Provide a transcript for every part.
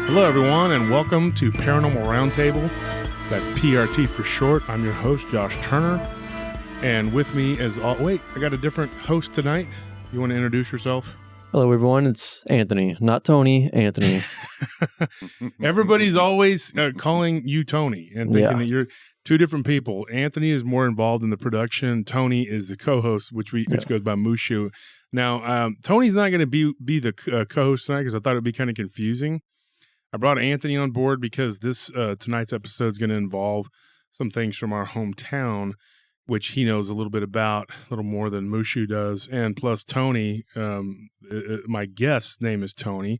Hello, everyone, and welcome to Paranormal Round Table. That's PRT for short. I'm your host, Josh Turner, and with me is wait, I got a different host tonight. You want to introduce yourself? Hello, everyone. It's Anthony, not Tony. Anthony. Everybody's always calling you Tony and thinking that you're two different people. Anthony is more involved in the production. Tony is the co-host, which goes by Mushu. Now, Tony's not going to be the co-host tonight because I thought it would be kind of confusing. I brought Anthony on board because this tonight's episode is going to involve some things from our hometown, which he knows a little bit about, a little more than Mushu does. And plus Tony, my guest's name is Tony.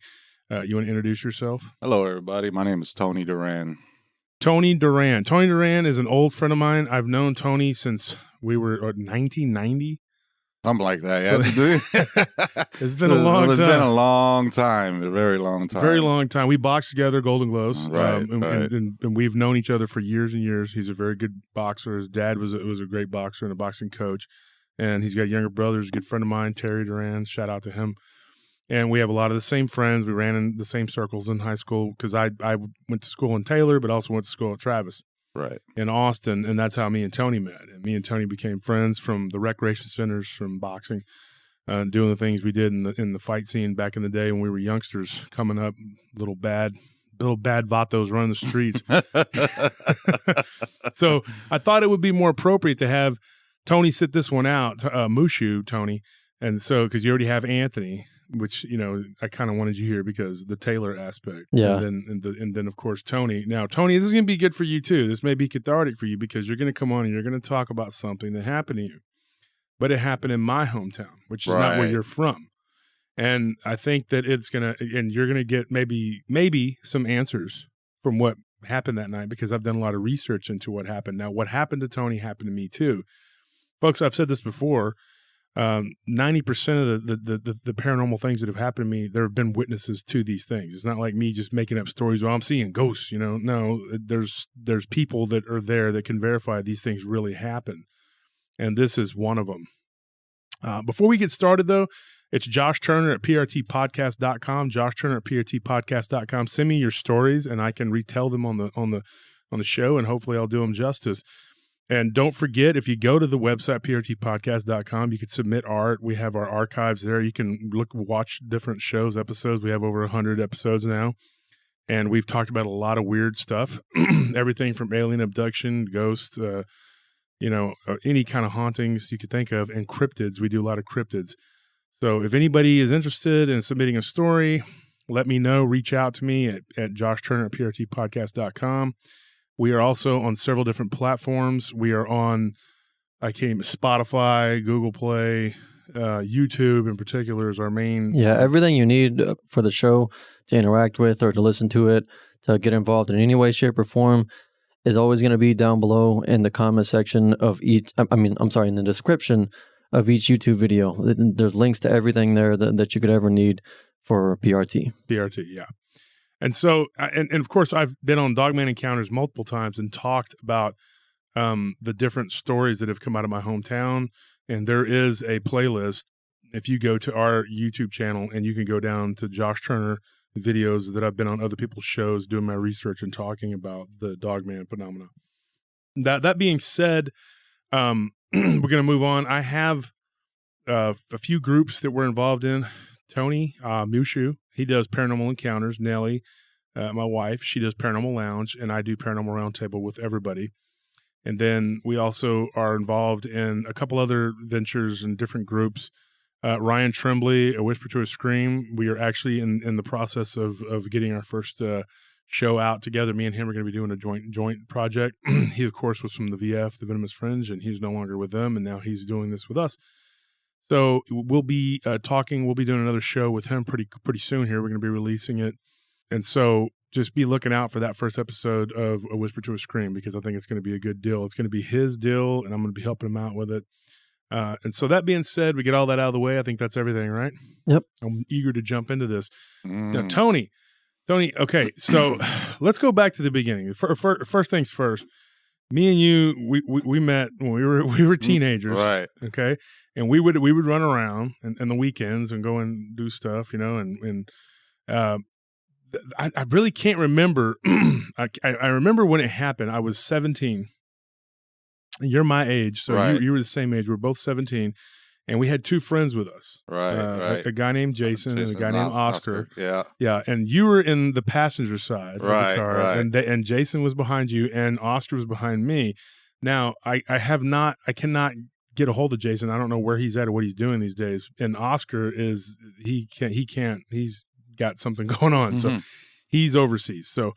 You want to introduce yourself? Hello, everybody. My name is Tony Duran. Tony Duran. Tony Duran is an old friend of mine. I've known Tony since we were 1990. Something like that, yeah. It's been a long time. It's been a long time, a very long time. Very long time. We boxed together, Golden Gloves, right. And we've known each other for years and years. He's a very good boxer. His dad was a great boxer and a boxing coach. And he's got a younger brother who's a good friend of mine, Terry Duran. Shout out to him. And we have a lot of the same friends. We ran in the same circles in high school because I went to school in Taylor, but also went to school at Travis. Right. In Austin, and that's how me and Tony met. And me and Tony became friends from the recreation centers, from boxing, doing the things we did in the fight scene back in the day when we were youngsters coming up, little bad vatos running the streets. So I thought it would be more appropriate to have Tony sit this one out, Mushu, Tony, and so because you already have Anthony, which, you know, I kind of wanted you here because the Taylor aspect. Yeah. And then, of course, Tony. Now, Tony, this is going to be good for you, too. This may be cathartic for you because you're going to come on and you're going to talk about something that happened to you. But it happened in my hometown, which is not where you're from. And I think that it's going to, and you're going to get maybe some answers from what happened that night because I've done a lot of research into what happened. Now, what happened to Tony happened to me, too. Folks, I've said this before. 90% of the paranormal things that have happened to me, there have been witnesses to these things. It's not like me just making up stories. Well, I'm seeing ghosts, you know. No, there's people that are there that can verify these things really happen. And this is one of them. Before we get started, though, it's Josh Turner at PRTpodcast.com. Josh Turner at PRTpodcast.com. Send me your stories and I can retell them on the show, and hopefully I'll do them justice. And don't forget, if you go to the website, PRTpodcast.com, you can submit art. We have our archives there. You can watch different shows, episodes. We have over 100 episodes now. And we've talked about a lot of weird stuff. Everything from alien abduction, ghosts, any kind of hauntings you could think of, and cryptids. We do a lot of cryptids. So if anybody is interested in submitting a story, let me know. Reach out to me at Josh Turner at PRTpodcast.com. We are also on several different platforms. We are on, Spotify, Google Play, YouTube in particular is our main. Yeah, everything you need for the show to interact with or to listen to it, to get involved in any way, shape, or form is always going to be down below in the comment section of each, in the description of each YouTube video. There's links to everything there that you could ever need for PRT. PRT, yeah. And so, and of course, I've been on Dogman Encounters multiple times and talked about the different stories that have come out of my hometown. And there is a playlist if you go to our YouTube channel, and you can go down to Josh Turner videos that I've been on other people's shows doing my research and talking about the Dogman phenomena. That being said, we're going to move on. I have a few groups that we're involved in. Tony, Mushu, he does Paranormal Encounters. Nellie, my wife, she does Paranormal Lounge, and I do Paranormal Round Table with everybody. And then we also are involved in a couple other ventures and different groups. Ryan Tremblay, A Whisper to a Scream. We are actually in the process of getting our first show out together. Me and him are going to be doing a joint project. He, of course, was from the VF, the Venomous Fringe, and he's no longer with them, and now he's doing this with us. So we'll be talking. We'll be doing another show with him pretty soon here. We're going to be releasing it. And so just be looking out for that first episode of A Whisper to a Scream, because I think it's going to be a good deal. It's going to be his deal, and I'm going to be helping him out with it. And so that being said, we get all that out of the way. I think that's everything, right? Yep. I'm eager to jump into this. Now, Tony, okay, so let's go back to the beginning. First things first. Me and you, we met when we were teenagers, right? Okay, and we would run around and the weekends and go and do stuff, you know, and I really can't remember. I remember when it happened. I was 17. You're my age, so Right. you were the same age. We were both 17, and we had two friends with us. Right. A guy named Jason and a guy named Oscar. Yeah. And you were in the passenger side of the car, right. and Jason was behind you, and Oscar was behind me. Now, I cannot get a hold of Jason. I don't know where he's at or what he's doing these days. And Oscar he can't. He's got something going on, so he's overseas. So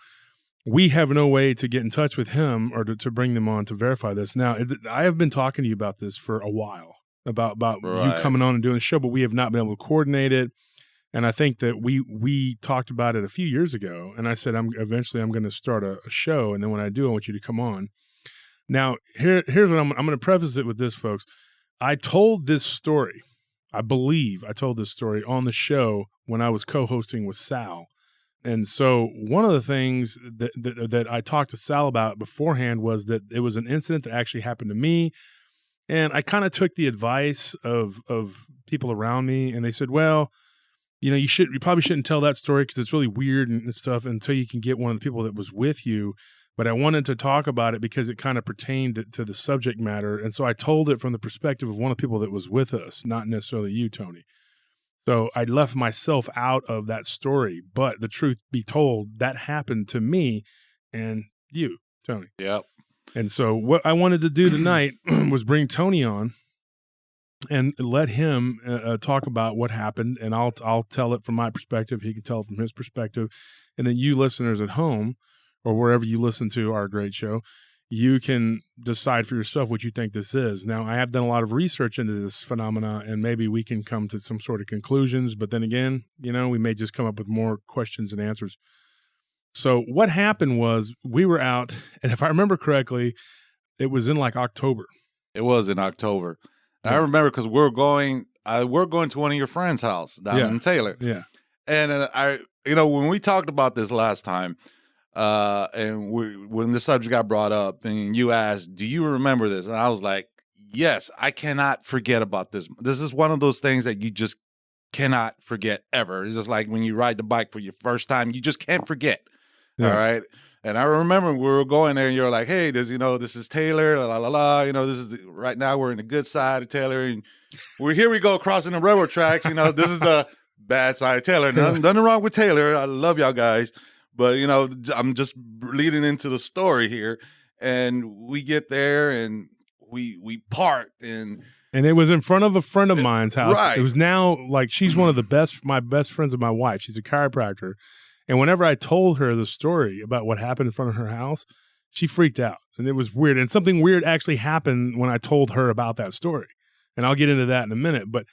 we have no way to get in touch with him or to bring them on to verify this. Now, I have been talking to you about this for a while, about you coming on and doing the show, but we have not been able to coordinate it. And I think that we talked about it a few years ago, and I said eventually I'm going to start a show, and then when I do, I want you to come on. Now, here's what I'm going to preface it with this, folks. I told this story. I believe I told this story on the show when I was co-hosting with Sal. And so one of the things that I talked to Sal about beforehand was that it was an incident that actually happened to me. And I kind of took the advice of people around me, and they said, well, you probably shouldn't tell that story because it's really weird and stuff until you can get one of the people that was with you. But I wanted to talk about it because it kind of pertained to the subject matter. And so I told it from the perspective of one of the people that was with us, not necessarily you, Tony. So I left myself out of that story. But the truth be told, that happened to me and you, Tony. Yep. And so what I wanted to do tonight was bring Tony on and let him talk about what happened. And I'll tell it from my perspective. He can tell it from his perspective. And then you listeners at home, or wherever you listen to our great show, you can decide for yourself what you think this is. Now, I have done a lot of research into this phenomena, and maybe we can come to some sort of conclusions. But then again, we may just come up with more questions and answers. So what happened was we were out, and if I remember correctly, it was in like October. It was in October. Yeah. I remember because we're going to one of your friends' house down in Taylor. Yeah. And when we talked about this last time, and when the subject got brought up and you asked, do you remember this? And I was like, yes, I cannot forget about this. This is one of those things that you just cannot forget ever. It's just like when you ride the bike for your first time, you just can't forget. Yeah. All right. And I remember we were going there and you're like, hey, this is Taylor, la, la, la, this is right now we're in the good side of Taylor. And we go crossing the railroad tracks. This is the bad side of Taylor. Nothing wrong with Taylor. I love y'all guys. But, I'm just leading into the story here. And we get there and we parked. And it was in front of a friend of mine's house. Right. It was now like she's one of my best friends of my wife. She's a chiropractor. And whenever I told her the story about what happened in front of her house, she freaked out. And it was weird. And something weird actually happened when I told her about that story. And I'll get into that in a minute. But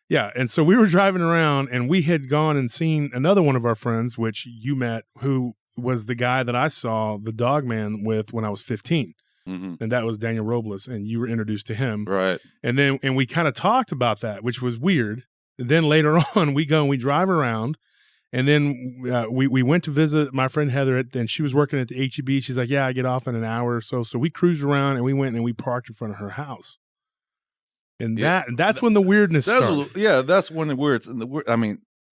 yeah, and so we were driving around and we had gone and seen another one of our friends, which you met, who was the guy that I saw the dog man with when I was 15. Mm-hmm. And that was Daniel Robles, and you were introduced to him. Right. And we kind of talked about that, which was weird. And then later on, we go and we drive around, and then we went to visit my friend Heather, and she was working at the HEB. She's like, yeah, I get off in an hour or so. So we cruised around, and we went and we parked in front of her house. And that's when the weirdness started. That's when the weird.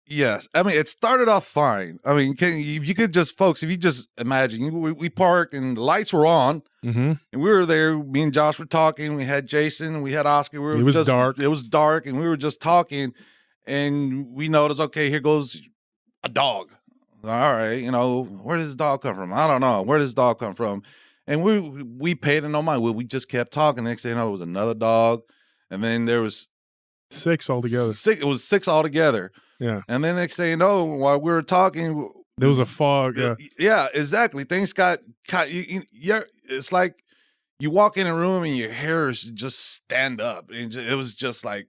Yes. It started off fine. You could just, folks, if you just imagine, we parked and the lights were on, and we were there. Me and Josh were talking. We had Jason, we had Oscar. It was dark. It was dark, and we were just talking, and we noticed, okay, here goes a dog. All right, where does this dog come from? I don't know. Where does this dog come from? And we paid it no mind. We just kept talking. Next thing you know, it was another dog. And then there was six altogether. It was six altogether. Yeah. And then next thing you know, while we were talking, there was a fog. Yeah. Yeah, exactly. Things got it's like you walk in a room and your hairs just stand up. And it was just like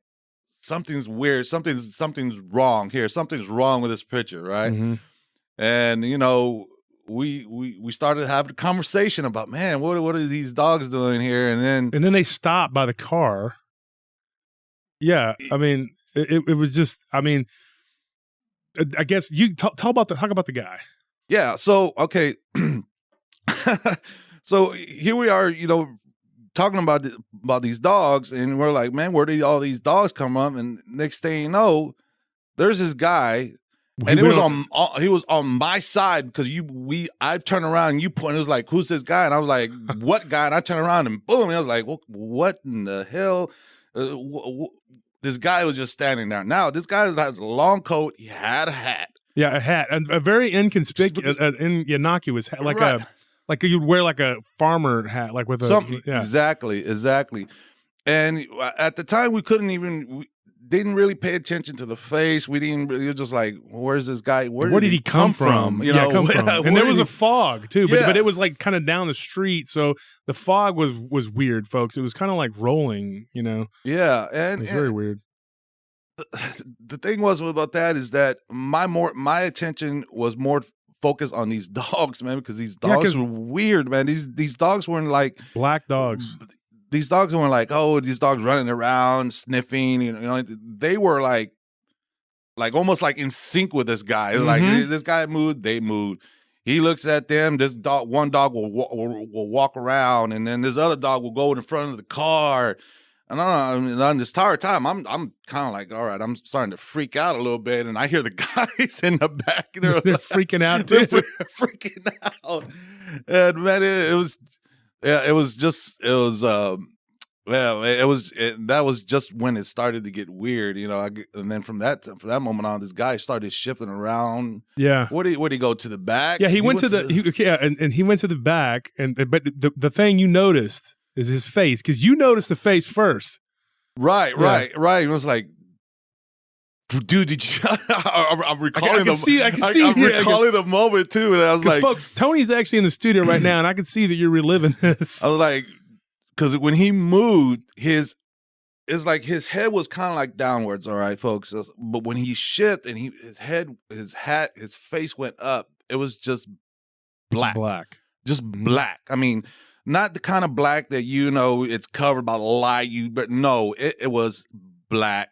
something's weird. Something's wrong here. Something's wrong with this picture, right? Mm-hmm. And we started having a conversation about, man, what are these dogs doing here? And then they stopped by the car. Yeah, it was just, I guess you talk about the guy. Yeah. So, okay. So here we are, talking about these dogs, and we're like, man, where did all these dogs come from? And next thing you know, there's this guy, And it was he was on my side because I turned around and you pointed. It was like, who's this guy? And I was like, what guy? And I turned around and boom. And I was like, what in the hell? This guy was just standing there. Now this guy has a long coat. He had a hat. Yeah, a hat, a very inconspicuous, innocuous hat, like you'd wear like a farmer hat, like with Exactly. And at the time, we didn't really pay attention to the face. We were just like, where's this guy? Where did he come from? You know, and there was a fog too, but it was like kind of down the street, so the fog was weird, folks. It was kind of like rolling, you know. Yeah, and it was very weird. The thing was about that is that my attention was more focused on these dogs, man, because these dogs were weird, man. These dogs weren't like black dogs. These dogs weren't like, oh, these dogs running around sniffing. You know, they were like almost like in sync with this guy. It was like this guy moved, they moved. He looks at them. One dog will walk around, and then this other dog will go in front of the car. And on this entire time, I'm kind of like, all right, I'm starting to freak out a little bit, and I hear the guys in the back. They're freaking out too. They're freaking out, and man, that was just when it started to get weird, you know. And then from that moment on, this guy started shifting around. Yeah, would he go to the back? Yeah, he went to the back, but the thing you noticed is his face, because you noticed the face first. Right. It was like, dude, did you? I'm recalling the moment too, and I was like, folks, Tony's actually in the studio right now, and I can see that you're reliving this. I was like, because when he moved, it's like his head was kind of like downwards, all right, folks. But when he shifted and his face went up, it was just black, just black. I mean, not the kind of black that, you know, it's covered by light, but no, it was black.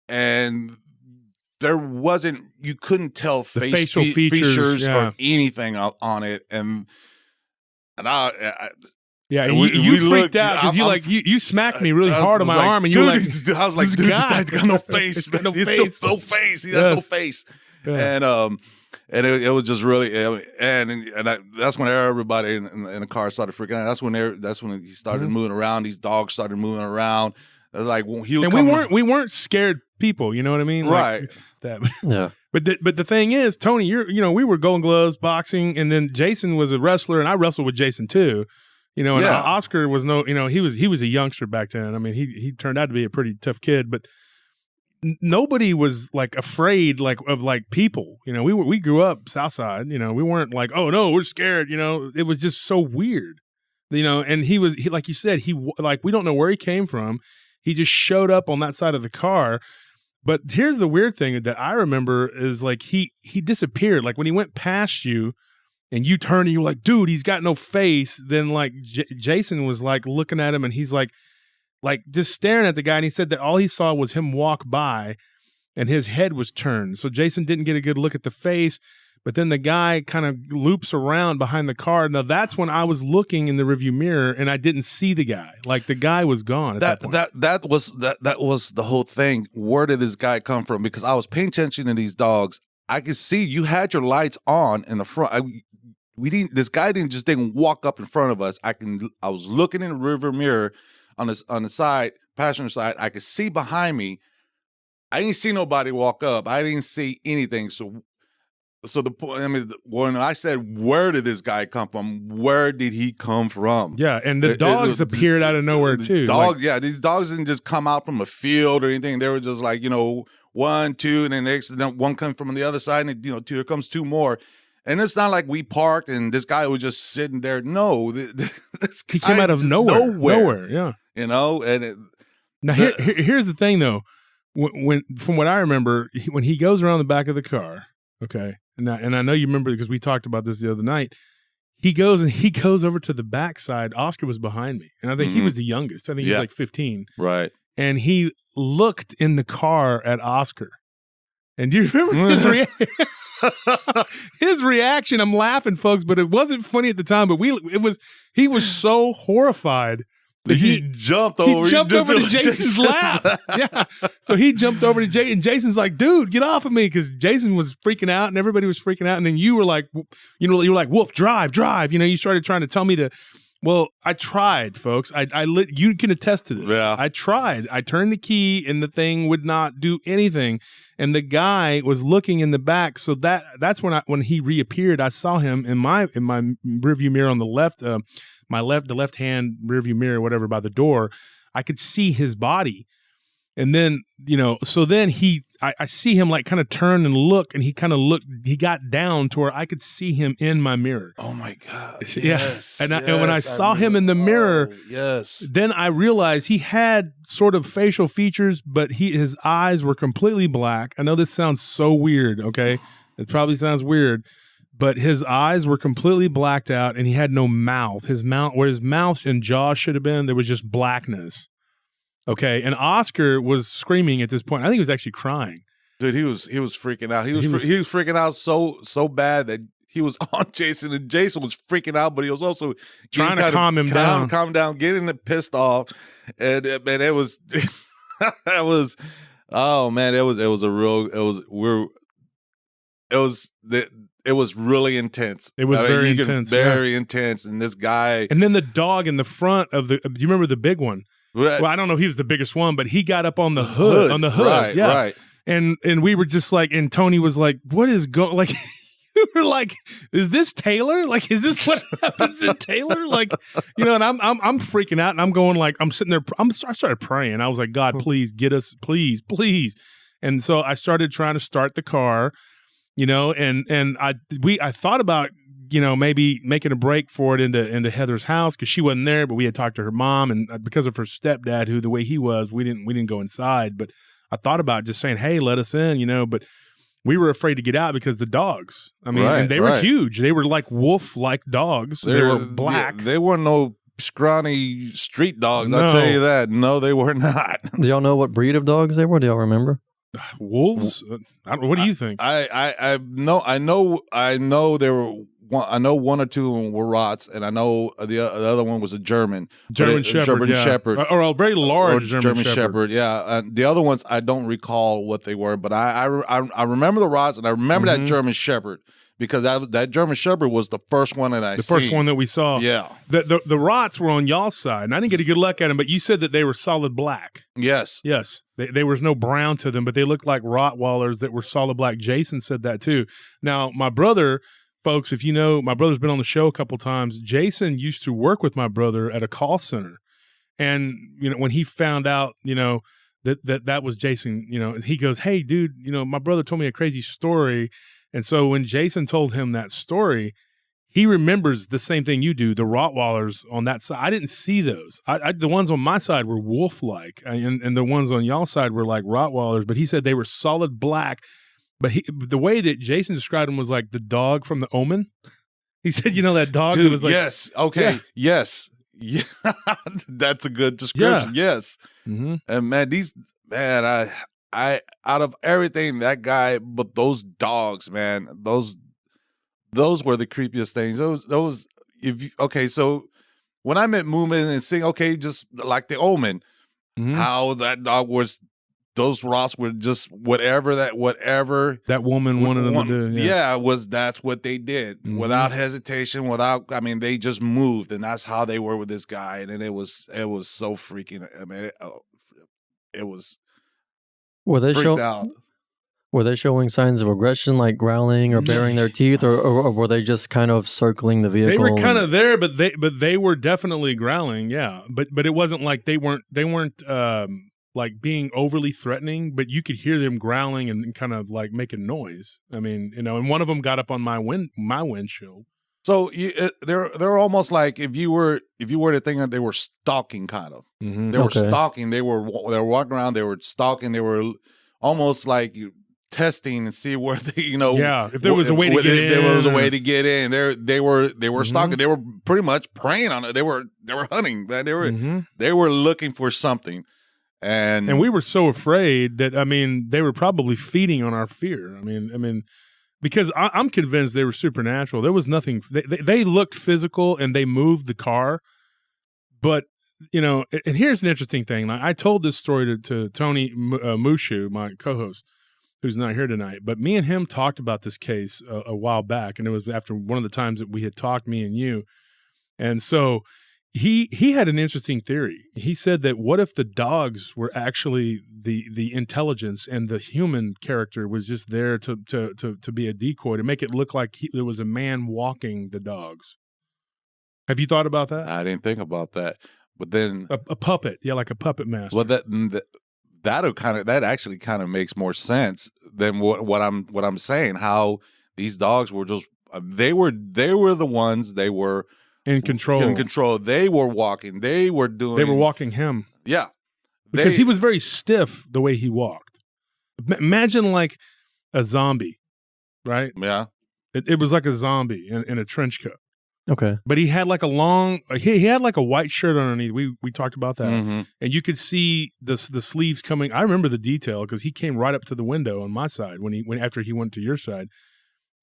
And there wasn't, you couldn't tell facial features or anything on it. And you freaked out because you smacked me really hard on my arm, and you were like, I was like, dude, this guy's got no face. He has no face. He has no face. Yeah. And it was just really, that's when everybody in the car started freaking out. That's when he started moving around. These dogs started moving around. It was like we weren't scared people. You know what I mean? Right. Like that. Yeah. But the thing is, Tony, we were Golden Gloves boxing, and then Jason was a wrestler, and I wrestled with Jason too. You know, and Oscar was he was a youngster back then. I mean, he turned out to be a pretty tough kid, but nobody was like afraid of people. You know, we grew up Southside. You know, we weren't like, oh no, we're scared. You know, it was just so weird. You know, and he like you said, we don't know where he came from. He just showed up on that side of the car. But here's the weird thing that I remember is like he disappeared. Like when he went past you, and you turned and you were like, dude, he's got no face. Then like Jason was like looking at him, and he's like just staring at the guy. And he said that all he saw was him walk by and his head was turned. So Jason didn't get a good look at the face, but then the guy kind of loops around behind the car. Now that's when I was looking in the rearview mirror and I didn't see the guy. Like the guy was gone at that point. That was the whole thing. Where did this guy come from? Because I was paying attention to these dogs. I could see you had your lights on in the front. This guy didn't walk up in front of us. I was looking in the rearview mirror on the side, passenger side. I could see behind me. I didn't see nobody walk up. I didn't see anything. So the point, I mean, when I said, where did this guy come from? Where did he come from? Yeah, and the dogs appeared out of nowhere too. These dogs didn't just come out from a field or anything. They were just like, 1, 2, and then one comes from the other side, and here comes 2 more. And it's not like we parked and this guy was just sitting there. No, he came out of nowhere. Yeah, And here's the thing though. When from what I remember, when he goes around the back of the car, okay, and I know you remember because we talked about this the other night. He goes over to the backside. Oscar was behind me, and I think he was the youngest. I think he was like 15, right? And he looked in the car at Oscar. And do you remember his reaction? I'm laughing, folks, but it wasn't funny at the time. But he was so horrified He jumped over. He jumped over to Jason's lap. Yeah. So he jumped over to Jason, and Jason's like, "Dude, get off of me!" Because Jason was freaking out, and everybody was freaking out. And then you were like, you were like, "Wolf, drive!" You started trying to tell me to. Well, I tried, folks. You can attest to this. Yeah. I tried. I turned the key, and the thing would not do anything. And the guy was looking in the back. So that's when he reappeared. I saw him in my rearview mirror on the left, the left hand rearview mirror, whatever, by the door. I could see his body. And then, so then I see him like kind of turn and look, and he got down to where I could see him in my mirror. Oh my God. Yeah. Yes, And when I saw him in the mirror, yes. Then I realized he had sort of facial features, but his eyes were completely black. I know this sounds so weird, okay? It probably sounds weird, but his eyes were completely blacked out, and he had no mouth. Where his mouth and jaw should have been, there was just blackness. Okay, and Oscar was screaming at this point. I think he was actually crying. Dude, he was freaking out. He was freaking out so bad that he was on Jason, and Jason was freaking out, but he was also trying to calm him down, getting pissed off, and it was that was oh man, it was really intense. It was very intense, very intense, and this guy, and then the dog in the front of do you remember the big one? Well, I don't know if he was the biggest one, but he got up on the hood. Right, yeah. Right. And we were just like, and Tony was like, "What is going?" Like, we were like, "Is this Taylor? Like, is this what happens in Taylor?" Like, and I'm freaking out, and I'm going like, I'm sitting there. I started praying. I was like, "God, please get us, please, please." And so I started trying to start the car, and I thought about, maybe making a break for it into Heather's house, because she wasn't there, but we had talked to her mom, and because of her stepdad, who the way he was, we didn't go inside. But I thought about just saying, "Hey, let us in," but we were afraid to get out because the dogs. I mean, and they were huge. They were like wolf-like dogs. They were black. They weren't no scrawny street dogs. I'll tell you that. No, they were not. Do y'all know what breed of dogs they were? Do y'all remember? Wolves? What do you think? I know there were. I know one or two of them were Rots, and I know the other one was a German Shepherd, or a very large German Shepherd. Yeah, the other ones I don't recall what they were, but I remember the Rots, and I remember that German Shepherd, because that German Shepherd was the first one that the first one that we saw. Yeah, the Rots were on y'all's side, and I didn't get a good look at them, but you said that they were solid black. Yes. There was no brown to them, but they looked like Rottweilers that were solid black. Jason said that too. Now, my brother. Folks, if you know, my brother's been on the show a couple times. Jason used to work with my brother at a call center. And, when he found out, that was Jason, he goes, "Hey, dude, my brother told me a crazy story." And so when Jason told him that story, he remembers the same thing you do, the Rottweilers on that side. I didn't see those. The ones on my side were wolf-like, and the ones on y'all's side were like Rottweilers. But he said they were solid black. But the way that Jason described him was like the dog from The Omen. He said, that dog that was like, yes, okay, yeah. Yes, yeah, that's a good description. Yeah. Yes, and man, I out of everything, that guy, but those dogs, man, those were the creepiest things. Those so when I met Moomin and Sing, just like The Omen, how that dog was. Those Ross were just whatever that woman wanted them to do. That's what they did without hesitation, they just moved, and that's how they were with this guy. And it was so freaking. I mean, it was. Were they freaked out? Were they showing signs of aggression, like growling or baring their teeth, or were they just kind of circling the vehicle? They were kind of there, but they were definitely growling. Yeah, but it wasn't like they weren't. Like being overly threatening, but you could hear them growling and kind of like making noise. I mean, and one of them got up on my windshield. So they're almost like if you were to think that they were stalking, kind of. They were stalking. They were walking around. They were stalking. They were almost like testing and see where they, if there was a way to get in. If there was a way to get in. They were stalking. They were pretty much preying on it. They were hunting. They were looking for something. And we were so afraid that, they were probably feeding on our fear. I mean, because I'm convinced they were supernatural. There was nothing. They looked physical and they moved the car, but you know, and here's an interesting thing. Like, I told this story to Tony Mushu, my co-host, who's not here tonight, but me and him talked about this case a while back, and it was after one of the times that we had talked, me and you. And so he had an interesting theory. He said that what if the dogs were actually the intelligence and the human character was just there to be a decoy, to make it look like there was a man walking the dogs. Have you thought about that? I didn't think about that. But then a puppet, yeah, like a puppet master. Well, that actually kind of makes more sense than what I'm saying. How these dogs were just they were the ones, they were in control. They were walking. They were walking him. Yeah, because he was very stiff the way he walked. Imagine like a zombie, right? Yeah, it was like a zombie in a trench coat. Okay. But he had like he had like a white shirt underneath. We talked about that. Mm-hmm. And you could see the sleeves coming. I remember the detail because he came right up to the window on my side after he went to your side.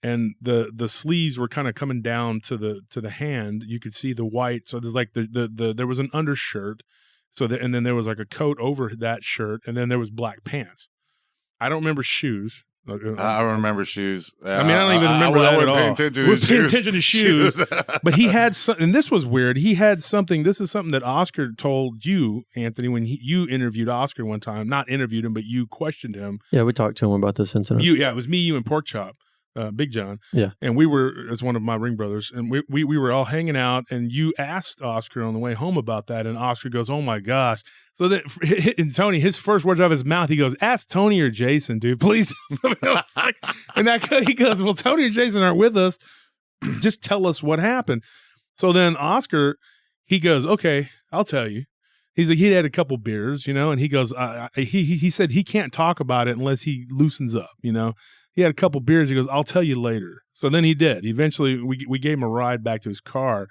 And the sleeves were kind of coming down to the hand. You could see the white. So there's like there was an undershirt. And then there was like a coat over that shirt, and then there was black pants. I don't remember shoes. I remember shoes. I mean, I don't even remember that at all. We're paying attention to shoes. But he had something, and this was weird. He had something. This is something that Oscar told you, Anthony, when you interviewed Oscar one time. Not interviewed him, but you questioned him. Yeah, we talked to him about this incident. It was me, you, and Pork Chop. Big John. Yeah. And we were, as one of my ring brothers, and we were all hanging out, and you asked Oscar on the way home about that, and Oscar goes, "Oh my gosh." So that, and Tony, his first words out of his mouth, he goes, "Ask Tony or Jason, dude, please." And he goes, "Well, Tony or Jason aren't with us. Just tell us what happened." So then Oscar, he goes, "Okay, I'll tell you." He's like, he had a couple beers, and he goes, he said he can't talk about it unless he loosens up, He had a couple beers. He goes, "I'll tell you later." So then he did. Eventually, we gave him a ride back to his car,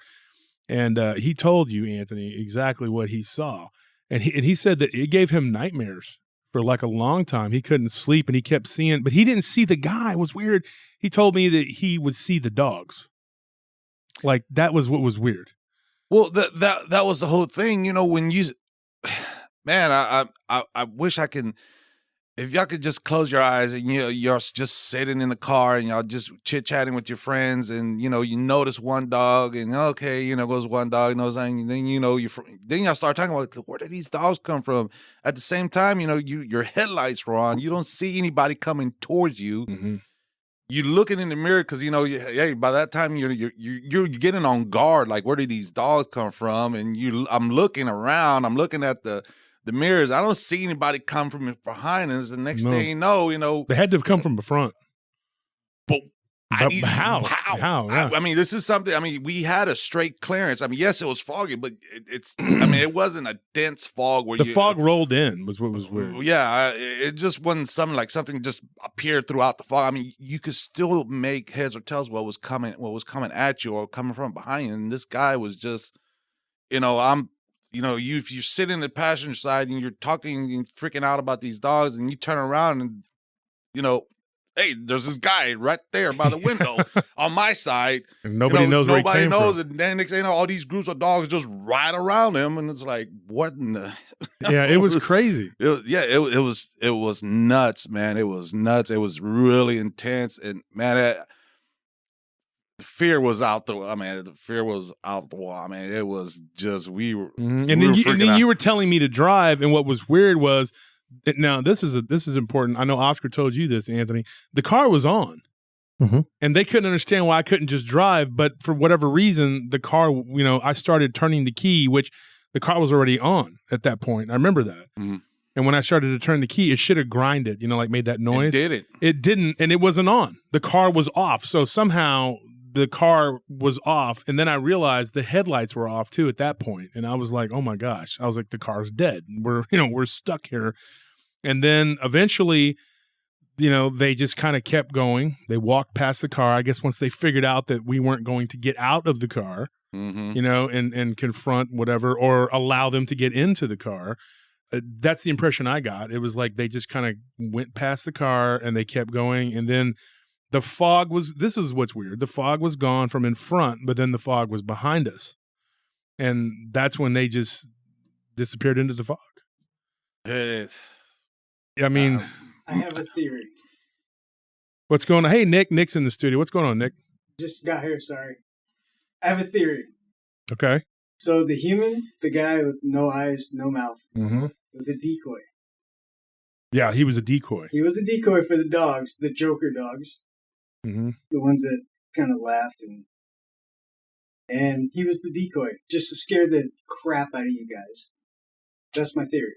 and he told you, Anthony, exactly what he saw. And he said that it gave him nightmares for like a long time. He couldn't sleep, and he kept seeing, but he didn't see the guy. It was weird. He told me that he would see the dogs. Like, that was what was weird. Well, that was the whole thing. When you, man, I wish I can. If y'all could just close your eyes and you're just sitting in the car and y'all just chit-chatting with your friends, and you notice one dog, and okay, goes one dog, knows, and then then y'all start talking about, where did these dogs come from? At the same time, your headlights were on. You don't see anybody coming towards you. Mm-hmm. You're looking in the mirror because hey, by that time you're getting on guard. Like, where did these dogs come from? And I'm looking around. I'm looking at the mirrors. I don't see anybody come from behind us. The next thing you know, they had to have come from the front. But how? Yeah. I mean, this is something. I mean, we had a straight clearance. I mean, yes, it was foggy, but it's. I mean, it wasn't a dense fog where the fog rolled in. Was what was weird. Yeah, it just wasn't something just appeared throughout the fog. I mean, you could still make heads or tails what was coming at you or coming from behind you. And this guy was just, if you're sitting in the passenger side and you're talking and freaking out about these dogs, and you turn around and, hey, there's this guy right there by the window on my side. And nobody knows where he came from. And then next thing you know, all these groups of dogs just right around him. And it's like, what in the... Yeah, it was crazy. It was nuts, man. It was nuts. It was really intense. And, man, the fear was out the wall. I mean, it was just, we were. Mm-hmm. And then you were telling me to drive, and what was weird was, now this is important. I know Oscar told you this, Anthony. The car was on, mm-hmm. and they couldn't understand why I couldn't just drive. But for whatever reason, the car, I started turning the key, which the car was already on at that point. I remember that. Mm-hmm. And when I started to turn the key, it should have grinded, like made that noise. It didn't. It didn't, and it wasn't on. The car was off. So somehow the car was off, and then I realized the headlights were off too at that point. And I was like, "Oh my gosh!" I was like, "The car's dead. We're stuck here." And then eventually, they just kind of kept going. They walked past the car. I guess once they figured out that we weren't going to get out of the car, mm-hmm. And confront whatever or allow them to get into the car. That's the impression I got. It was like they just kind of went past the car and they kept going, and then. The fog was, this is what's weird. The fog was gone from in front, but then the fog was behind us. And that's when they just disappeared into the fog. I mean, I have a theory. What's going on? Hey, Nick. Nick's in the studio. What's going on, Nick? Just got here, sorry. I have a theory. Okay. So the human, the guy with no eyes, no mouth, was a decoy. Yeah, he was a decoy. He was a decoy for the dogs, the Joker dogs. The ones that kind of laughed. And he was the decoy, just to scare the crap out of you guys. That's my theory.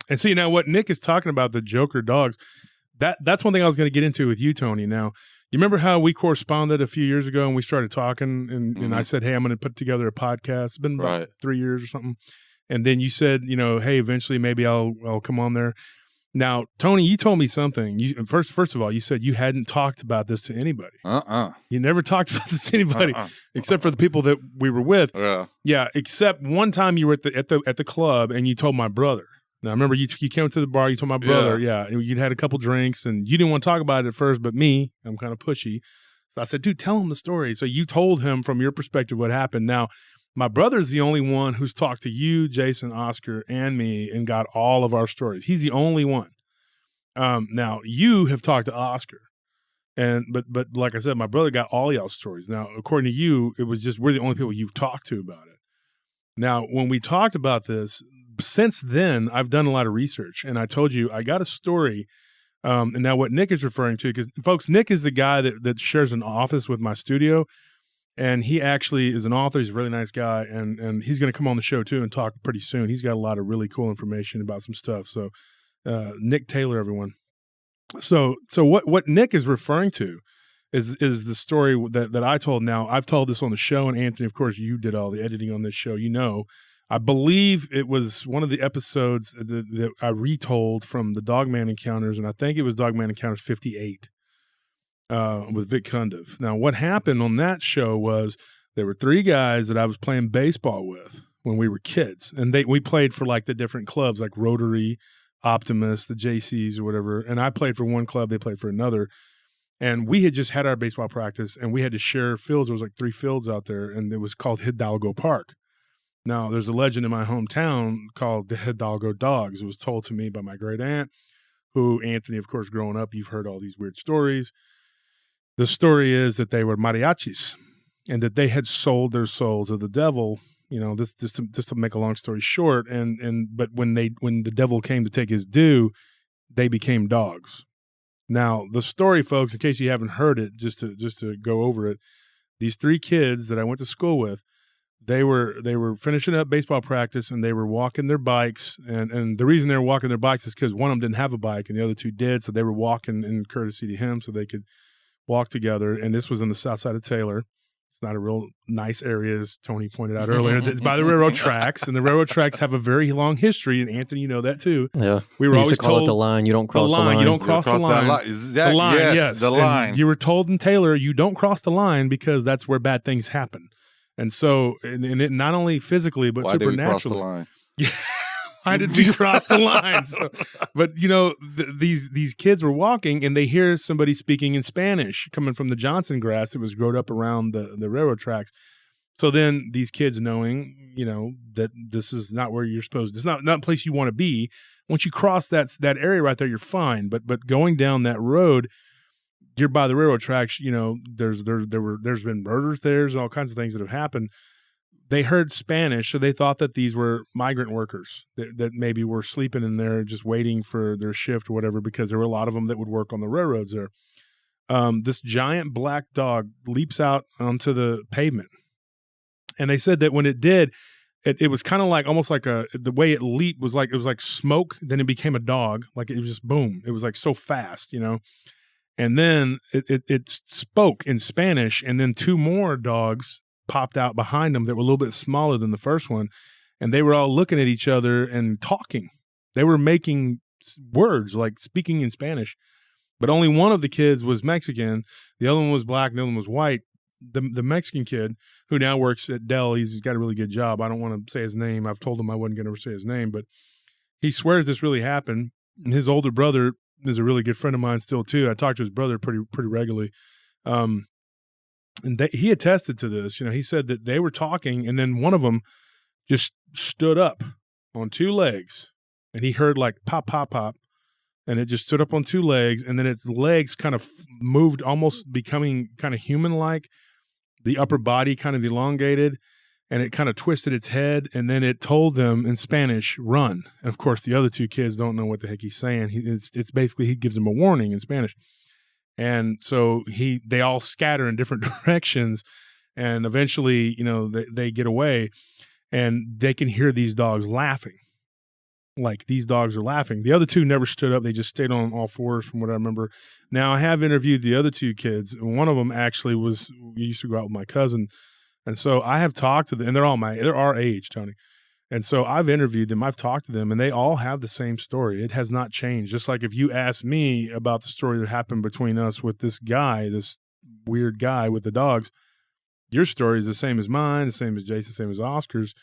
And see, now what Nick is talking about, the Joker dogs, that's one thing I was going to get into with you, Tony. Now, you remember how we corresponded a few years ago and we started talking and I said, hey, I'm going to put together a podcast. It's been about 3 years or something. And then you said, hey, eventually maybe I'll come on there. Now, Tony, you told me something. First of all, you said you hadn't talked about this to anybody. You never talked about this to anybody except for the people that we were with. Yeah, except one time you were at the club and you told my brother. Now, I remember you came to the bar, you told my brother, you'd had a couple drinks, and you didn't want to talk about it at first, but me, I'm kind of pushy. So I said, dude, tell him the story. So you told him from your perspective what happened. Now, my brother's the only one who's talked to you, Jason, Oscar, and me and got all of our stories. He's the only one. Now, you have talked to Oscar. But like I said, my brother got all y'all's stories. Now, according to you, it was just we're the only people you've talked to about it. Now, when we talked about this, since then, I've done a lot of research, and I told you I got a story. And now what Nick is referring to, because, folks, Nick is the guy that shares an office with my studio, and he actually is an author. He's a really nice guy, and he's going to come on the show, too, and talk pretty soon. He's got a lot of really cool information about some stuff. So Nick Taylor, everyone. So what Nick is referring to is the story that I told. Now, I've told this on the show, and Anthony, of course, you did all the editing on this show. I believe it was one of the episodes that I retold from the Dogman Encounters, and I think it was Dogman Encounters 58 with Vic Cundiff. Now, what happened on that show was there were 3 guys that I was playing baseball with when we were kids, and we played for like the different clubs like Rotary, Optimus, the JCs or whatever, and I played for one club, they played for another, and we had just had our baseball practice, and we had to share fields. There was like 3 fields out there, and it was called Hidalgo Park. Now, there's a legend in my hometown called the Hidalgo Dogs. It was told to me by my great aunt, who, Anthony, of course, growing up, you've heard all these weird stories. The story is that they were mariachis and that they had sold their soul to the devil. This just to make a long story short. But when the devil came to take his due, they became dogs. Now, the story, folks, in case you haven't heard it, just to go over it, these 3 kids that I went to school with, they were finishing up baseball practice and they were walking their bikes. And the reason they were walking their bikes is because one of them didn't have a bike and the other 2 did. So they were walking in courtesy to him so they could walk together. And this was on the south side of Taylor. It's not a real nice area, as Tony pointed out earlier. It's by the railroad tracks, and the railroad tracks have a very long history. And Anthony, you know that too. Yeah, we were always told it the line. You don't cross the line. You don't cross the line. The line. Yes, the line. And you were told in Taylor, you don't cross the line because that's where bad things happen. And so, and it not only physically but supernaturally. Why did we cross the line? But these kids were walking and they hear somebody speaking in Spanish coming from the Johnson grass that was growed up around the railroad tracks. So then these kids, knowing that this is not where you're supposed, it's not a place you want to be. Once you cross that area right there, you're fine. But going down that road, you're by the railroad tracks. There's been murders there, and all kinds of things that have happened. They heard Spanish, so they thought that these were migrant workers that maybe were sleeping in there just waiting for their shift or whatever, because there were a lot of them that would work on the railroads there. This giant black dog leaps out onto the pavement. And they said that when it did, it was kind of like almost like the way it leaped was like, it was like smoke. Then it became a dog. Like it was just boom. It was like so fast, And then it spoke in Spanish, and then 2 more dogs popped out behind them that were a little bit smaller than the first one, and they were all looking at each other and talking. They were making words, like speaking in Spanish, but only one of the kids was Mexican. The other one was black, and the other one was white. The Mexican kid, who now works at Dell, he's got a really good job. I don't want to say his name. I've told him I wasn't going to say his name, but he swears this really happened. And his older brother is a really good friend of mine still too. I talk to his brother pretty regularly. And he attested to this. He said that they were talking, and then one of them just stood up on 2 legs, and he heard like pop, pop, pop, and it just stood up on 2 legs, and then its legs kind of moved, almost becoming kind of human-like. The upper body kind of elongated, and it kind of twisted its head, and then it told them in Spanish, run. And of course, the other 2 kids don't know what the heck he's saying. It's basically, he gives them a warning in Spanish. And so they all scatter in different directions, and eventually, they get away, and they can hear these dogs laughing. Like, these dogs are laughing. The other 2 never stood up. They just stayed on all fours from what I remember. Now, I have interviewed the other 2 kids, and one of them actually used to go out with my cousin. And so I have talked to them, and they're our age, Tony. And so I've interviewed them, I've talked to them, and they all have the same story. It has not changed. Just like if you ask me about the story that happened between us with this guy, this weird guy with the dogs, your story is the same as mine, the same as Jason, the same as Oscar's.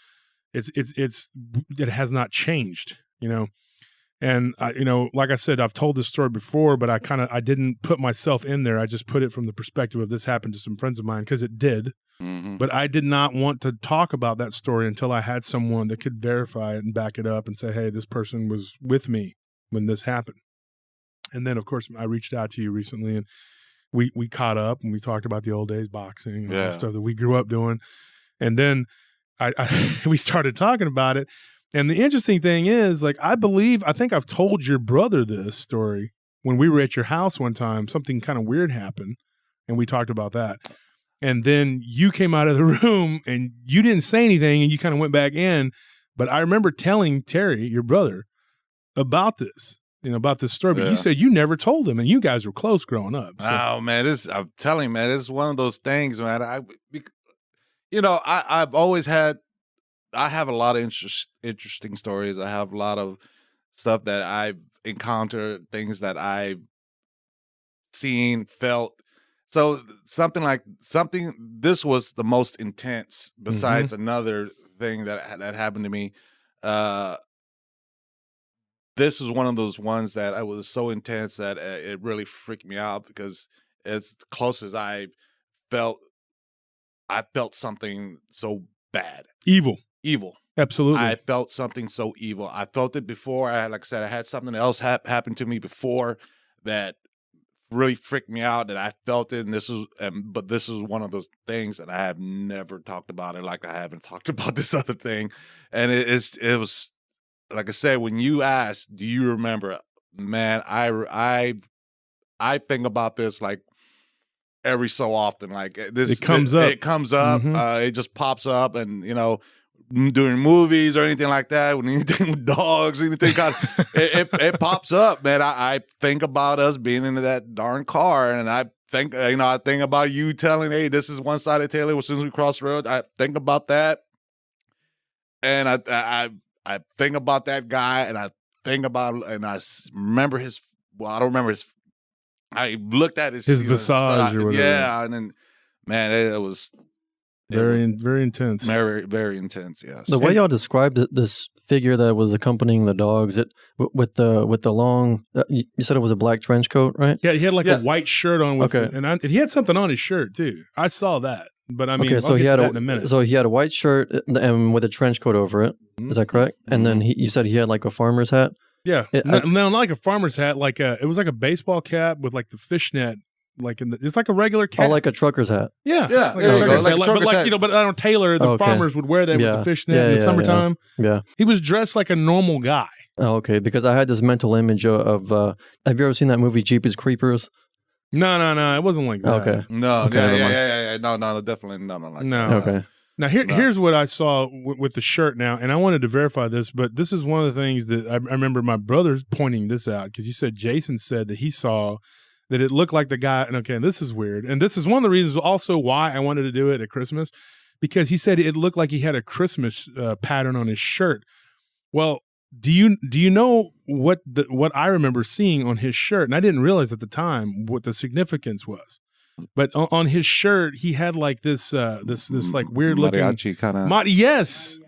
It has not changed, And like I said, I've told this story before, but I didn't put myself in there. I just put it from the perspective of this happened to some friends of mine, because it did. Mm-hmm. But I did not want to talk about that story until I had someone that could verify it and back it up and say, hey, this person was with me when this happened. And then, of course, I reached out to you recently, and we caught up, and we talked about the old days, boxing, and all the stuff that we grew up doing. And then we started talking about it. And the interesting thing is, like, I think I've told your brother this story when we were at your house one time. Something kind of weird happened, and we talked about that. And then you came out of the room, and you didn't say anything, and you kind of went back in. But I remember telling Terry, your brother, about this, about this story. But you said you never told him, and you guys were close growing up. So. Oh, man, I'm telling you, man, it's one of those things, man. I've always had, I have a lot of interesting stories. I have a lot of stuff that I've encountered, things that I've seen, felt. So this was the most intense, besides another thing that happened to me. This was one of those ones that I was so intense that it really freaked me out, because as close as I felt something so bad. Evil. Absolutely. I felt something so evil. I felt it before. Like I said, I had something else happen to me before that really freaked me out, that I felt it. But this is one of those things that I have never talked about it, like I haven't talked about this other thing. And it was, like I said, when you asked, do you remember, man, I think about this like every so often. Like this, it comes up. It comes up. It just pops up, and during movies or anything like that, when anything with dogs, anything it pops up, man. I think about us being into that darn car, and I think about you telling, hey, this is one side of Taylor as soon as we cross the road. I think about that, and I think about that guy, and I remember his. Well, I don't remember his. I looked at his visage or whatever. Yeah, and then, man, it was. Very intense. Very, very intense, yes. The way y'all described this figure that was accompanying the dogs, with the long, you said it was a black trench coat, right? Yeah, he had a white shirt on with it, and he had something on his shirt too. I saw that, but I mean, so I'll get to that in a minute. So he had a white shirt and with a trench coat over it. Is that correct? And then you said he had like a farmer's hat? Yeah. No, not like a farmer's hat, it was like a baseball cap with like the fishnet. It's like a regular cap. Oh, like a trucker's hat. Yeah. Like a trucker's hat. But I don't Taylor, the farmers would wear that with the fishnet in the summertime. Yeah. He was dressed like a normal guy. Oh, okay. Because I had this mental image of have you ever seen that movie Jeepers Creepers? No. It wasn't like that. Okay. No. Okay, Yeah. No, definitely nothing like that. No. Okay. Now, here's what I saw with the shirt now, and I wanted to verify this, but this is one of the things that I remember my brother pointing this out, because he said Jason said that he saw that it looked like the guy, and okay, this is weird, and this is one of the reasons also why I wanted to do it at Christmas, because he said it looked like he had a Christmas pattern on his shirt. Well, do you know what I remember seeing on his shirt, and I didn't realize at the time what the significance was. But on his shirt, he had like this like weird looking mariachi kind of. Yes,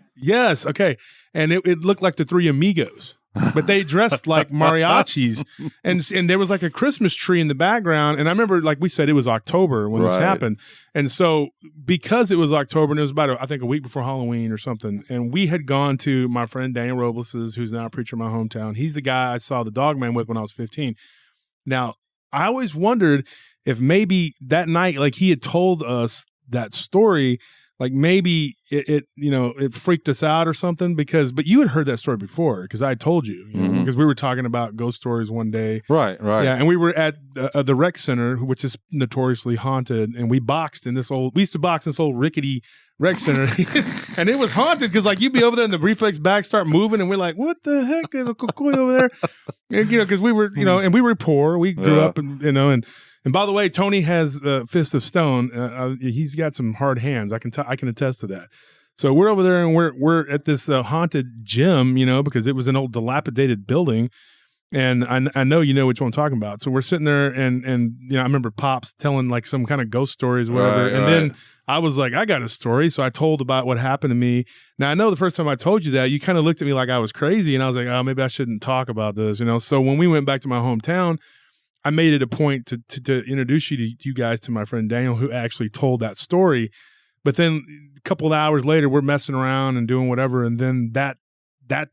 okay, and it looked like the Three Amigos. but they dressed like mariachis, and there was like a Christmas tree in the background. And I remember, like we said, it was October when this happened, and so because it was October and it was about I think a week before Halloween or something, and we had gone to my friend Daniel Robles's, who's now a preacher in my hometown. He's the guy I saw the Dog Man with when I was 15. Now I always wondered if maybe that night, like he had told us that story. Like maybe it freaked us out or something but you had heard that story before because I told you, because we were talking about ghost stories one day. Right. Yeah, and we were at the rec center, which is notoriously haunted, and we used to box in this old rickety rec center, and it was haunted because like you'd be over there and the reflex bags start moving, and we're like, what the heck is a kukui over there? And, because we were, and we were poor. We grew up, and by the way, Tony has a fist of stone. He's got some hard hands. I can attest to that. So we're over there and we're at this haunted gym, because it was an old dilapidated building, and I know you know which one I'm talking about. So we're sitting there and I remember Pops telling like some kind of ghost stories, or whatever, and then I was like, I got a story, so I told about what happened to me. Now I know the first time I told you that, you kind of looked at me like I was crazy, and I was like, oh, maybe I shouldn't talk about this, So when we went back to my hometown, I made it a point to introduce you guys to my friend Daniel, who actually told that story. But then a couple of hours later, we're messing around and doing whatever, and then that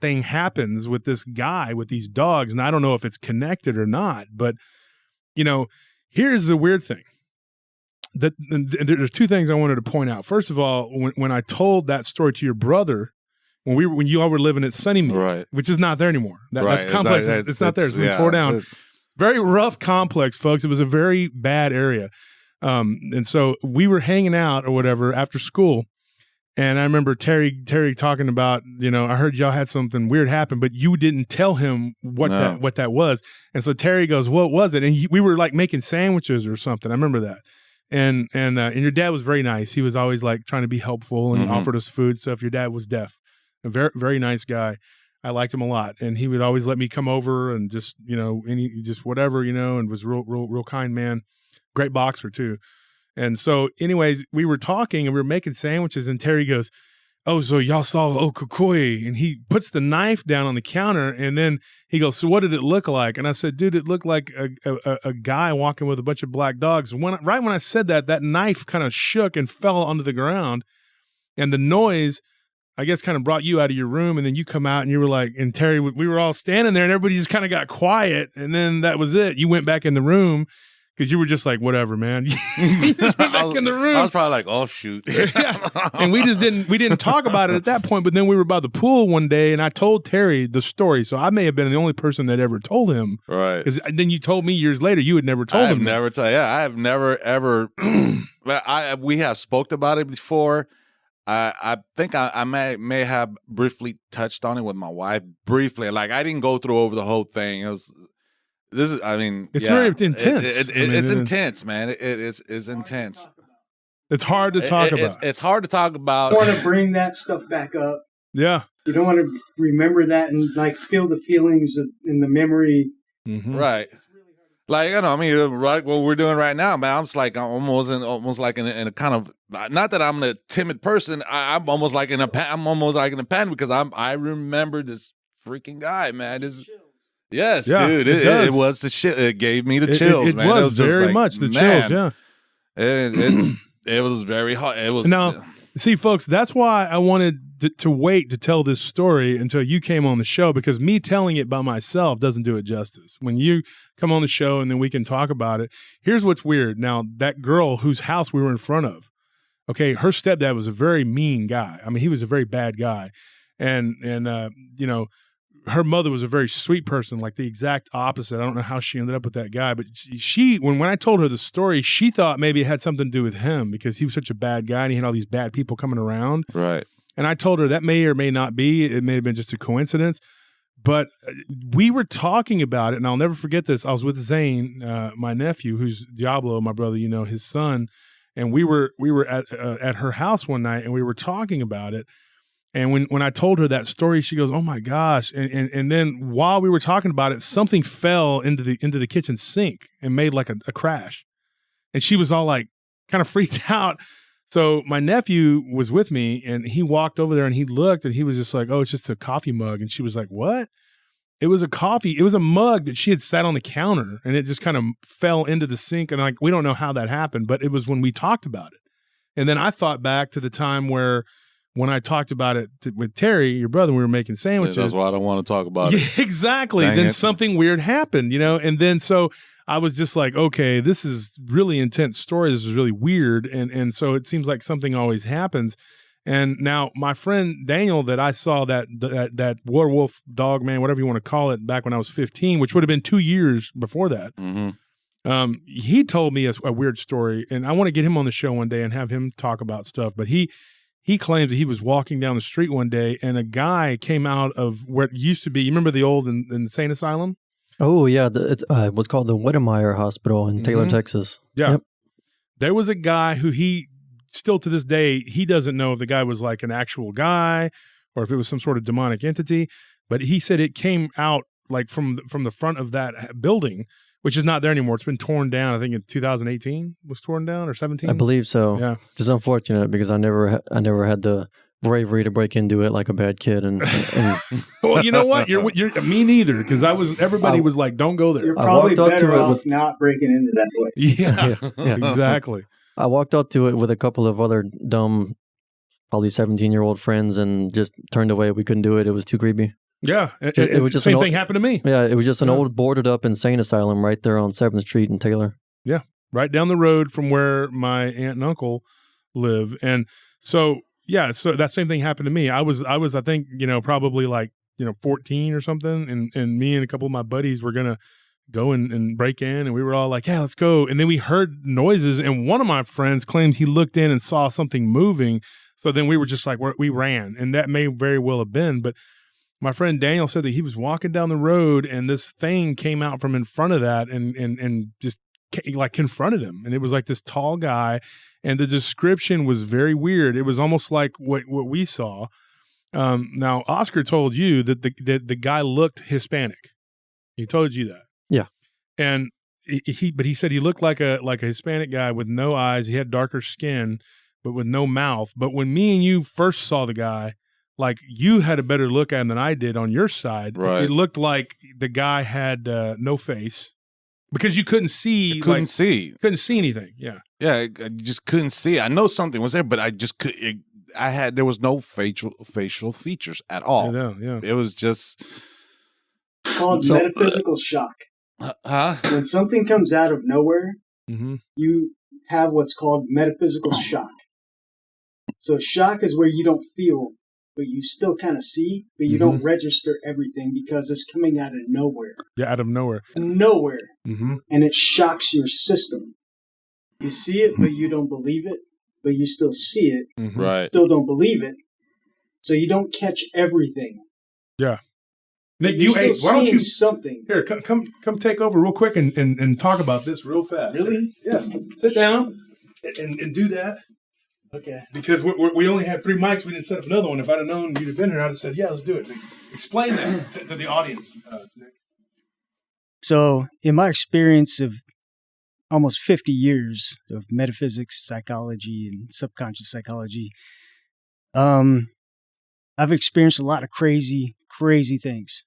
thing happens with this guy with these dogs, and I don't know if it's connected or not. But here's the weird thing: that there's two things I wanted to point out. First of all, when I told that story to your brother, when you all were living at Sunnymead, which is not there anymore. That's complex. It's not there. It's been tore down. Very rough complex, folks. It was a very bad area. And so we were hanging out or whatever after school. And I remember Terry talking about, I heard y'all had something weird happen, but you didn't tell him what that was. And so Terry goes, what was it? And we were like making sandwiches or something. I remember that. And your dad was very nice. He was always like trying to be helpful and offered us food stuff. Your dad was deaf, a very, very nice guy. I liked him a lot, and he would always let me come over and just, just whatever, and was real kind man, great boxer too. And so anyways, we were talking and we were making sandwiches, and Terry goes, oh, so y'all saw Okokoi, and he puts the knife down on the counter, and then he goes, so what did it look like? And I said, dude, it looked like a guy walking with a bunch of black dogs. Right when I said that knife kind of shook and fell onto the ground, and the noise, I guess, kind of brought you out of your room, and then you come out and you were like, and Terry, we were all standing there and everybody just kind of got quiet, and then that was it. You went back in the room because you were just like, whatever, man. You just went back in the room. I was probably like, oh, shoot. Yeah. And we didn't talk about it at that point, but then we were by the pool one day and I told Terry the story. So I may have been the only person that ever told him. Right. Because then you told me years later you had never told him. I have never, ever, we have spoke about it before. I think I may have briefly touched on it with my wife briefly. Like I didn't go through over the whole thing. It's very intense. It's intense, man. It's intense. It's hard to talk about. It's hard to talk about. You don't want to bring that stuff back up. Yeah. You don't want to remember that and like feel the feelings in the memory. Mm-hmm. Right. Like, right what we're doing right now, man, I'm just like almost like in a kind of, not that I'm a timid person, I'm almost like in a panic because I remember this freaking guy, man. Yes, yeah, dude, it was the shit. It gave me the chills, man. It was very like, much the chills, yeah. It was very hard. It was now. See, folks, that's why I wanted to wait to tell this story until you came on the show, because me telling it by myself doesn't do it justice. When you come on the show and then we can talk about it. Here's what's weird. Now, that girl whose house we were in front of, okay, her stepdad was a very mean guy. I mean, he was a very bad guy. And her mother was a very sweet person, like the exact opposite. I don't know how she ended up with that guy, but when I told her the story, she thought maybe it had something to do with him because he was such a bad guy and he had all these bad people coming around. Right. And I told her that may or may not be. It may have been just a coincidence. But we were talking about it, and I'll never forget this. I was with Zane, my nephew, who's Diablo, my brother, his son, and we were at her house one night, and we were talking about it. And when I told her that story, she goes, "Oh my gosh!" And then while we were talking about it, something fell into the kitchen sink and made like a crash, and she was all like kind of freaked out. So my nephew was with me, and he walked over there and he looked, and he was just like, "Oh, it's just a coffee mug." And she was like, "What?" It was a coffee. It was a mug that she had sat on the counter, and it just kind of fell into the sink. And like, we don't know how that happened, but it was when we talked about it. And then I thought back to the time when I talked about it with Terry, your brother, we were making sandwiches. Yeah, that's why I don't want to talk about it. Exactly. Dang then it. something weird happened, and then so I was just like, okay, this is really intense story. This is really weird. And so it seems like something always happens. And now my friend Daniel, that I saw that werewolf dog man, whatever you want to call it, back when I was 15, which would have been 2 years before that. Mm-hmm. He told me a weird story, and I want to get him on the show one day and have him talk about stuff. But he claims that he was walking down the street one day, and a guy came out of where it used to be. You remember the old insane asylum? Oh yeah, it was called the Whitmeier Hospital in Taylor, Texas. Yeah, yep. There was a guy who still to this day, he doesn't know if the guy was like an actual guy or if it was some sort of demonic entity, but he said it came out like from the front of that building, which is not there anymore. It's been torn down. I think in 2018 was torn down, or 17. I believe so. Yeah. Just unfortunate because I never had the bravery to break into it like a bad kid. And well, you know what? You're me neither, because everybody was like, don't go there. You're probably better off not breaking into that place. Yeah, exactly. I walked up to it with a couple of other dumb, probably 17-year-old friends, and just turned away. We couldn't do it. It was too creepy. Yeah. It was just same thing happened to me. Yeah. It was just an old boarded up insane asylum right there on 7th Street in Taylor. Yeah. Right down the road from where my aunt and uncle live. And so, yeah, so that same thing happened to me. I was, I think, probably like, 14 or something. And me and a couple of my buddies were going to go and break in, and we were all like, yeah, let's go. And then we heard noises, and one of my friends claims he looked in and saw something moving. So then we were just like, we ran, and that may very well have been. But my friend Daniel said that he was walking down the road, and this thing came out from in front of that and just like confronted him. And it was like this tall guy, and the description was very weird. It was almost like what we saw. Now, Oscar told you that the guy looked Hispanic. He told you that. Yeah. And he said he looked like a Hispanic guy with no eyes. He had darker skin, but with no mouth. But when me and you first saw the guy, like, you had a better look at him than I did on your side. Right. It looked like the guy had no face because you couldn't see. Couldn't see anything. Yeah. Yeah. I just couldn't see. I know something was there, but I just couldn't. There was no facial features at all. Yeah. It was just called metaphysical shock. When something comes out of nowhere, you have what's called metaphysical shock. So shock is where you don't feel, but you still kind of see, but you don't register everything because it's coming out of nowhere. Yeah, out of nowhere. Nowhere. And it shocks your system. You see it, but you don't believe it, but you still see it. Right. Still don't believe it. So you don't catch everything. Yeah. Nick, why don't you something? Here, come take over real quick and talk about this real fast. Really? Yes. Sit down and do that. Okay. Because we only had 3 mics. We didn't set up another one. If I'd have known you'd have been here, I'd have said, yeah, let's do it. So explain that to the audience, Nick. So, in my experience of almost 50 years of metaphysics, psychology, and subconscious psychology, I've experienced a lot of crazy things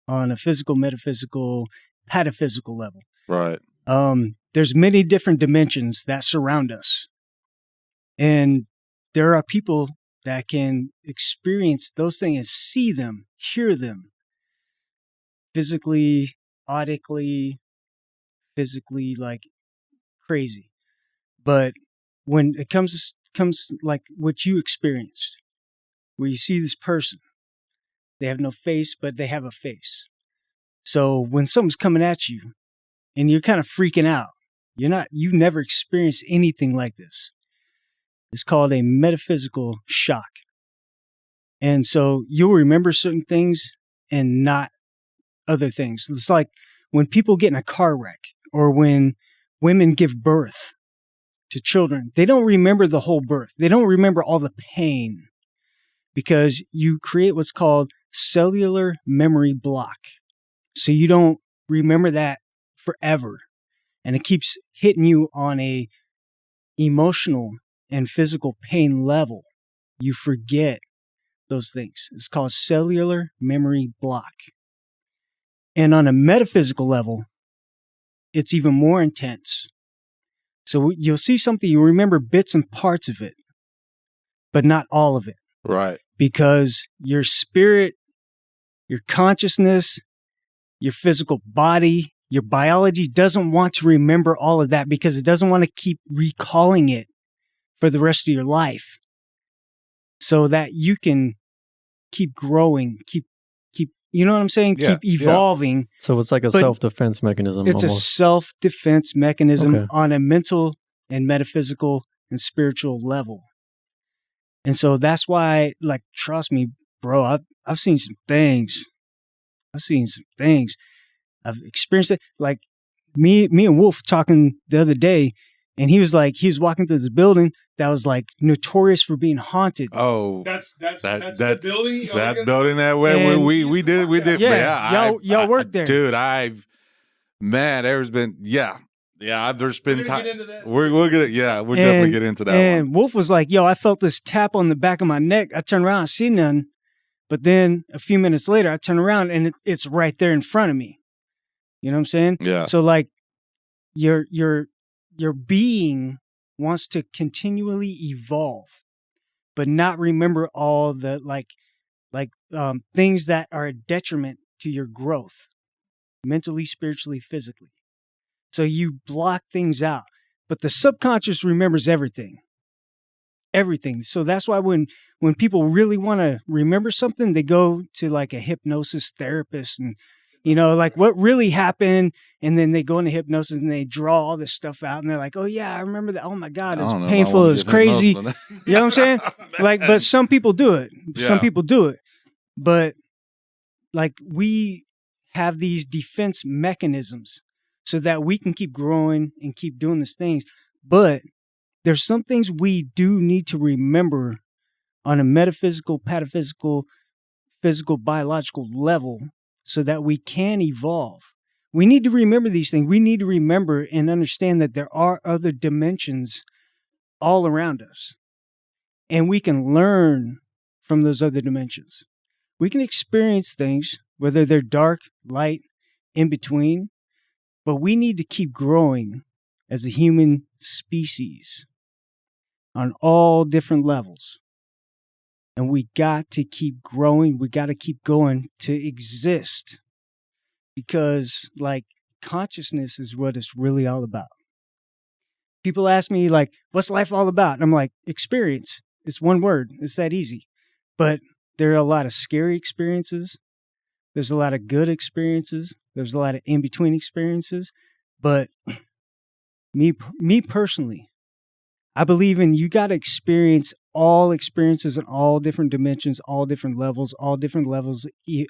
on a physical, metaphysical, pataphysical level. Right. There's many different dimensions that surround us. And there are people that can experience those things, see them, hear them, physically, audically, physically, like crazy. But when it comes like what you experienced, where you see this person, they have no face, but they have a face. So when someone's coming at you and you're kind of freaking out, you've never experienced anything like this. It's called a metaphysical shock. And so you'll remember certain things and not other things. It's like when people get in a car wreck or when women give birth to children, they don't remember the whole birth. They don't remember all the pain because you create what's called cellular memory block. So you don't remember that forever. And it keeps hitting you on a emotional and physical pain level. You forget those things. It's called cellular memory block. And on a metaphysical level, it's even more intense. So you'll see something, you remember bits and parts of it, but not all of it. Right. Because your spirit, your consciousness, your physical body, your biology doesn't want to remember all of that because it doesn't want to keep recalling it for the rest of your life, so that you can keep growing, keep, you know what I'm saying? Yeah, keep evolving. Yeah. So it's like a self-defense mechanism. It's almost a self-defense mechanism on a mental and metaphysical and spiritual level. And so that's why, like, trust me, bro, I've seen some things. I've experienced it. Like me and Wolf talking the other day, and he was walking through this building that was like notorious for being haunted. Oh, that's the building. That building that way we did. Yeah, y'all worked there, dude. There's been there's been time. We're definitely get into that. And one. Wolf was like, "Yo, I felt this tap on the back of my neck. I turned around, I see none, but then a few minutes later, I turn around and it's right there in front of me." You know what I'm saying? Yeah. So like, your being wants to continually evolve, but not remember all the things that are a detriment to your growth, mentally, spiritually, physically. So you block things out, but the subconscious remembers everything. So that's why when people really want to remember something, they go to like a hypnosis therapist and, you know, like what really happened. And then they go into hypnosis and they draw all this stuff out and they're like, oh yeah, I remember that. Oh my God, it's painful. It's crazy. You know what I'm saying? Like, but some people do it. Yeah. Some people do it. But like we have these defense mechanisms so that we can keep growing and keep doing these things. But there's some things we do need to remember on a metaphysical, pataphysical, physical, biological level so that we can evolve. We need to remember these things. We need to remember and understand that there are other dimensions all around us. And we can learn from those other dimensions. We can experience things, whether they're dark, light, in between, but we need to keep growing as a human species on all different levels. And we got to keep growing. We got to keep going to exist. Because, like, consciousness is what it's really all about. People ask me, like, what's life all about? And I'm like, experience. It's one word. It's that easy. But there are a lot of scary experiences. There's a lot of good experiences. There's a lot of in-between experiences. But me personally, I believe in you got to experience all experiences in all different dimensions, all different levels of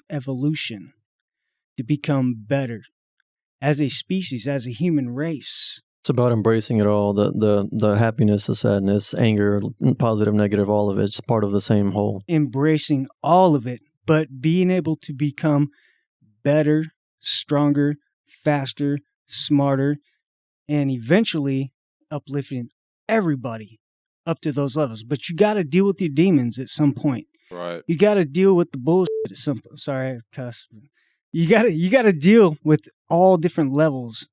evolution to become better as a species, as a human race. It's about embracing it all, the happiness, the sadness, anger, positive, negative, all of it. It's part of the same whole. Embracing all of it, but being able to become better, stronger, faster, smarter, and eventually uplifting everybody up to those levels. But you got to deal with your demons at some point. Right. You got to deal with the bullshit at some point. Sorry, I cuss. You got to deal with all different levels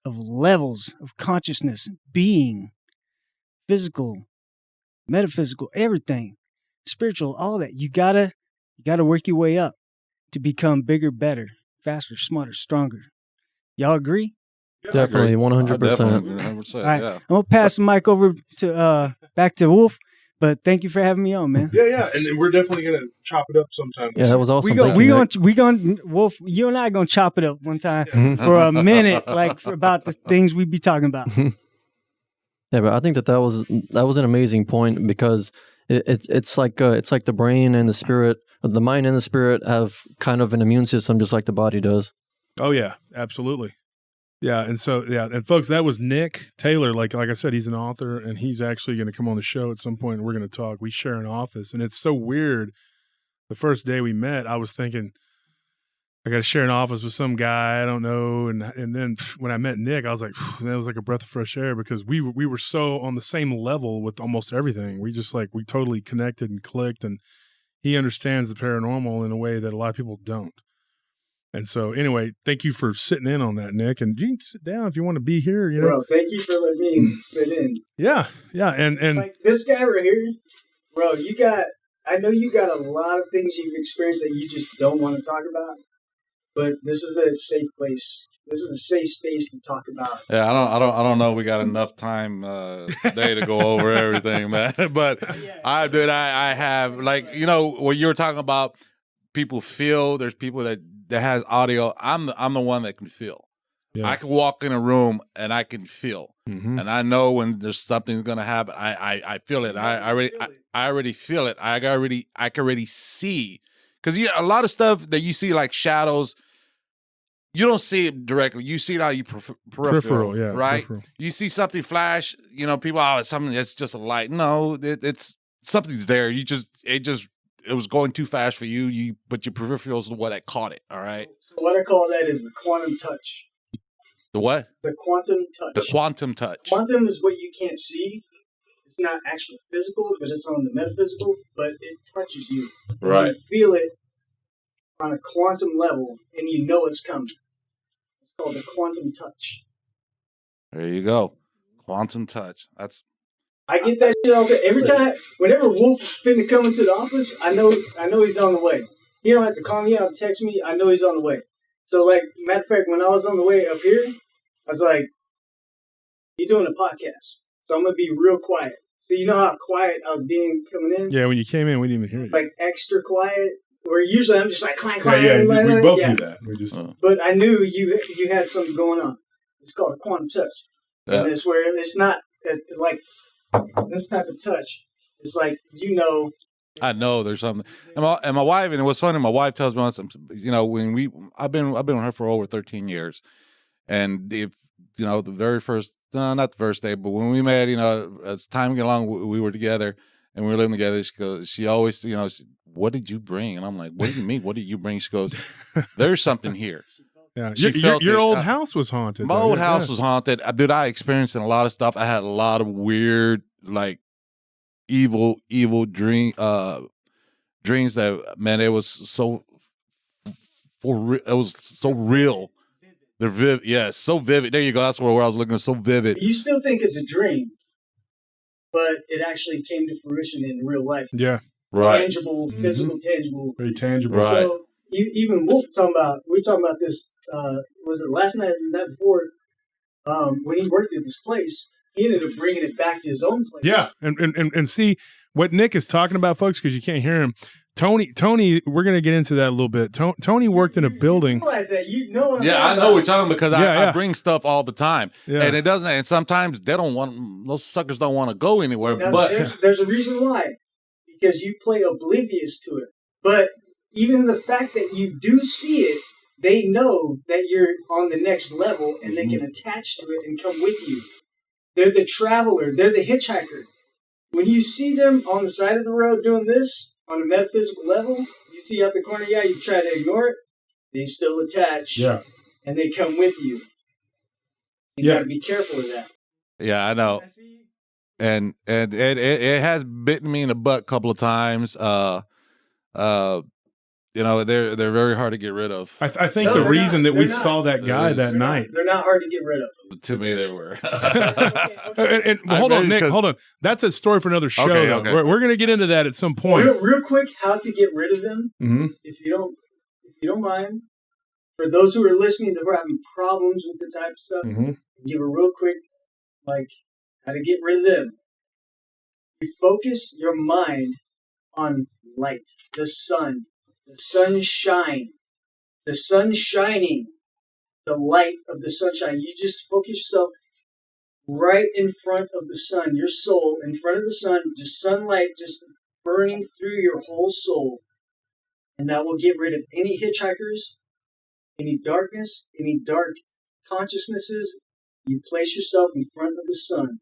of consciousness, being, physical, metaphysical, everything, spiritual, all that. You got to work your way up to become bigger, better, faster, smarter, stronger. Y'all agree? Definitely, 100%. 100%. All right, I'm gonna pass the mic over to back to Wolf, but thank you for having me on, man. Yeah, and then we're definitely gonna chop it up sometime. Yeah, that was awesome. We going Wolf. You and I are gonna chop it up one time for a minute, like about the things we be talking about. Yeah, but I think that was an amazing point because it's like the brain and the spirit, the mind and the spirit have kind of an immune system just like the body does. Oh yeah, absolutely. Yeah, and so and folks, that was Nick Taylor. Like I said, he's an author, and he's actually going to come on the show at some point. And we're going to talk. We share an office, and it's so weird. The first day we met, I was thinking, I got to share an office with some guy I don't know, and then when I met Nick, I was like, that was like a breath of fresh air because we were so on the same level with almost everything. We just we totally connected and clicked, and he understands the paranormal in a way that a lot of people don't. And so, anyway, thank you for sitting in on that, Nick. And you can sit down if you want to be here. You know, bro, thank you for letting me sit in. Yeah, and like this guy right here, bro. I know you got a lot of things you've experienced that you just don't want to talk about, but this is a safe place. This is a safe space to talk about. Yeah, I don't know. We got enough time today to go over everything, man. But I have, like, you know, what you were talking about. People feel. There's people that has audio. I'm the one that can feel. Yeah. I can walk in a room and I can feel, and I know when there's something's gonna happen. I feel it. I already feel it. I can already see, because a lot of stuff that you see, like shadows, you don't see it directly. You see it out your peripheral, yeah, right? Peripheral. You see something flash. You know, people, it's something that's just a light. No, it's something's there. It was going too fast for you. But your peripheral is what that caught it. All right. So what I call that is the quantum touch. The what? The quantum touch. The quantum touch. Quantum is what you can't see. It's not actually physical, but it's on the metaphysical. But it touches you. Right. You feel it on a quantum level, and you know it's coming. It's called the quantum touch. There you go. Quantum touch. I get that shit all day. Every time, whenever Wolf is finna come into the office, I know he's on the way. He don't have to call me, he don't have to text me. I know he's on the way. So, like, matter of fact, when I was on the way up here, I was like, "You doing a podcast?" So I'm gonna be real quiet. So you know how quiet I was being coming in? Yeah, when you came in, we didn't even hear you. Like extra quiet. Where usually I'm just like clang clang. Yeah, we both do that. We just. But I knew you had something going on. It's called a quantum touch, and it's where it's not like this type of touch. It's like, you know. I know there's something, and my wife, and it was funny. My wife tells me once, you know, when I've been with her for over 13 years, and if you know the very first, not the first day, but when we met, you know, as time went along, we were together and we were living together. She always, you know, what did you bring? And I'm like, what do you mean? What did you bring? She goes, there's something here. Yeah, your old house was haunted. My old house was haunted. Dude, I experienced a lot of stuff. I had a lot of weird, like, evil dreams that, man, it was so it was so real. They're vivid. Yeah, so vivid. There you go. That's where I was looking. So vivid. You still think it's a dream, but it actually came to fruition in real life. Yeah. Right. Tangible, physical, tangible. Very tangible. Right. So even Wolf we were talking about this, was it last night or the night before, when he worked at this place, he ended up bringing it back to his own place. Yeah, and see what Nick is talking about, folks, because you can't hear him. Tony, we're going to get into that a little bit. Tony worked in a building. You realize that, you know what I'm talking about. I know what you're talking about, because I bring stuff all the time. Yeah. And it doesn't, and sometimes those suckers don't want to go anywhere. Now, but there's a reason why. Because you play oblivious to it. But even the fact that you do see it, they know that you're on the next level, and they can attach to it and come with you. They're the traveler. They're the hitchhiker. When you see them on the side of the road doing this, on a metaphysical level, you see out the corner, you try to ignore it, they still attach. Yeah. And they come with you. You got to be careful of that. Yeah, I know. And it has bitten me in the butt a couple of times. You know, they're very hard to get rid of. I think the reason that we saw that guy that night. They're not hard to get rid of. To me, they were. and hold on, Nick, hold on. That's a story for another show. Okay, okay. We're going to get into that at some point. Real quick, how to get rid of them, if you don't mind. For those who are listening that are having problems with the type of stuff, give a real quick, like, how to get rid of them. You focus your mind on light, the sun. The sunshine, the sun shining, the light of the sunshine. You just focus yourself right in front of the sun, your soul in front of the sun, just sunlight just burning through your whole soul. And that will get rid of any hitchhikers, any darkness, any dark consciousnesses. You place yourself in front of the sun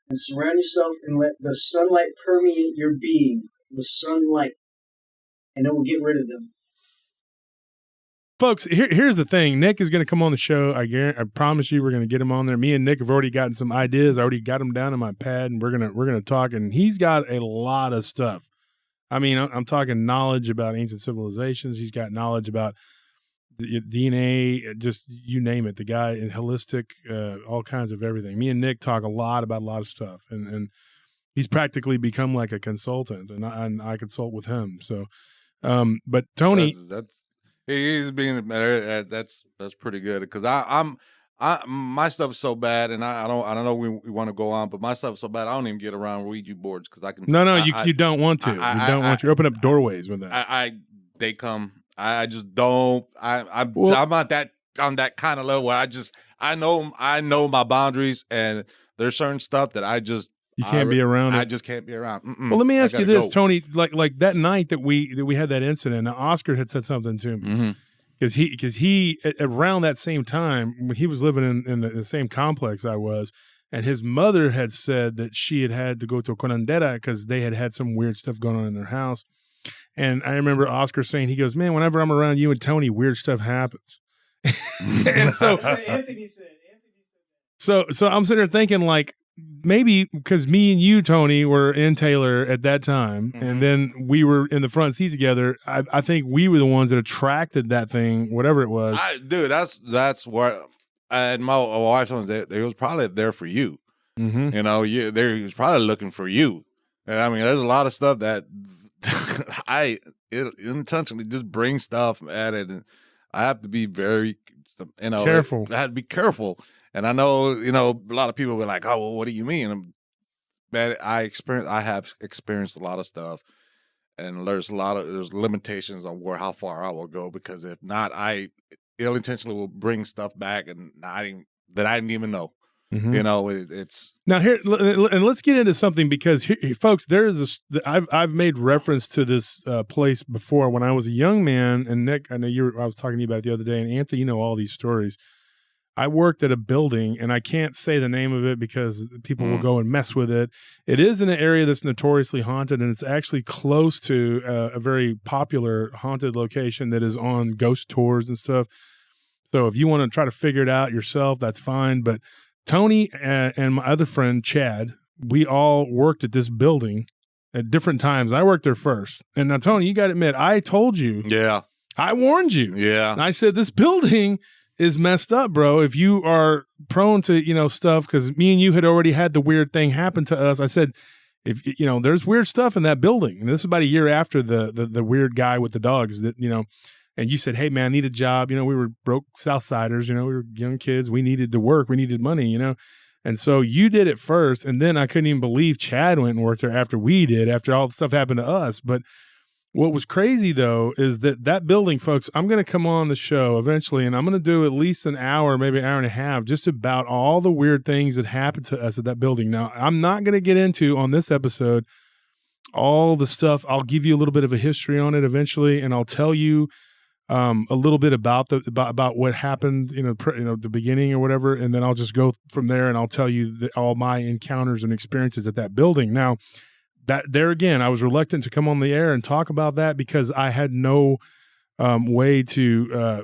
and surround yourself and let the sunlight permeate your being, the sunlight. And it will get rid of them. Folks, here's the thing. Nick is going to come on the show. I promise you, we're going to get him on there. Me and Nick have already gotten some ideas. I already got them down on my pad, and we're gonna talk. And he's got a lot of stuff. I mean, I'm talking knowledge about ancient civilizations. He's got knowledge about the DNA, just you name it. The guy in holistic, all kinds of everything. Me and Nick talk a lot about a lot of stuff, and he's practically become like a consultant, and I consult with him. So, but Tony, he's being better. That's pretty good because my stuff is so bad, and I know we want to go on, but my stuff is so bad I don't even get around Ouija boards because I can. You don't want to. You don't want to open up doorways with that. They come. I just don't. I'm not that on that kind of level where I know my boundaries, and there's certain stuff that you can't be around. I just can't be around. Well, let me ask you this, Tony. Like that night that we had that incident, Oscar had said something to me because he around that same time when he was living in the same complex I was, and his mother had said that she had to go to a curandera because they had some weird stuff going on in their house. And I remember Oscar saying, he goes, "Man, whenever I'm around you and Tony, weird stuff happens." And so Anthony said. So I'm sitting there thinking, like, maybe because me and you, Tony, were in Taylor at that time, and then we were in the front seat together. I think we were the ones that attracted that thing, whatever it was. Dude, that's what. And my wife told me they was probably there for you. You know, they was probably looking for you. And I mean, there's a lot of stuff that it intentionally just bring stuff at it, and I have to be very, careful. I have to be careful. And I know, a lot of people were like, "Oh, well, what do you mean?" But I have experienced a lot of stuff, and there's limitations on how far I will go, because if not, I intentionally will bring stuff back that I didn't even know. It's now here, and let's get into something, because here, folks, I've made reference to this place before when I was a young man, and Nick, I know I was talking to you about it the other day, and Anthony, you know all these stories. I worked at a building, and I can't say the name of it because people will go and mess with it. It is in an area that's notoriously haunted, and it's actually close to a very popular haunted location that is on ghost tours and stuff. So if you want to try to figure it out yourself, that's fine. But Tony and my other friend, Chad, we all worked at this building at different times. I worked there first. And now, Tony, you got to admit, I told you. Yeah. I warned you. Yeah. And I said, this building is messed up, bro. If you are prone to, stuff, because me and you had already had the weird thing happen to us. I said, if there's weird stuff in that building. And this is about a year after the weird guy with the dogs that, and you said, "Hey man, I need a job." We were broke Southsiders, we were young kids. We needed to work. We needed money, And so you did it first. And then I couldn't even believe Chad went and worked there after we did, after all the stuff happened to us. But what was crazy, though, is that building, folks, I'm going to come on the show eventually, and I'm going to do at least an hour, maybe an hour and a half, just about all the weird things that happened to us at that building. Now, I'm not going to get into, on this episode, all the stuff. I'll give you a little bit of a history on it eventually, and I'll tell you a little bit about about what happened, the beginning or whatever, and then I'll just go from there, and I'll tell you all my encounters and experiences at that building. Now, there again, I was reluctant to come on the air and talk about that because I had no way to,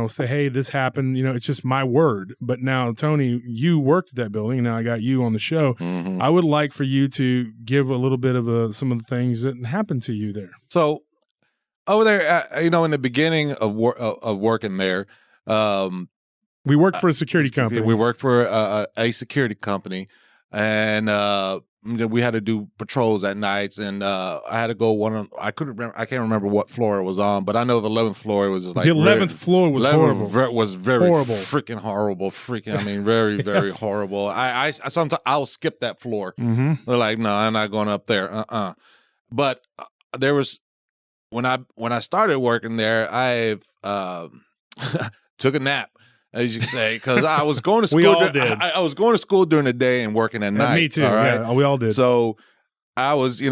say, "Hey, this happened." It's just my word. But now, Tony, you worked at that building, and now I got you on the show. I would like for you to give a little bit of some of the things that happened to you there. So over there, in the beginning of working there, we worked for a security company. We worked for a security company, and we had to do patrols at nights, and I had to go I can't remember what floor it was on, but I know the 11th floor was just like the 11th floor was horrible. Was very horrible. Freaking horrible. I mean, very very yes. Horrible. I sometimes I'll skip that floor. They're like, "No, I'm not going up there." But there was when I started working there, I took a nap, as you say, because I was going to school. We all did. I was going to school during the day and working at night. Me too. All right? Yeah, we all did. So I was,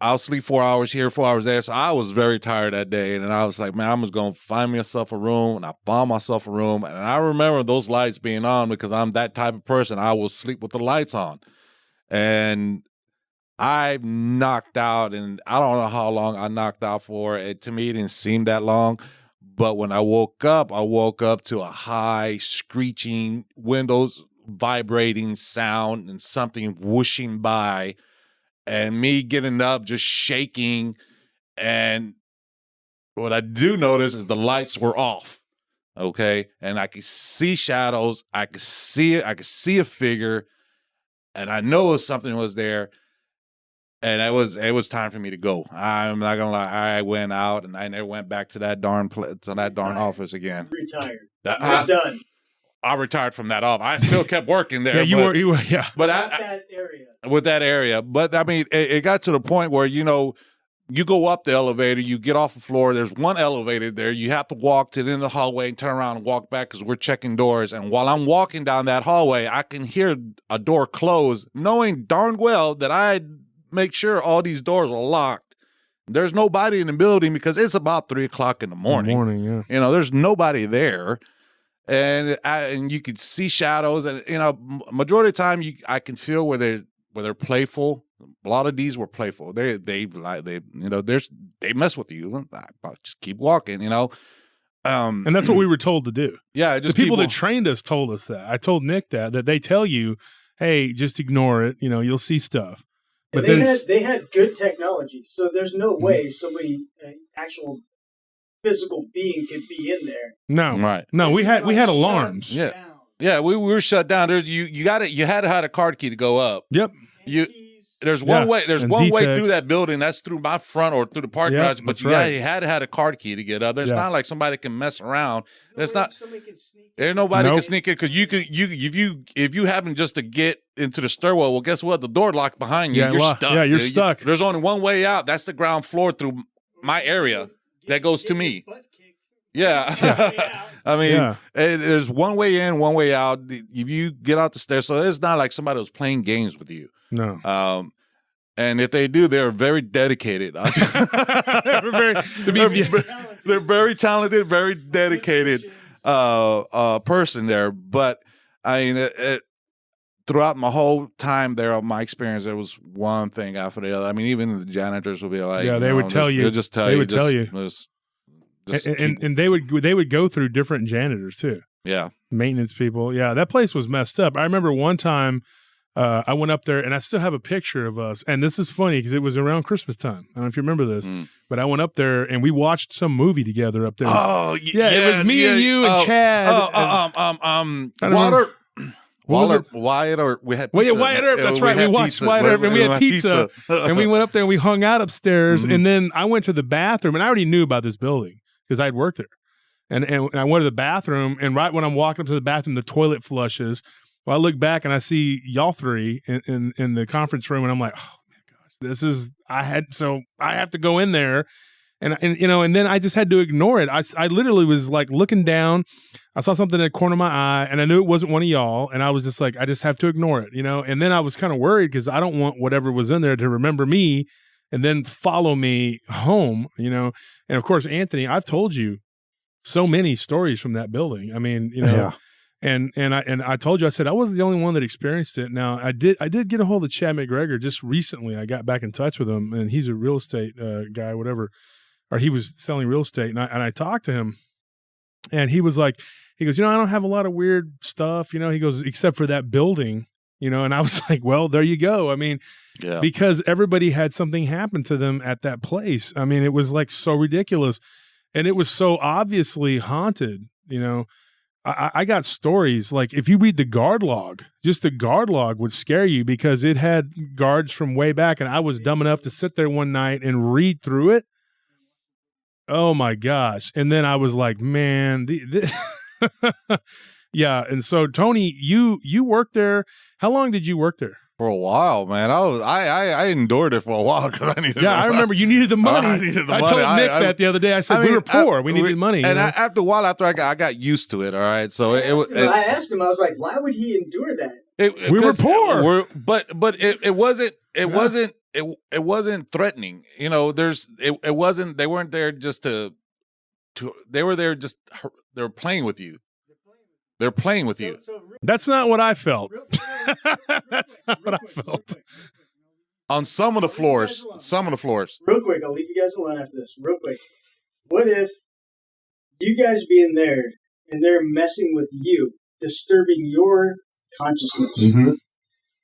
I'll sleep 4 hours here, 4 hours there. So I was very tired that day, and I was like, man, I'm just going to find myself a room, and I found myself a room, and I remember those lights being on because I'm that type of person. I will sleep with the lights on, and I knocked out, and I don't know how long I knocked out for. To me, it didn't seem that long. But when I woke up to a high, screeching, windows vibrating sound and something whooshing by, and me getting up, just shaking. And what I do notice is the lights were off. Okay. And I could see shadows. I could see it. I could see a figure. And I know something was there. And it was time for me to go. I'm not gonna lie. I went out and I never went back to that darn office again. Retired. I'm done. I retired from that off. I still kept working there. Yeah, you were, yeah. But that area. With that area. But I mean, it got to the point where, you know, you go up the elevator, you get off the floor. There's one elevator there. You have to walk to the end of the hallway and turn around and walk back because we're checking doors. And while I'm walking down that hallway, I can hear a door close, knowing darn well that I make sure all these doors are locked. There's nobody in the building because it's about 3:00 in the morning. Yeah. You know, there's nobody there. And you could see shadows. And, you know, majority of the time I can feel where they're playful. A lot of these were playful. They you know, they mess with you. Just keep walking, you know. And that's what we were told to do. Yeah, just the people that trained us told us that. I told Nick that they tell you, hey, just ignore it. You know, you'll see stuff. But they had good technology, so there's no way somebody, an actual physical being, could be in there. No, right? No, we had alarms. Yeah, yeah, we were shut down. There's you had to have a card key to go up. Yep. There's one way. There's one way through that building. That's through my front or through the parking garage. But you had to have a card key to get up. There's not like somebody can mess around. There's not. There's nobody can sneak in because if you happen just to get into the stairwell, well, guess what? The door locked behind you. You're stuck. Yeah, you're stuck. There's only one way out. That's the ground floor through my area that goes to me. Yeah. I mean, there's one way in, one way out. If you get out the stairs, so it's not like somebody was playing games with you. No. And if they do, they're very dedicated. They're very talented, very dedicated person there. But I mean, throughout my whole time there, my experience, there was one thing after the other. I mean, even the janitors would be like, yeah, they would tell you. They'll just tell you. They would tell you. And they would go through different janitors too. Yeah. Maintenance people. Yeah, that place was messed up. I remember one time I went up there and I still have a picture of us. And this is funny because it was around Christmas time. I don't know if you remember this, but I went up there and we watched some movie together up there. Oh, yeah. It was me and you and Chad. Wyatt Earp. We had pizza. Wyatt Earp. That's right. We watched Wyatt Earp and we had pizza. And we went up there and we hung out upstairs. And then I went to the bathroom and I already knew about this building because I'd worked there. And I went to the bathroom, and right when I'm walking up to the bathroom, the toilet flushes. Well, I look back and I see y'all three in the conference room, and I'm like, oh my gosh, I have to go in there, and you know, and then I just had to ignore it. I literally was like looking down, I saw something in the corner of my eye, and I knew it wasn't one of y'all, and I was just like, I just have to ignore it, you know. And then I was kind of worried because I don't want whatever was in there to remember me and then follow me home, you know. And of course, Anthony, I've told you so many stories from that building. I mean, you know, and I told you, I said I wasn't the only one that experienced it. Now I did get a hold of Chad McGregor just recently. I got back in touch with him, and he's a real estate guy, whatever, or he was selling real estate. And I talked to him, and he was like, he goes, you know, I don't have a lot of weird stuff, you know. He goes, except for that building, you know. And I was like, well, there you go. I mean, because everybody had something happen to them at that place. I mean, it was like so ridiculous. And it was so obviously haunted, you know. I got stories, like if you read the guard log, just the guard log would scare you because it had guards from way back. And I was dumb enough to sit there one night and read through it. Oh my gosh. And then I was like, man, yeah. And so Tony, you worked there. How long did you work there? For a while, man. I endured it for a while because I needed. Yeah, I remember you needed the money. I told Nick that the other day. I said we were poor. We needed money. And after a while, I got used to it. All right, so I asked him. I was like, "Why would he endure that?" We were poor. But it wasn't threatening. You know, it wasn't. They weren't there just to. They were there just. They were playing with you. They're playing with you. That's not what I felt. That's not what I felt. On some of the floors. Real quick, I'll leave you guys alone after this. Real quick. What if you guys being there and they're messing with you, disturbing your consciousness? Mm-hmm.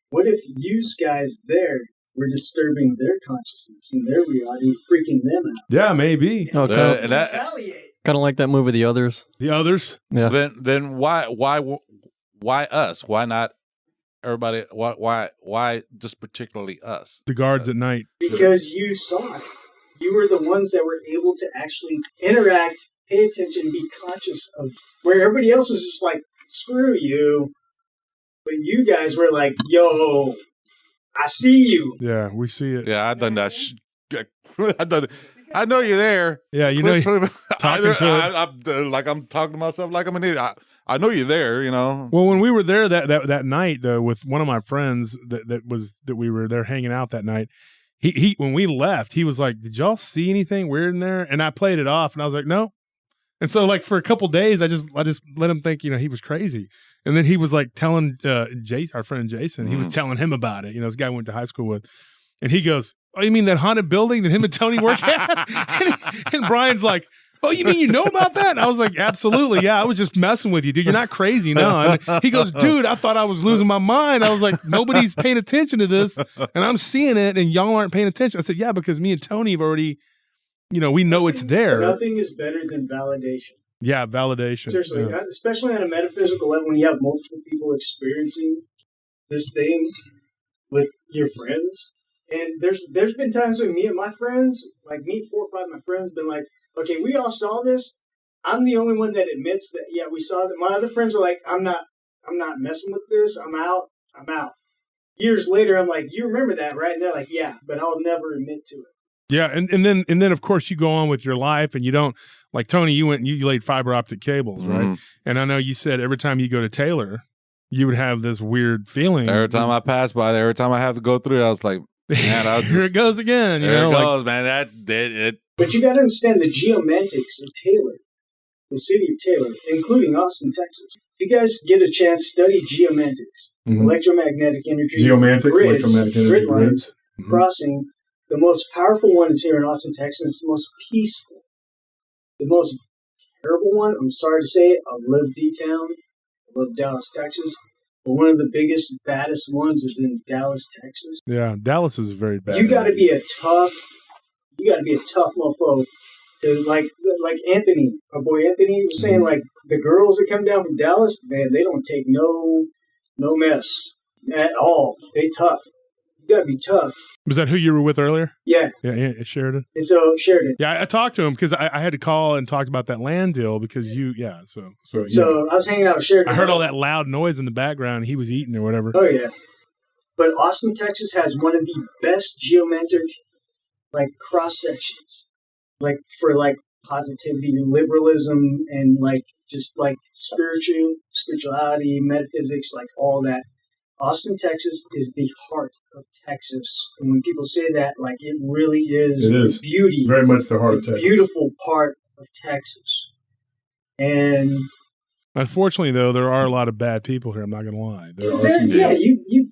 What if you guys there we're disturbing their consciousness and their reality, freaking them out. Yeah, maybe. Oh, kind of like that movie, The Others. The Others. Yeah. Then why us? Why not everybody? Why just particularly us? The guards at night. Because you saw it. You were the ones that were able to actually interact, pay attention, be conscious of where everybody else was just like, screw you. But you guys were like, yo, I see you. Yeah, we see it. Yeah, I've done that. I done it. I know you're there. Yeah, you know, talking I'm talking to myself like I'm an idiot. I know you're there. You know. Well, when we were there that night though, with one of my friends that we were there hanging out that night, he when we left, he was like, "Did y'all see anything weird in there?" And I played it off, and I was like, "No." And so, like, for a couple days, I just let him think, he was crazy. And then he was like telling Jason, our friend Jason, he was telling him about it. This guy I went to high school with, and he goes, "Oh, you mean that haunted building that him and Tony work at?" and Brian's like, "Oh, you mean you know about that?" And I was like, "Absolutely, yeah. I was just messing with you, dude. You're not crazy, no." And he goes, "Dude, I thought I was losing my mind." I was like, "Nobody's paying attention to this, and I'm seeing it, and y'all aren't paying attention." I said, "Yeah, because me and Tony have already, we know it's there." Nothing is better than validation. Yeah, validation. Seriously, yeah. Especially on a metaphysical level, when you have multiple people experiencing this thing with your friends. And there's been times when me and my friends, like me, 4 or 5 of my friends, been like, okay, we all saw this. I'm the only one that admits that, yeah, we saw that. My other friends were like, I'm not messing with this. I'm out. Years later, I'm like, you remember that, right? And they're like, yeah, but I'll never admit to it. Yeah, and then of course you go on with your life, and you don't, like Tony, you went and you laid fiber optic cables, right? And I know you said every time you go to Taylor, you would have this weird feeling. Every time I pass by there, every time I have to go through it, I was like, man, here it goes again. There it goes, man. That did it. But you got to understand the geomantics of Taylor, the city of Taylor, including Austin, Texas. If you guys get a chance, study geomantics, electromagnetic energy, grid lines, crossing. The most powerful one is here in Austin, Texas. The most peaceful. The most terrible one, I'm sorry to say it, I love D-Town. I love Dallas, Texas. But one of the biggest, baddest ones is in Dallas, Texas. Yeah, Dallas is very bad. You got to be a tough mofo to, like Anthony, our boy Anthony was saying, like, the girls that come down from Dallas, man, they don't take no mess at all. They tough. You got to be tough. Was that who you were with earlier? Yeah. Yeah, Sheridan. And so Sheridan. Yeah, I talked to him because I had to call and talk about that land deal because So I was hanging out with Sheridan. I heard all that loud noise in the background. He was eating or whatever. Oh yeah. But Austin, Texas has one of the best geometric, like, cross sections, like, for like positivity, liberalism, and like just like spirituality, metaphysics, like all that. Austin, Texas is the heart of Texas. And when people say that, like, it really is the beauty. Very much the heart of Texas. Beautiful part of Texas. And unfortunately, though, there are a lot of bad people here. I'm not going to lie.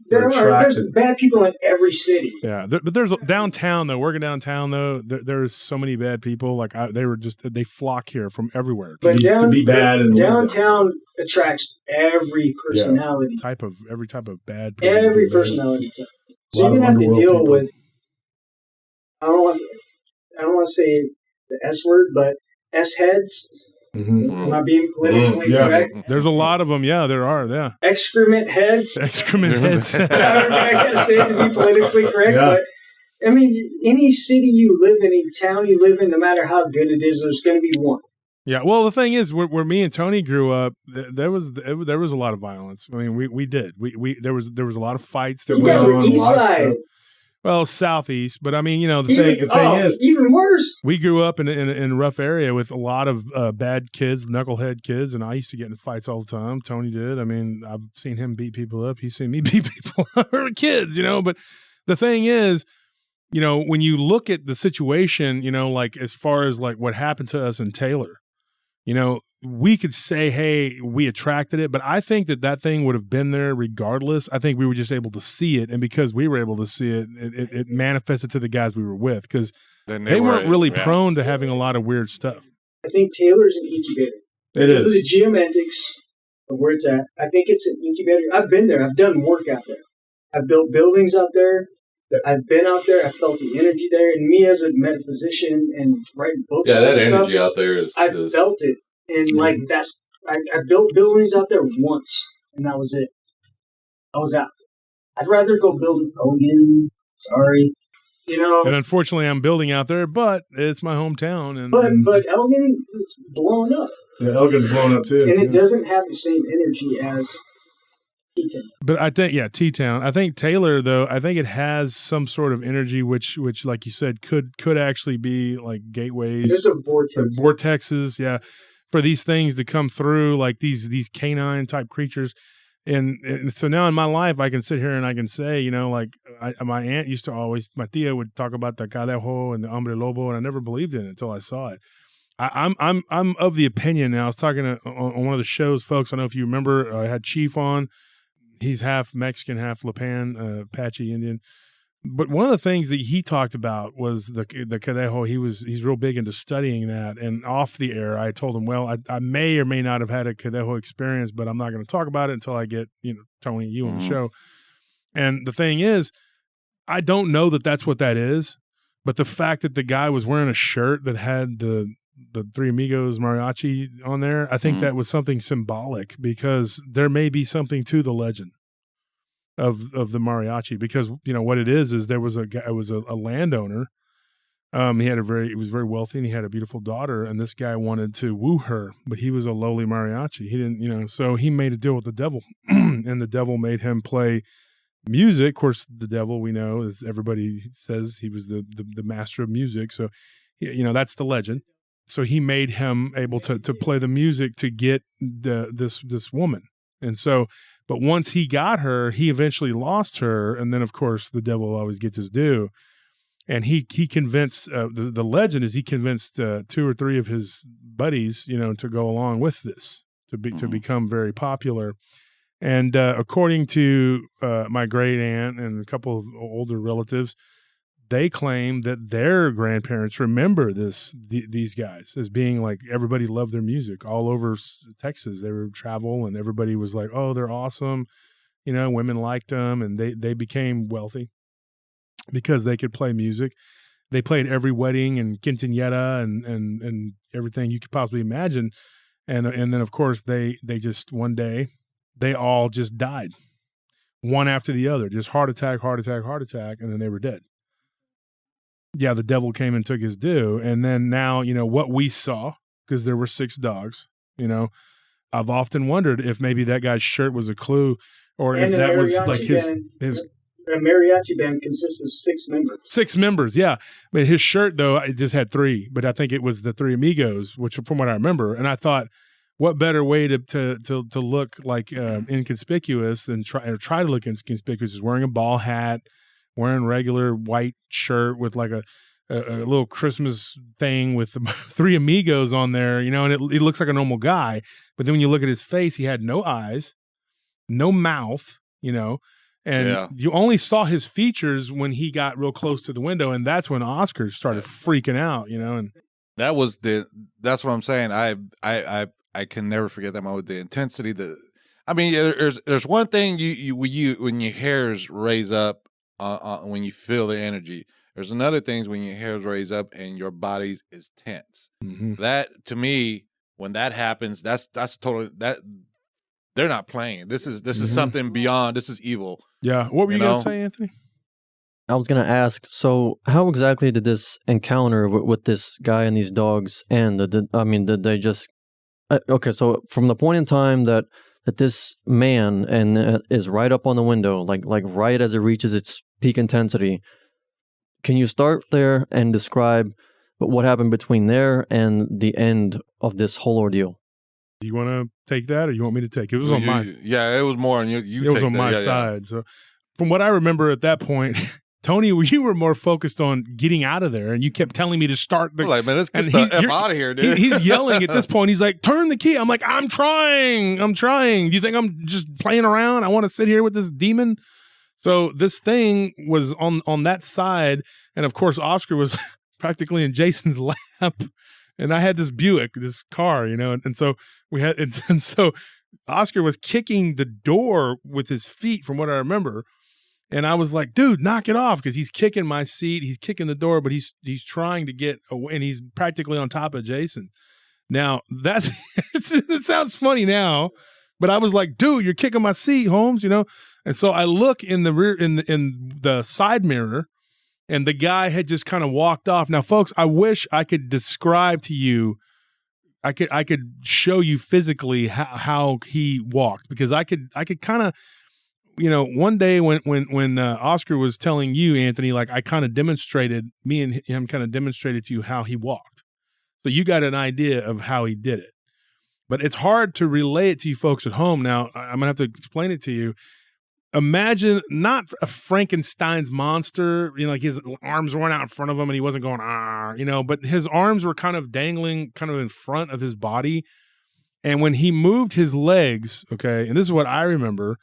There's bad people in every city. Yeah, but there's downtown though. Working downtown though, there's so many bad people. Like they flock here from everywhere to be bad. And downtown attracts every personality. Every type of bad. Every personality type. So you're gonna have to deal with. I don't want to say the S word, but S heads. Am I being politically correct? There's a lot of them. Yeah, there are. Yeah. Excrement heads. I gotta say it to be politically correct, but I mean, any city you live in, any town you live in, no matter how good it is, there's going to be one. Yeah. Well, the thing is, where me and Tony grew up, there was a lot of violence. I mean, we did. There was a lot of fights that went on. East side. Well, southeast, but I mean, the thing is, even worse. We grew up in a rough area with a lot of bad kids, knucklehead kids, and I used to get in fights all the time. Tony did. I mean, I've seen him beat people up. He's seen me beat people up. We're kids, But the thing is, when you look at the situation, like as far as like what happened to us in Taylor, we could say, hey, we attracted it, but I think that thing would have been there regardless. I think we were just able to see it, and because we were able to see it, it manifested to the guys we were with, because they weren't really prone to having a lot of weird stuff. I think Taylor's an incubator. Because of the geomantics of where it's at, I think it's an incubator. I've been there. I've done work out there. I've built buildings out there I've been out there. I felt the energy there, and me as a metaphysician and writing books. Yeah, that energy stuff, out there is. I felt it, and like that's. I built buildings out there once, and that was it. I was out. I'd rather go build in Hogan. Sorry. You know, and unfortunately, I'm building out there, but it's my hometown. And but Elgin is blowing up. Yeah, Elgin's blown up too, and it doesn't have the same energy as T-Town. But I think, T-Town. I think Taylor, though, I think it has some sort of energy, which, like you said, could actually be like gateways. There's a vortex. Vortexes, yeah, for these things to come through, like these canine type creatures. And so now in my life, I can sit here and I can say, you know, like my aunt used to always, my tia would talk about the cadejo and the hombre lobo, and I never believed in it until I saw it. I'm of the opinion now. I was talking on one of the shows, folks. I don't know if you remember. I had Chief on. He's half Mexican, half Lipan, Apache Indian. But one of the things that he talked about was the cadejo. He's real big into studying that. And off the air, I told him, well, I may or may not have had a cadejo experience, but I'm not going to talk about it until I get, you know, Tony, you on the show. And the thing is, I don't know that that's what that is, but the fact that the guy was wearing a shirt that had the Three Amigos mariachi on there, I think that was something symbolic, because there may be something to the legend of the mariachi, because you know what it is there was a guy, it was a landowner. He was very wealthy, and he had a beautiful daughter, and this guy wanted to woo her, but he was a lowly mariachi. He didn't, you know, so he made a deal with the devil, and the devil made him play music. Of course, the devil, we know, as everybody says, he was the master of music. So, you know, that's the legend. So he made him able to play the music to get this woman. And so, but once he got her, he eventually lost her. And then, of course, the devil always gets his due. And he convinced, the legend is he convinced 2 or 3 of his buddies, you know, to go along with this, to become very popular. And according to my great aunt and a couple of older relatives, they claim that their grandparents remember these guys as being like, everybody loved their music all over Texas. They would travel and everybody was like, oh, they're awesome. You know, women liked them, and they became wealthy because they could play music. They played every wedding and quinceañera and everything you could possibly imagine. And then of course they just one day they all just died, one after the other, just heart attack, and then they were dead. Yeah, the devil came and took his due. And then now, you know, what we saw, because there were 6 dogs, you know, I've often wondered if maybe that guy's shirt was a clue, or if that was like his. A mariachi band consists of 6 members. 6 members, yeah. But his shirt, though, it just had 3. But I think it was the Three Amigos, which from what I remember. And I thought, what better way to look like inconspicuous than try to look inconspicuous is wearing a ball hat, wearing regular white shirt with like a little Christmas thing with the Three Amigos on there, you know, and it looks like a normal guy. But then when you look at his face, he had no eyes, no mouth, you know, and you only saw his features when he got real close to the window. And that's when Oscar started freaking out, you know, and that's what I'm saying. I can never forget that moment, the intensity, there's one thing when your hairs raise up, when you feel the energy. There's another things when your hairs raise up and your body is tense. Mm-hmm. That, to me, when that happens, that's totally that. They're not playing. This is something beyond. This is evil. Yeah. What were you gonna say, Anthony? I was gonna ask. So, how exactly did this encounter with this guy and these dogs end? Did they just? Okay. So, from the point in time that this man is right up on the window, like right as it reaches its peak intensity, can you start there and describe what happened between there and the end of this whole ordeal? Do you want to take that, or you want me to take it? It was on my side. Yeah, it was more on you. It was on my side. Yeah. So, from what I remember at that point, Tony, you were more focused on getting out of there, and you kept telling me to start. Man, let's get the F out of here, dude. He's yelling at this point. He's like, turn the key. I'm like, I'm trying. Do you think I'm just playing around? I want to sit here with this demon. So this thing was on that side, and of course, Oscar was practically in Jason's lap. And I had this Buick, this car, you know, and so we had, and so Oscar was kicking the door with his feet, from what I remember. And I was like, dude, knock it off, because he's kicking my seat. He's kicking the door, but he's trying to get away, and he's practically on top of Jason. Now, that's it sounds funny now, but I was like, dude, you're kicking my seat, Holmes, you know? And so I look in the rear, in the side mirror, and the guy had just kind of walked off. Now, folks, I wish I could describe to you, I could show you physically how he walked, because I could kind of, you know, one day when Oscar was telling you, Anthony, like I kind of demonstrated, me and him kind of demonstrated to you how he walked. So you got an idea of how he did it. But it's hard to relay it to you folks at home. Now, I'm going to have to explain it to you. Imagine not a Frankenstein's monster, you know, like his arms weren't out in front of him and he wasn't going, you know, but his arms were kind of dangling kind of in front of his body. And when he moved his legs, okay, and this is what I remember,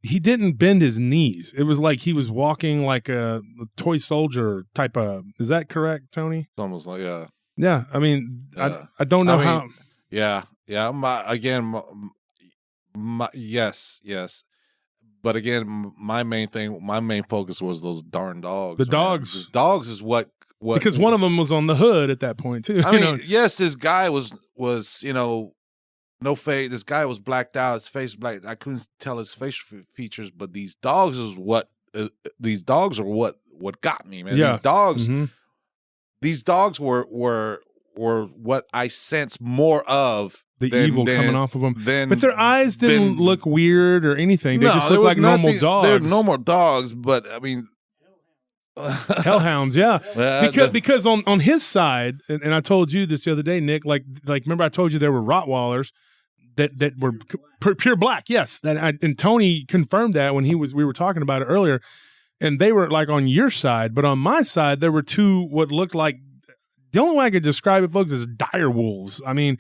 he didn't bend his knees. It was like he was walking like a toy soldier type of, is that correct, Tony? It's almost like, yeah. I mean, I don't know how. Yeah. Yes. But again, my main focus was those darn dogs. The dogs. The dogs is what because one of them was on the hood at that point too. I mean, yes, this guy was you know, no face. This guy was blacked out. His face black. I couldn't tell his facial features, but these dogs is what. These dogs are what got me, man. Yeah. These dogs. Mm-hmm. These dogs were what I sensed more of. The evil coming off of them. But their eyes didn't look weird or anything. They just looked like normal dogs. They're normal dogs, but I mean... Hellhounds, yeah. Because on his side, and I told you this the other day, Nick, like remember I told you there were Rottweilers that were pure black, yes. And Tony confirmed that when we were talking about it earlier, and they were like on your side, but on my side, there were two what looked like, the only way I could describe it, folks, is dire wolves. I mean,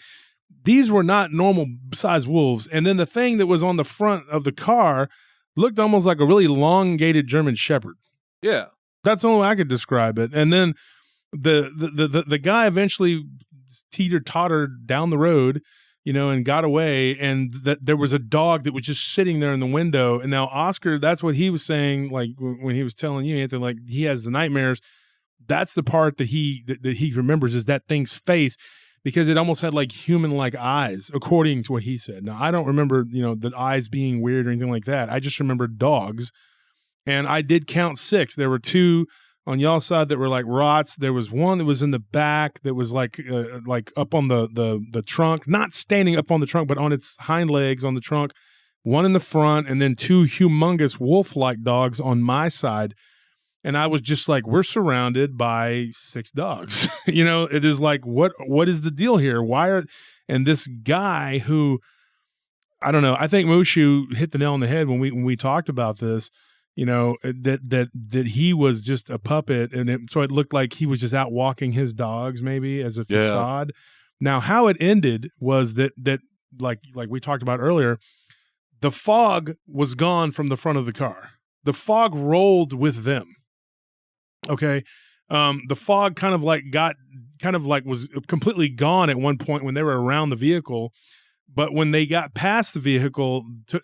these were not normal size wolves. And then the thing that was on the front of the car looked almost like a really elongated German Shepherd. Yeah. That's the only way I could describe it. And then the guy eventually teeter-tottered down the road, you know, and got away. And there was a dog that was just sitting there in the window. And now Oscar, that's what he was saying, like when he was telling you, Anthony, like he has the nightmares. That's the part that he remembers, is that thing's face, because it almost had like human-like eyes, according to what he said. Now, I don't remember, you know, the eyes being weird or anything like that. I just remember dogs. And I did count 6. There were 2 on y'all's side that were like rots. There was one that was in the back that was like up on the trunk, not standing up on the trunk, but on its hind legs on the trunk. One in the front, and then 2 humongous wolf-like dogs on my side. And I was just like, we're surrounded by 6 dogs. You know, it is like, what is the deal here? And this guy who, I don't know, I think Mushu hit the nail on the head when we talked about this, you know, that he was just a puppet. And so it looked like he was just out walking his dogs maybe as a facade. Now, how it ended was that like we talked about earlier, the fog was gone from the front of the car. The fog rolled with them. Okay. The fog kind of was completely gone at one point when they were around the vehicle. But when they got past the vehicle, to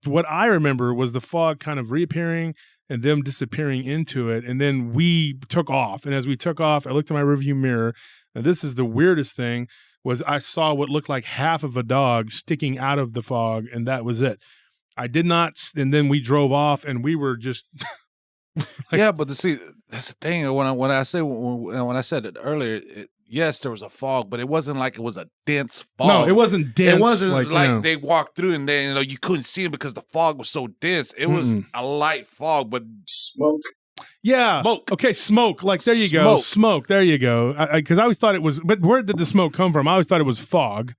what I remember was the fog kind of reappearing and them disappearing into it. And then we took off. And as we took off, I looked in my rearview mirror. And this is the weirdest thing, was I saw what looked like half of a dog sticking out of the fog. And that was it. I did not. And then we drove off and we were just... yeah, but see, that's the thing. When I said it earlier, yes, there was a fog, but it wasn't like it was a dense fog. No, it wasn't dense. It wasn't like they walked through and then you couldn't see it because the fog was so dense. It was a light fog, but smoke. Yeah. Smoke. Okay, smoke. Like there you go. Smoke. There you go. Because I always thought it was. But where did the smoke come from? I always thought it was fog,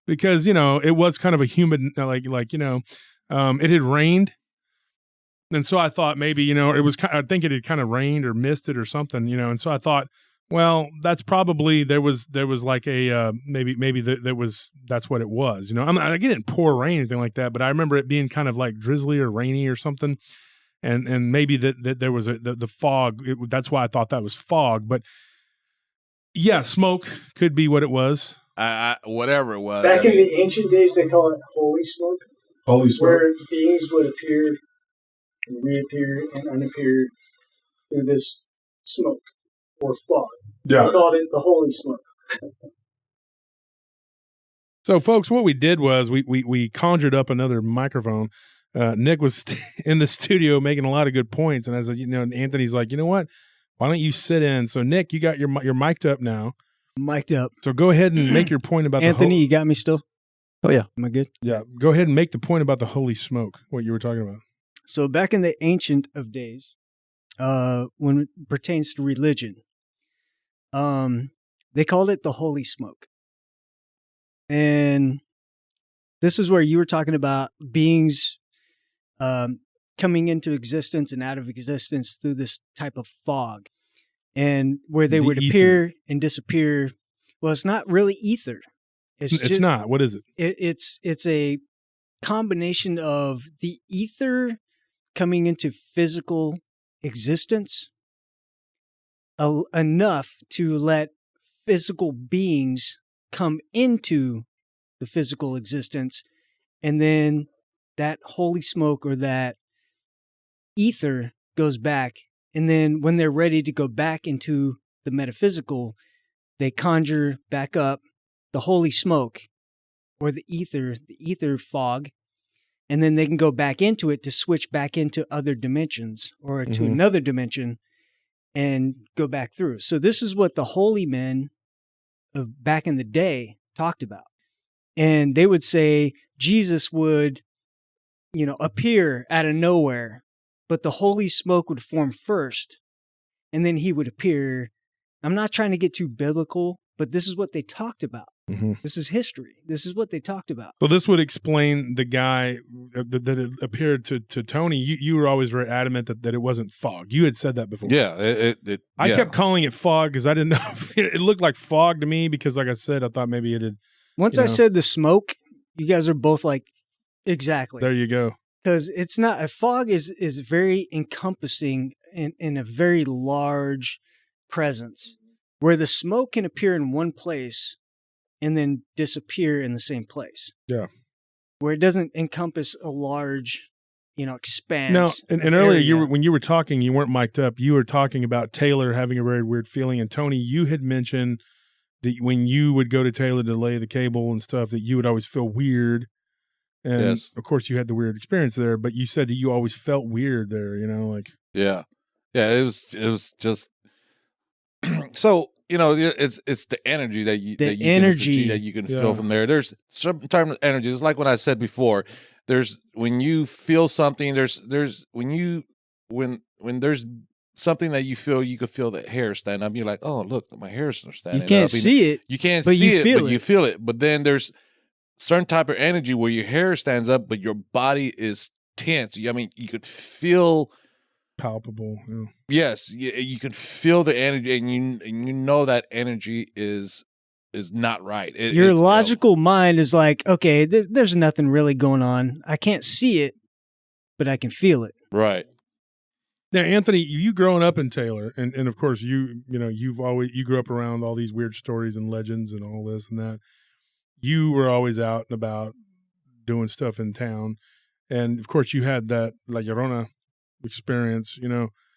because it was kind of a humid, it had rained. And so I thought maybe, it was, I think it had kind of rained or misted or something, and so I thought, well, that's probably, there was like a, that's what it was, I didn't pour rain or anything like that, but I remember it being kind of like drizzly or rainy or something. And maybe that there was the fog. That's why I thought that was fog, but yeah, smoke could be what it was. Whatever it was. Back in the ancient days, they call it holy smoke. Holy smoke. Where beings would appear and reappear and unappear through this smoke or fog. Yeah. I called it the holy smoke. So, folks, what we did was we conjured up another microphone. Nick was in the studio making a lot of good points, and I said, Anthony's like, you know what? Why don't you sit in? So, Nick, you got your mic'd up now. Mic'd up. So go ahead and make your point about Anthony. You got me still? Oh yeah, am I good? Yeah, go ahead and make the point about the holy smoke. What you were talking about. So back in the ancient of days, when it pertains to religion, they called it the holy smoke. And this is where you were talking about beings coming into existence and out of existence through this type of fog, and where they would appear and disappear. Well, it's not really ether. It's not. What is it? It's a combination of the ether coming into physical existence enough to let physical beings come into the physical existence, and then that holy smoke or that ether goes back, and then when they're ready to go back into the metaphysical, they conjure back up the holy smoke or the ether fog, and then they can go back into it to switch back into other dimensions or to another dimension and go back through. So this is what the holy men of back in the day talked about. And they would say Jesus would, appear out of nowhere, but the holy smoke would form first, and then he would appear. I'm not trying to get too biblical, but this is what they talked about. Mm-hmm. This is history. This is what they talked about. So this would explain the guy that it appeared to Tony. You were always very adamant that it wasn't fog. You had said that before. Yeah. I kept calling it fog because I didn't know. It looked like fog to me because, like I said, I thought maybe it had. Once I said the smoke, you guys are both like, exactly. There you go. Because it's not, a fog is very encompassing in a very large presence, where the smoke can appear in one place and then disappear in the same place. Yeah. Where it doesn't encompass a large, expanse. No, and earlier when you were talking, you weren't mic'd up. You were talking about Taylor having a very weird feeling. And Tony, you had mentioned that when you would go to Taylor to lay the cable and stuff, that you would always feel weird. And yes. Of course you had the weird experience there, but you said that you always felt weird there, Yeah. Yeah, it was just so, it's the energy that you can feel from there. There's some type of energy. It's like what I said before. There's when you feel something, there's when there's something that you feel, you could feel the hair stand up. You're like, oh, look, my hair's standing up. You can't see it. You can't see it, but you feel it. But then there's certain type of energy where your hair stands up, but your body is tense. I mean, you could feel palpable. Yeah. Yes, you can feel the energy, and you know that energy is not right. Your logical mind is like, okay, there's nothing really going on. I can't see it, but I can feel it. Right. Now, Anthony, you growing up in Taylor, and of course you grew up around all these weird stories and legends and all this and that. You were always out and about doing stuff in town, and of course you had that La Llorona experience.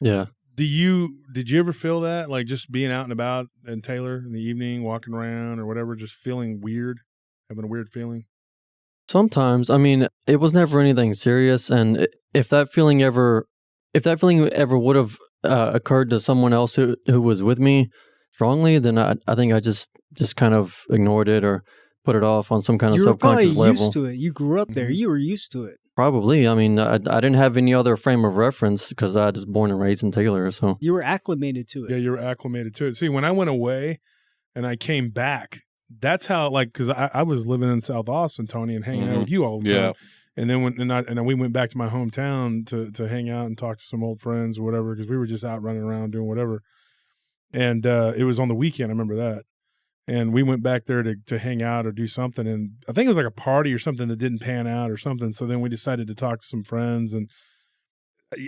Yeah. Did you ever feel that, like just being out and about in Taylor in the evening, walking around or whatever, just feeling weird, having a weird feeling? Sometimes. I mean, it was never anything serious, and if that feeling ever would have occurred to someone else who was with me strongly, then I think I just kind of ignored it or put it off on some kind of subconscious level. You were probably used to it. You grew up there. You were used to it. Probably. I mean, I didn't have any other frame of reference because I was born and raised in Taylor. So you were acclimated to it. Yeah, you were acclimated to it. See, when I went away and I came back, that's how, like, because I was living in South Austin, Tony, and hanging out with you all the time. Yeah. And then when we went back to my hometown to hang out and talk to some old friends or whatever, because we were just out running around doing whatever. And it was on the weekend. I remember that. And we went back there to hang out or do something. And I think it was like a party or something that didn't pan out or something. So then we decided to talk to some friends. And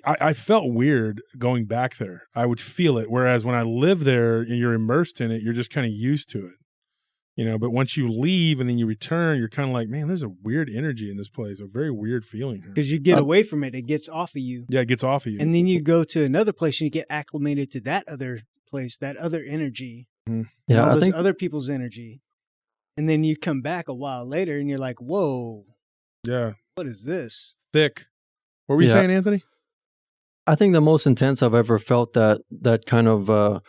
I felt weird going back there. I would feel it. Whereas when I live there and you're immersed in it, you're just kind of used to it. You know, but once you leave and then you return, you're kind of like, man, there's a weird energy in this place, a very weird feeling here. Because you get away from it, it gets off of you. Yeah, it gets off of you. And then you go to another place and you get acclimated to that other place, that other energy. Mm-hmm. Yeah, I think other people's energy. And then you come back a while later and you're like, whoa. Yeah. What is this? Thick. What were you saying, Anthony? I think the most intense I've ever felt that kind of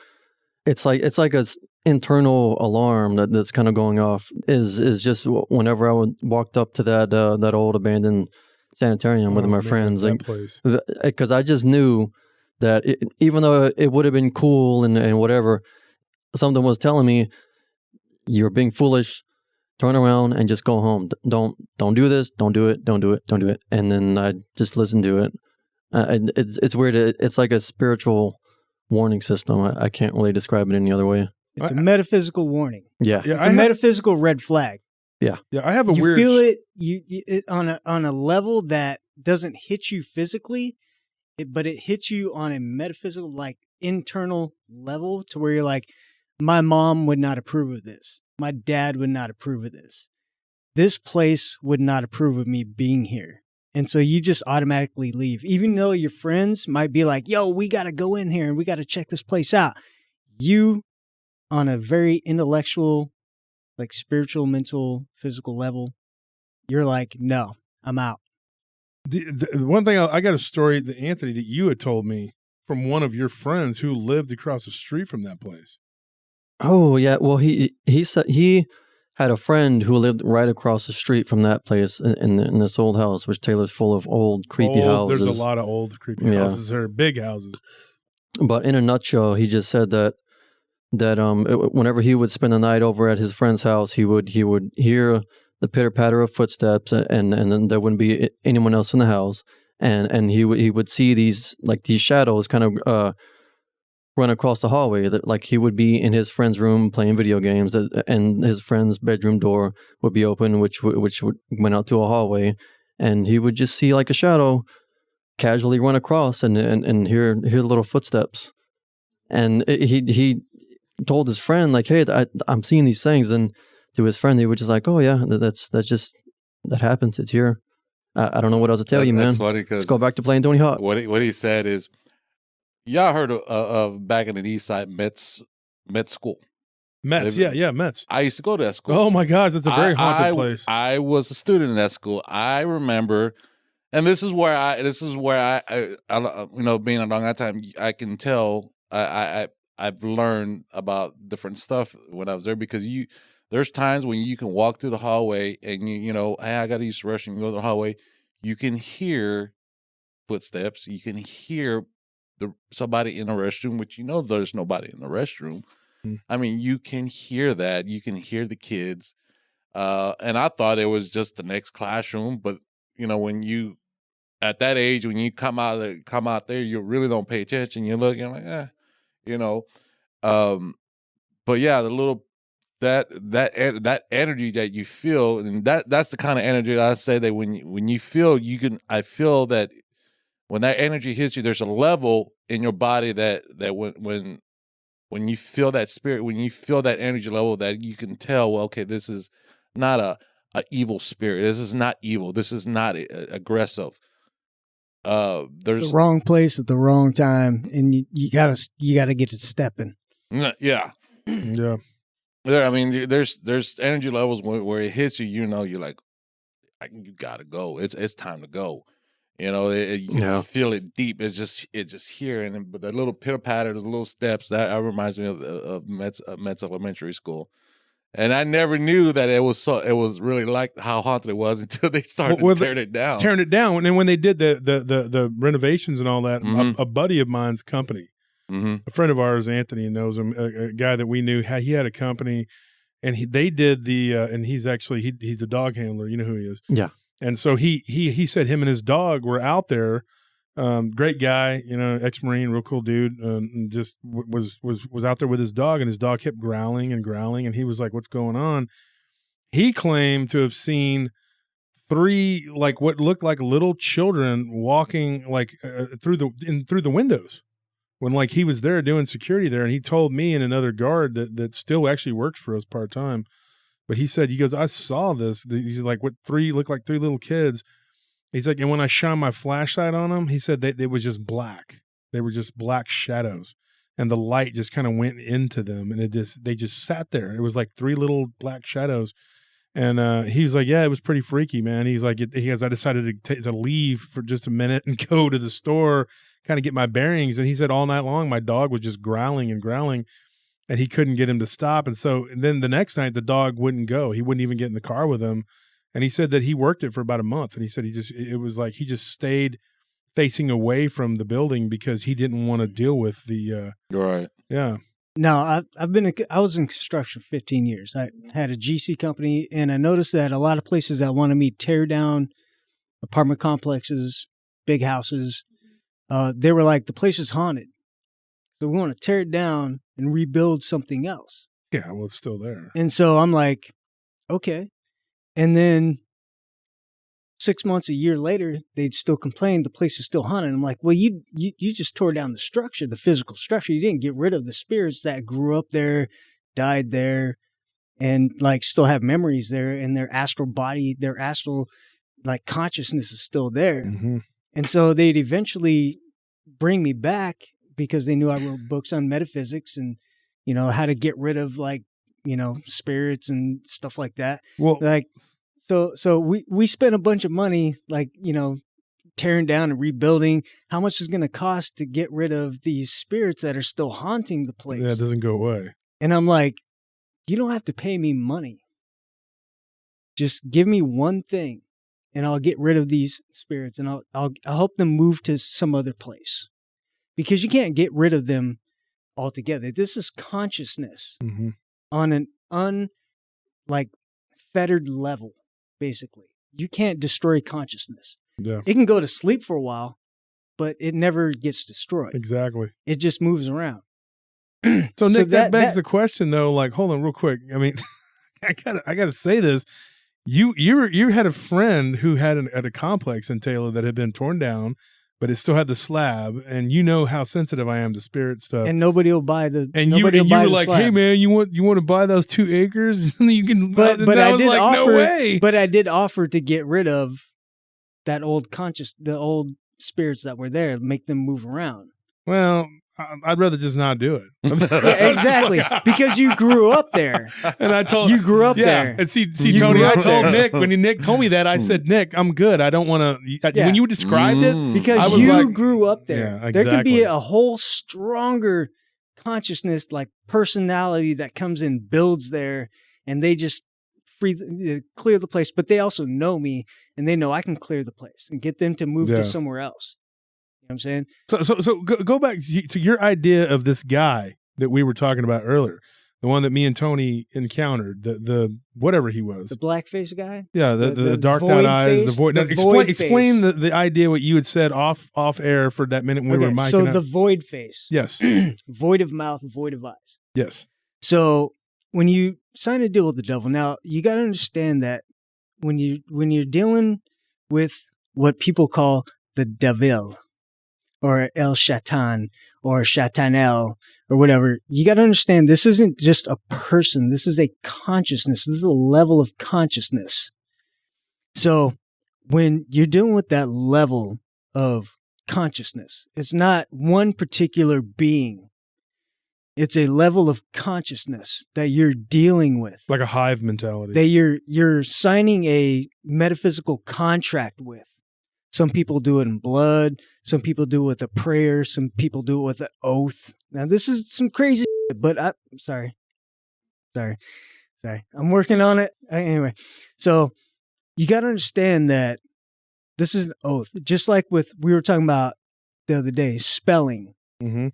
it's like a internal alarm that's kind of going off is just whenever I walked up to that old abandoned sanitarium with my friends, because I just knew that even though it would have been cool and whatever, something was telling me, you're being foolish, turn around and just go home. Don't do this, don't do it, don't do it, don't do it. And then I just listened to it. It's weird. It's like a spiritual warning system. I can't really describe it any other way. It's a metaphysical warning. Yeah. It's a metaphysical red flag. Yeah. Yeah, I have a you weird... You feel it, it on a level that doesn't hit you physically, but it hits you on a metaphysical, like, internal level to where you're like, my mom would not approve of this. My dad would not approve of this. This place would not approve of me being here. And so you just automatically leave. Even though your friends might be like, yo, we got to go in here and we got to check this place out. You, on a very intellectual, like spiritual, mental, physical level, you're like, no, I'm out. The one thing, I got a story, Anthony, that you had told me from one of your friends who lived across the street from that place. Oh, yeah. Well, he said he had a friend who lived right across the street from that place in this old house, which Taylor's full of old, creepy houses. There's a lot of old, creepy houses. They're big houses. But in a nutshell, he just said that whenever he would spend the night over at his friend's house, he would hear the pitter-patter of footsteps, and then there wouldn't be anyone else in the house, and he would see these shadows kind of run across the hallway. That like he would be in his friend's room playing video games, and his friend's bedroom door would be open, which went out to a hallway, and he would just see like a shadow casually run across and hear little footsteps, and he told his friend like, hey, I'm seeing these things, and to his friend, he was just like, oh yeah, that happens. It's here. I don't know what else to tell you, man. That's funny because let's go back to playing Tony Hawk. What he said is, y'all heard of back in the East Side Met School. Mets, yeah, Mets. I used to go to that school. Oh my gosh, it's a very haunted place. I was a student in that school. I remember, and this is where I you know, being a long time, I can tell I've learned about different stuff when I was there, because there's times when you can walk through the hallway and you know, hey, I got to use the restroom. You go to the hallway, you can hear footsteps. You can hear somebody in the restroom, which you know there's nobody in the restroom. I mean, you can hear that. You can hear the kids. And I thought it was just the next classroom, but you know, when you at that age, when you come out there, you really don't pay attention. You look, you're like, you know. But yeah, the little that energy that you feel, and that's the kind of energy that I say that when you feel, I feel that when that energy hits you, there's a level in your body that when you feel that spirit, when you feel that energy level, that you can tell, well, okay, this is not a evil spirit. This is not evil. This is not aggressive. There's it's the wrong place at the wrong time, and you gotta get to stepping. Yeah. I mean, there's energy levels where it hits you. You know, you're like, you gotta go. It's time to go. You know, you can feel it deep. It's just here, but the little pitter patter, the little steps, that reminds me of Metz Elementary School. And I never knew that it was really like how haunted it was until they started tearing it down. Tearing it down, and then when they did the renovations and all that, a buddy of mine's company, a friend of ours, Anthony knows him, a guy that we knew, he had a company, and they did and he's actually he's a dog handler. You know who he is? Yeah. And so he said him and his dog were out there. Great guy, you know, ex-Marine, real cool dude, and just was out there with his dog, and his dog kept growling, and he was like, "What's going on?" He claimed to have seen 3 like what looked like little children walking like through the windows when like he was there doing security there, and he told me and another guard that still actually works for us part-time But he said, he goes, I saw this. He's like, looked like three little kids. He's like, and when I shone my flashlight on them, he said they was just black. They were just black shadows. And the light just kind of went into them, and they just sat there. It was like three little black shadows. And he was like, yeah, it was pretty freaky, man. He's like, I decided to leave for just a minute and go to the store, kind of get my bearings. And he said all night long, my dog was just growling and growling, and he couldn't get him to stop. And then the next night, the dog wouldn't go. He wouldn't even get in the car with him. And he said that he worked it for about a month. And he said it was like he just stayed facing away from the building because he didn't want to deal with the right. Yeah. No, I was in construction for 15 years. I had a GC company, and I noticed that a lot of places that wanted me to tear down apartment complexes, big houses, they were like, the place is haunted, so we want to tear it down and rebuild something else. Yeah, well, it's still there. And so I'm like, okay. And then 6 months, a year later, they'd still complain the place is still haunted. I'm like, well, you just tore down the structure, the physical structure. You didn't get rid of the spirits that grew up there, died there, and like still have memories there, and their astral body, their astral like consciousness is still there. Mm-hmm. And so they'd eventually bring me back because they knew I wrote books on metaphysics and, how to get rid of like, spirits and stuff like that. Well, like, So we spent a bunch of money, like, tearing down and rebuilding. How much is going to cost to get rid of these spirits that are still haunting the place? Yeah, it doesn't go away. And I'm like, you don't have to pay me money. Just give me one thing, and I'll get rid of these spirits, and I'll help them move to some other place, because you can't get rid of them altogether. This is consciousness on an fettered level. Basically, you can't destroy consciousness. Yeah. It can go to sleep for a while, but it never gets destroyed. Exactly. It just moves around. So Nick, that begs the question though, like, hold on real quick. I mean, I gotta say this. You had a friend who had a complex in Taylor that had been torn down, but it still had the slab, and you know how sensitive I am to spirit stuff. And nobody will buy the. And you were like, slab. Hey man, you want to buy those 2 acres? You can. But I was like, no way. But I did offer to get rid of that the old spirits that were there, make them move around. Well, I'd rather just not do it. Yeah, exactly, because you grew up there. And I told you grew up there. And see, Tony, I told Nick when Nick told me that, I said, Nick, I'm good. I don't want to. When you described it, because I was you grew up there. Yeah, exactly. There could be a whole stronger consciousness, like personality that comes and builds there, and they just clear the place. But they also know me, and they know I can clear the place and get them to move to somewhere else. You know what I'm saying? So go back to your idea of this guy that we were talking about earlier, the one that me and Tony encountered, the whatever he was, the blackface guy. Yeah, the dark out eyes, the void. Now, explain the idea what you had said off air for that minute when we were micing so up. the void face. Yes. Void of mouth, void of eyes. Yes. So when you sign a deal with the devil, now you got to understand that when you're dealing with what people call the devil, or El Shaitan, or Shaitanel, or whatever, you got to understand this isn't just a person. This is a consciousness. This is a level of consciousness. So when you're dealing with that level of consciousness, it's not one particular being. It's a level of consciousness that you're dealing with. Like a hive mentality. That you're signing a metaphysical contract with. Some people do it in blood. Some people do it with a prayer. Some people do it with an oath. Now, this is some crazy shit, but I'm sorry. I'm working on it. Anyway, so you got to understand that this is an oath. Just like we were talking about the other day, spelling. Mm-hmm.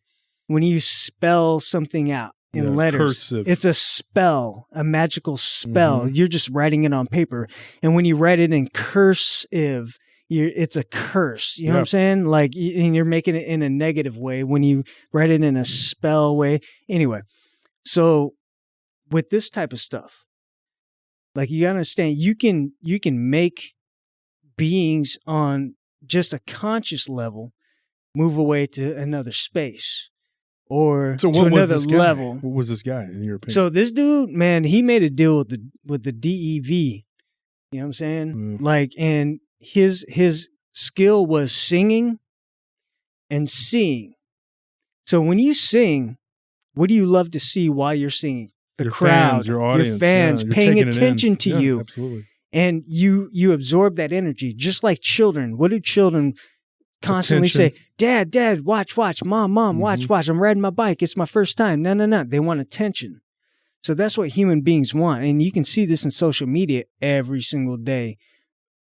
When you spell something out in letters, cursive. It's a spell, a magical spell. Mm-hmm. You're just writing it on paper. And when you write it in cursive, it's a curse. You know what I'm saying? Like, and you're making it in a negative way when you write it in a spell way. Anyway, so with this type of stuff, like, you gotta understand, you can make beings on just a conscious level move away to another space. or so to another level. What was this guy in your opinion? So this dude, man, he made a deal with the DEV. You know what I'm saying? Like, and his skill was singing and seeing. So when you sing, what do you love to see while you're singing? The crowd, fans, your audience, your fans paying attention to you. Absolutely. And you absorb that energy, just like children. What do children constantly say? Dad, watch, mom, watch. I'm riding my bike. It's my first time. No. They want attention. So that's what human beings want. And you can see this in social media every single day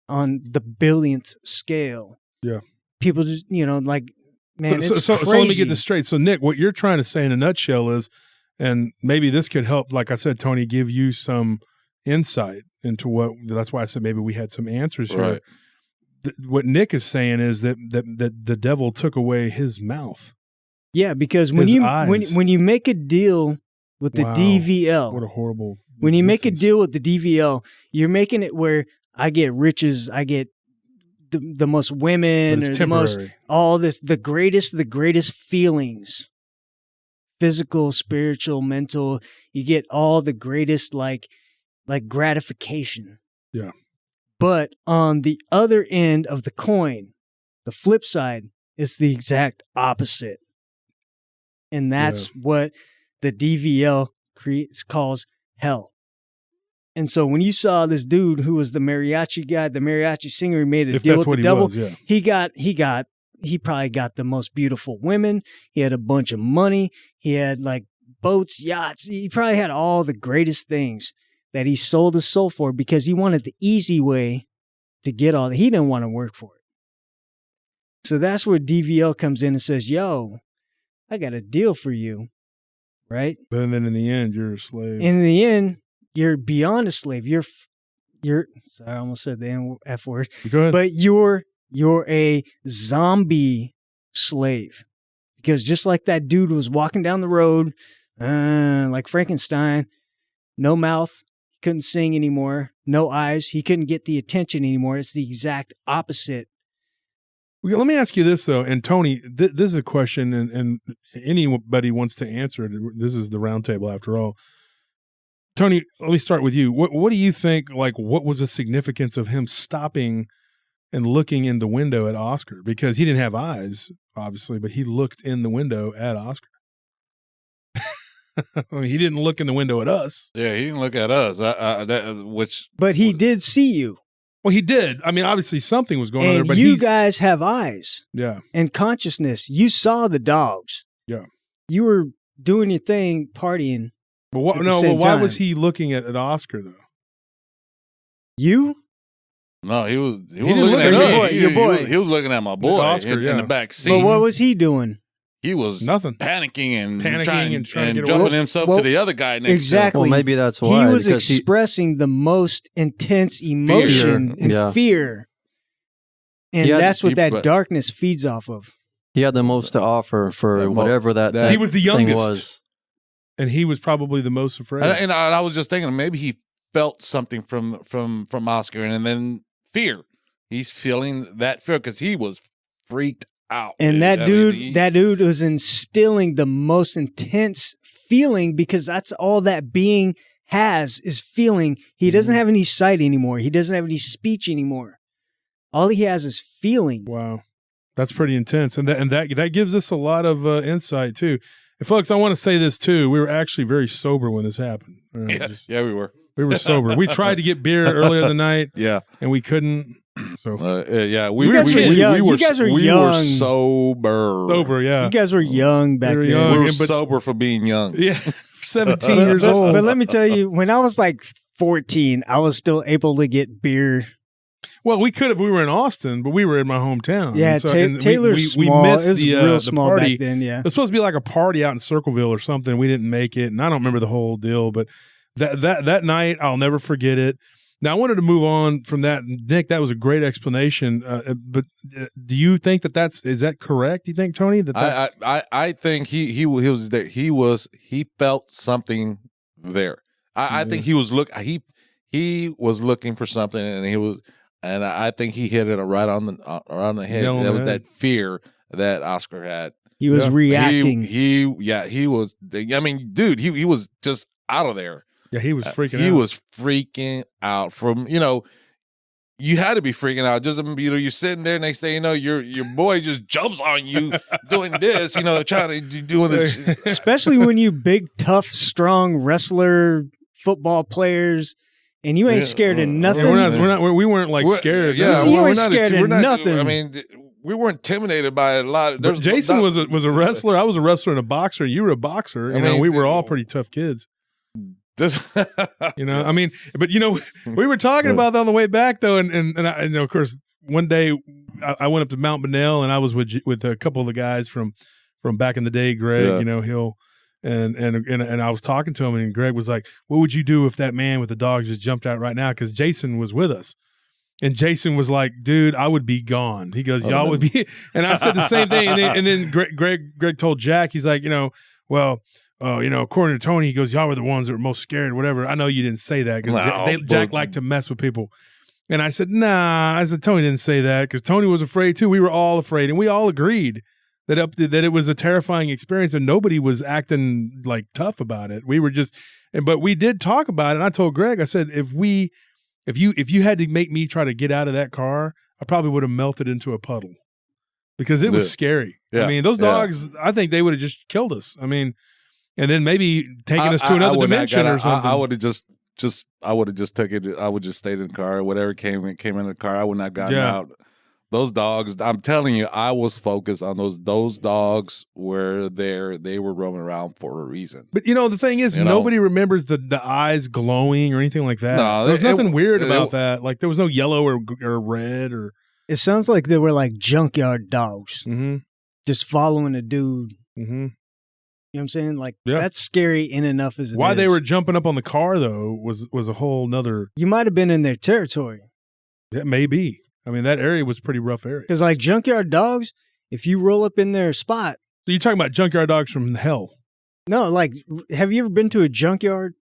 on the billionth scale. Yeah. People just, like, man, it's so crazy. let me get this straight. So, Nick, what you're trying to say in a nutshell is, and maybe this could help, like I said, Tony, give you some insight into that's why I said maybe we had some answers here. Right. What Nick is saying is that the devil took away his mouth. Yeah, because when you make a deal with the DVL, what a horrible. When you make a deal with the DVL, you're making it where I get riches, I get the most women, or the most all this, the greatest feelings. Physical, spiritual, mental, you get all the greatest like gratification. Yeah. But on the other end of the coin, the flip side is the exact opposite. And that's what the DVL calls hell. And so when you saw this dude who was the mariachi guy, the mariachi singer who made a deal with the devil, he probably got the most beautiful women. He had a bunch of money. He had like boats, yachts. He probably had all the greatest things that he sold his soul for because he wanted the easy way to get all that. He didn't want to work for it. So that's where DVL comes in and says, yo, I got a deal for you. Right? But then in the end, you're a slave. In the end, you're beyond a slave. You're sorry, I almost said the F word. Go ahead. But you're a zombie slave. Because just like that dude was walking down the road, like Frankenstein, no mouth, he couldn't sing anymore, no eyes, he couldn't get the attention anymore. It's the exact opposite. Let me ask you this, though, and Tony, this is a question, and anybody wants to answer it. This is the round table, after all. Tony, let me start with you. What do you think, like, what was the significance of him stopping and looking in the window at Oscar? Because he didn't have eyes, obviously, but he looked in the window at Oscar. I mean, he didn't look in the window at us. Yeah, he didn't look at us, But he did see you. Well, he did. I mean, obviously something was going on there. But you guys have eyes. Yeah. And consciousness. You saw the dogs. Yeah. You were doing your thing, partying. But why was he looking at Oscar, though? You? No, he was looking at me. Your boy. He was looking at my boy Oscar, in the back seat. But what was he doing? He was nothing, panicking and trying to jumping himself to the other guy next to him. Exactly. Well, maybe that's why. He was expressing the most intense emotion and fear. And that's what that darkness feeds off of. He had the most to offer for whatever that he was the youngest. Was. And he was probably the most afraid. And I was just thinking maybe he felt something from Oscar, and then fear. He's feeling that fear because he was freaked out. And that dude was instilling the most intense feeling because that's all that being has is feeling. He doesn't have any sight anymore. He doesn't have any speech anymore. All he has is feeling. Wow. That's pretty intense. And that gives us a lot of insight too. And folks, I want to say this too. We were actually very sober when this happened. Yeah, we were. We were sober. We tried to get beer earlier in the night. Yeah. And we couldn't. So we were sober. Sober, yeah. You guys were young back then. We were sober for being young. Yeah. 17 years old. But let me tell you, when I was like 14, I was still able to get beer. Well, we could if we were in Austin, but we were in my hometown. Yeah, Taylor's small. We missed real small party. Back then, yeah. It was supposed to be like a party out in Circleville or something. We didn't make it, and I don't remember the whole deal, but that night, I'll never forget it. Now, I wanted to move on from that. Nick, that was a great explanation, but do you think is that correct? Do you think, Tony? I think he was there. He felt something there. I think he was looking for something, and I think he hit it right on the head. That was that fear that Oscar had. He was reacting. He was. I mean, dude, he was just out of there. Yeah, he was freaking out. He was freaking out from, you had to be freaking out. Just, you're sitting there, next thing you know, your boy just jumps on you doing this, trying to doing this. Especially when you big, tough, strong wrestler, football players, and you ain't scared of nothing. We weren't like scared. Yeah, you ain't scared of nothing. I mean, we weren't intimidated by a lot. But Jason was a wrestler. I was a wrestler and a boxer. You were a boxer. We were all pretty tough kids. But we were talking about that on the way back though, and of course one day I went up to Mount Bonnell and I was with a couple of the guys from back in the day, Greg, Hill, and I was talking to him, and Greg was like, "What would you do if that man with the dog just jumped out right now?" Because Jason was with us. And Jason was like, "Dude, I would be gone." He goes, "Y'all would be," and I said the same thing. And then Greg told Jack, he's like, according to Tony, he goes, "Y'all were the ones that were most scared," whatever. I know you didn't say that because Jack liked to mess with people. And I said, "Nah," I said, "Tony didn't say that," because Tony was afraid too. We were all afraid, and we all agreed that it was a terrifying experience, and nobody was acting like tough about it. We were but we did talk about it. And I told Greg, I said, if you had to make me try to get out of that car, I probably would have melted into a puddle because it was scary. Yeah. I mean, those dogs, I think they would have just killed us. I mean, and then maybe taken us to another dimension or something. I would have just taken it. I would just stayed in the car. Whatever came in the car, I would not have gotten out. Those dogs, I'm telling you, I was focused on those dogs were there. They were roaming around for a reason. But the thing is, nobody remembers the eyes glowing or anything like that. No, there was nothing weird about that. Like there was no yellow or red or. It sounds like they were like junkyard dogs, just following a dude. Mm-hmm. You know what I'm saying? Like that's scary in enough as it Why is. they were jumping up on the car though was a whole nother. You might have been in their territory. It may be. I mean, that area was a pretty rough area. Because like junkyard dogs, if you roll up in their spot. So you're talking about junkyard dogs from hell? No, like, have you ever been to a junkyard?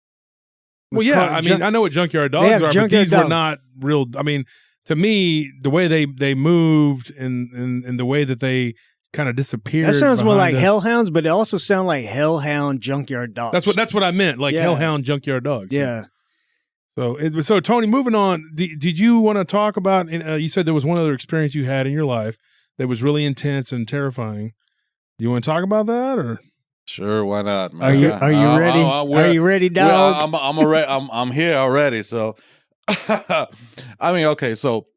Well, yeah. I know what junkyard dogs are, but these were not real. I mean, to me, the way they moved and the way that they kind of disappeared. That sounds more like Hellhounds, but it also sounds like Hellhound junkyard dogs. That's what I meant, like Hellhound junkyard dogs. Yeah. So Tony, moving on, did you want to talk about, you said there was one other experience you had in your life that was really intense and terrifying. You want to talk about that or? Sure, why not, man? Are you ready? Are you ready, dog? I'm here already. So, I mean, okay. So,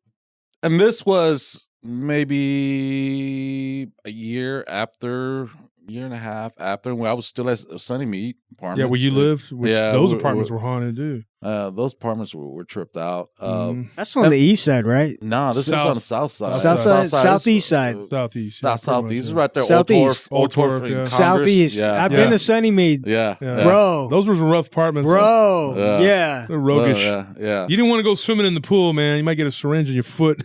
and this was maybe a year and a half after when I was still at Sunny Meat apartment. Yeah, where you lived? Those apartments were haunted, dude. Those apartments were tripped out. That's on the east side, right? No, this was on the south side. Southeast side. Southeast. Southeast is right there. Southeast. Old Torf, yeah. Southeast. Yeah. I've been to Sunny Mead. Yeah. Bro. Those were some rough apartments. Bro. Yeah. They're roguish. Yeah. You didn't want to go swimming in the pool, man. You might get a syringe in your foot.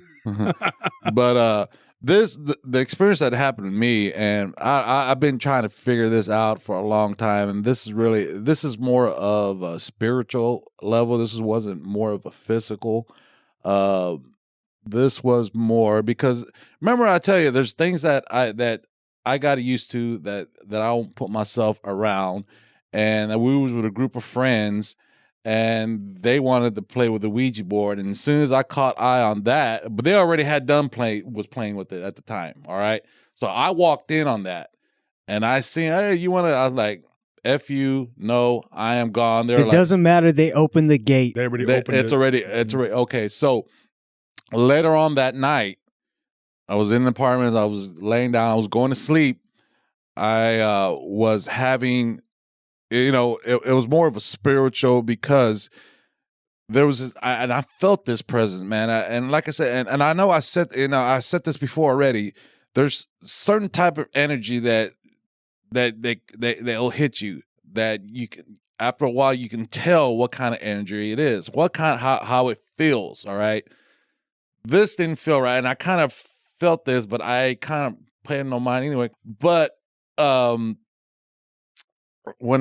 But the experience that happened to me, and I've been trying to figure this out for a long time, and this is more of a spiritual level. This wasn't more of a physical. This was more because remember I tell you, there's things that I got used to that I don't put myself around, and we was with a group of friends. And they wanted to play with the Ouija board, and as soon as I caught eye on that, but they already had was playing with it at the time. All right, so I walked in on that, and I seen, hey, you want to? I was like, "F you, no, I am gone." It doesn't matter. They opened the gate. They already opened it. It's already okay. So later on that night, I was in the apartment. I was laying down. I was going to sleep. I was having. It was more of a spiritual because there was and I felt this presence, man. And like I said, and I know I said this before already. There's certain type of energy that'll hit you that you can after a while you can tell what kind of energy it is, how it feels. All right, this didn't feel right, and I kind of felt this, but I kind of paid no mind anyway. But when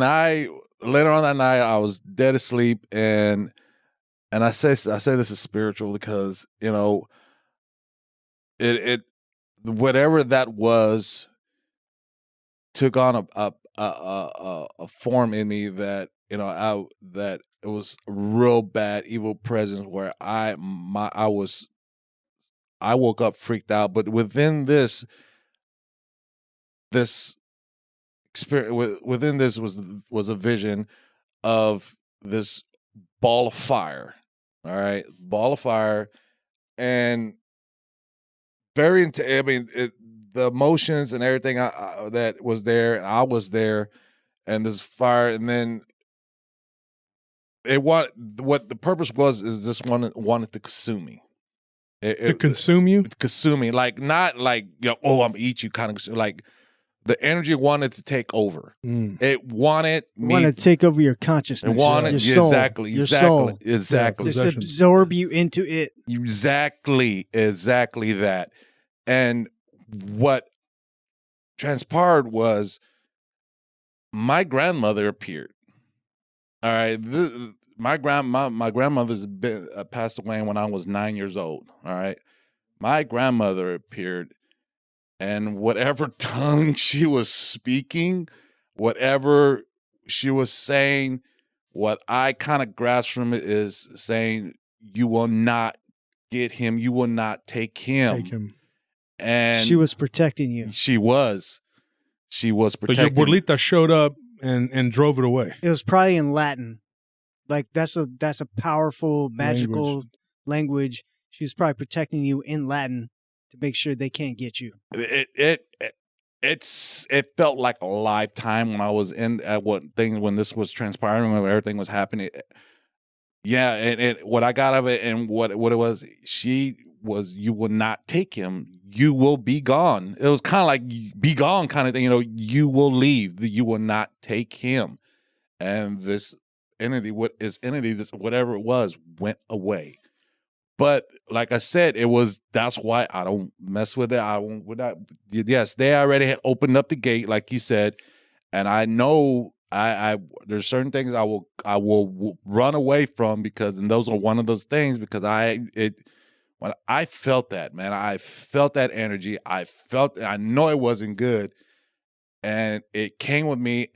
later on that night I was dead asleep and I say this is spiritual because it whatever that was, took on a form in me that, you know, that it was a real bad evil presence where I woke up freaked out. But within this experience, within this was a vision of this ball of fire. All right, ball of fire, and very. I mean, the emotions and everything that was there, and I was there, and this fire, and then what the purpose was is this wanted to consume me. To consume you? Consume me, like not like, you know, oh, I'm gonna eat you kind of, like the energy wanted to take over. It wanted to take over your consciousness. It wanted your soul, exactly. Just absorb you into it. Exactly that. And what transpired was my grandmother appeared. All right, my grandmother's been passed away when I was 9 years old. All right, my grandmother appeared, and whatever tongue she was speaking, whatever she was saying, what I kind of grasped from it is saying, "You will not get him. You will not take him." Take him. And she was protecting you. She was protecting. But your abuelita showed up and drove it away. It was probably in Latin. Like that's a powerful magical language. She was probably protecting you in Latin to make sure they can't get you. It felt like a lifetime when I was in when this was transpiring, when everything was happening. Yeah, and what I got of it, and what it was, she was, you will not take him. You will be gone. It was kind of like be gone kind of thing. You know, you will leave. You will not take him. And this entity, whatever it was, went away. But like I said, that's why I don't mess with it. Yes, they already had opened up the gate, like you said, and I know there's certain things I will run away from, and those are one of those things, because when I felt that, man, I felt that energy. I know it wasn't good, and it came with me,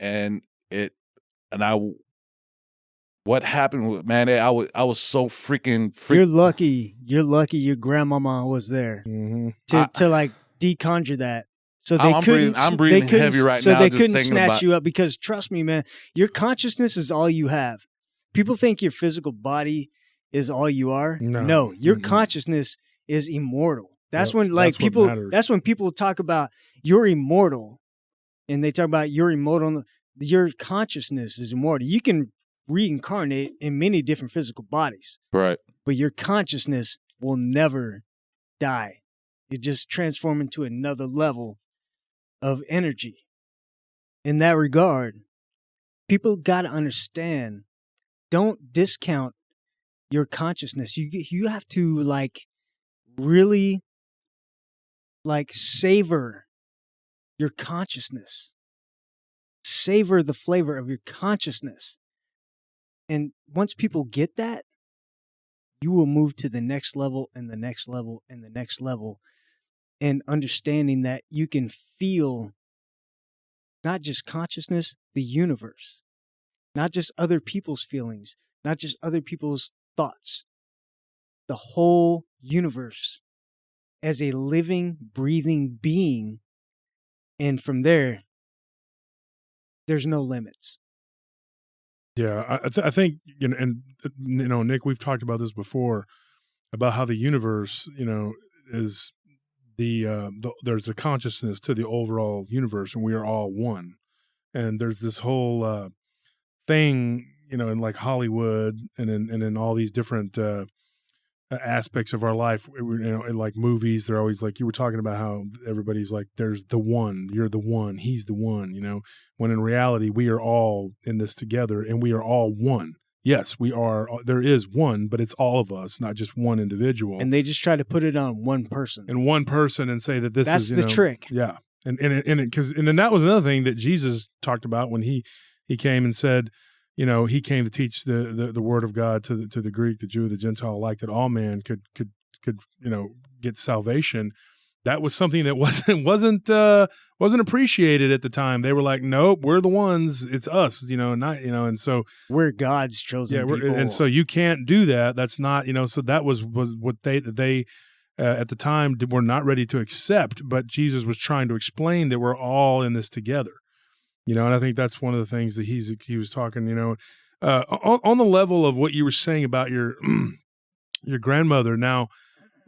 what happened, man? I was so freaking. You're lucky. You're lucky. Your grandmama was there to like deconjure that. So they I'm breathing heavy right now. So they couldn't snatch you up, because trust me, man, your consciousness is all you have. People think your physical body is all you are. No, your consciousness is immortal. That's when that's when people talk about you're immortal, and they talk about you're immortal. Your consciousness is immortal. You can reincarnate in many different physical bodies, right? But your consciousness will never die. It just transforms into another level of energy. In that regard, people got to understand, don't discount your consciousness. You have to really savor your consciousness. Savor the flavor of your consciousness. And once people get that, you will move to the next level and the next level and the next level, and understanding that you can feel not just consciousness, the universe, not just other people's feelings, not just other people's thoughts, the whole universe as a living, breathing being. And from there's no limits. Yeah, I think, and Nick, we've talked about this before, about how the universe, is there's a consciousness to the overall universe, and we are all one. And there's this whole thing, in like Hollywood and in all these different aspects of our life, in like movies, they're always like, you were talking about how everybody's like, there's the one, you're the one, he's the one, when in reality, we are all in this together, and we are all one. Yes, we are. There is one, but it's all of us, not just one individual. And they just try to put it on one person. And say that that's the trick. Yeah. And then that was another thing that Jesus talked about when he came and said, he came to teach the word of God to the Greek, the Jew, the Gentile alike, that all man could get salvation. that was something that wasn't appreciated at the time. They were like, nope, we're the ones. It's us, not, and so we're God's chosen people. And so you can't do that. That's not, so that was what they at the time were not ready to accept, but Jesus was trying to explain that we're all in this together, and I think that's one of the things that he was talking, on the level of what you were saying about your grandmother. Now,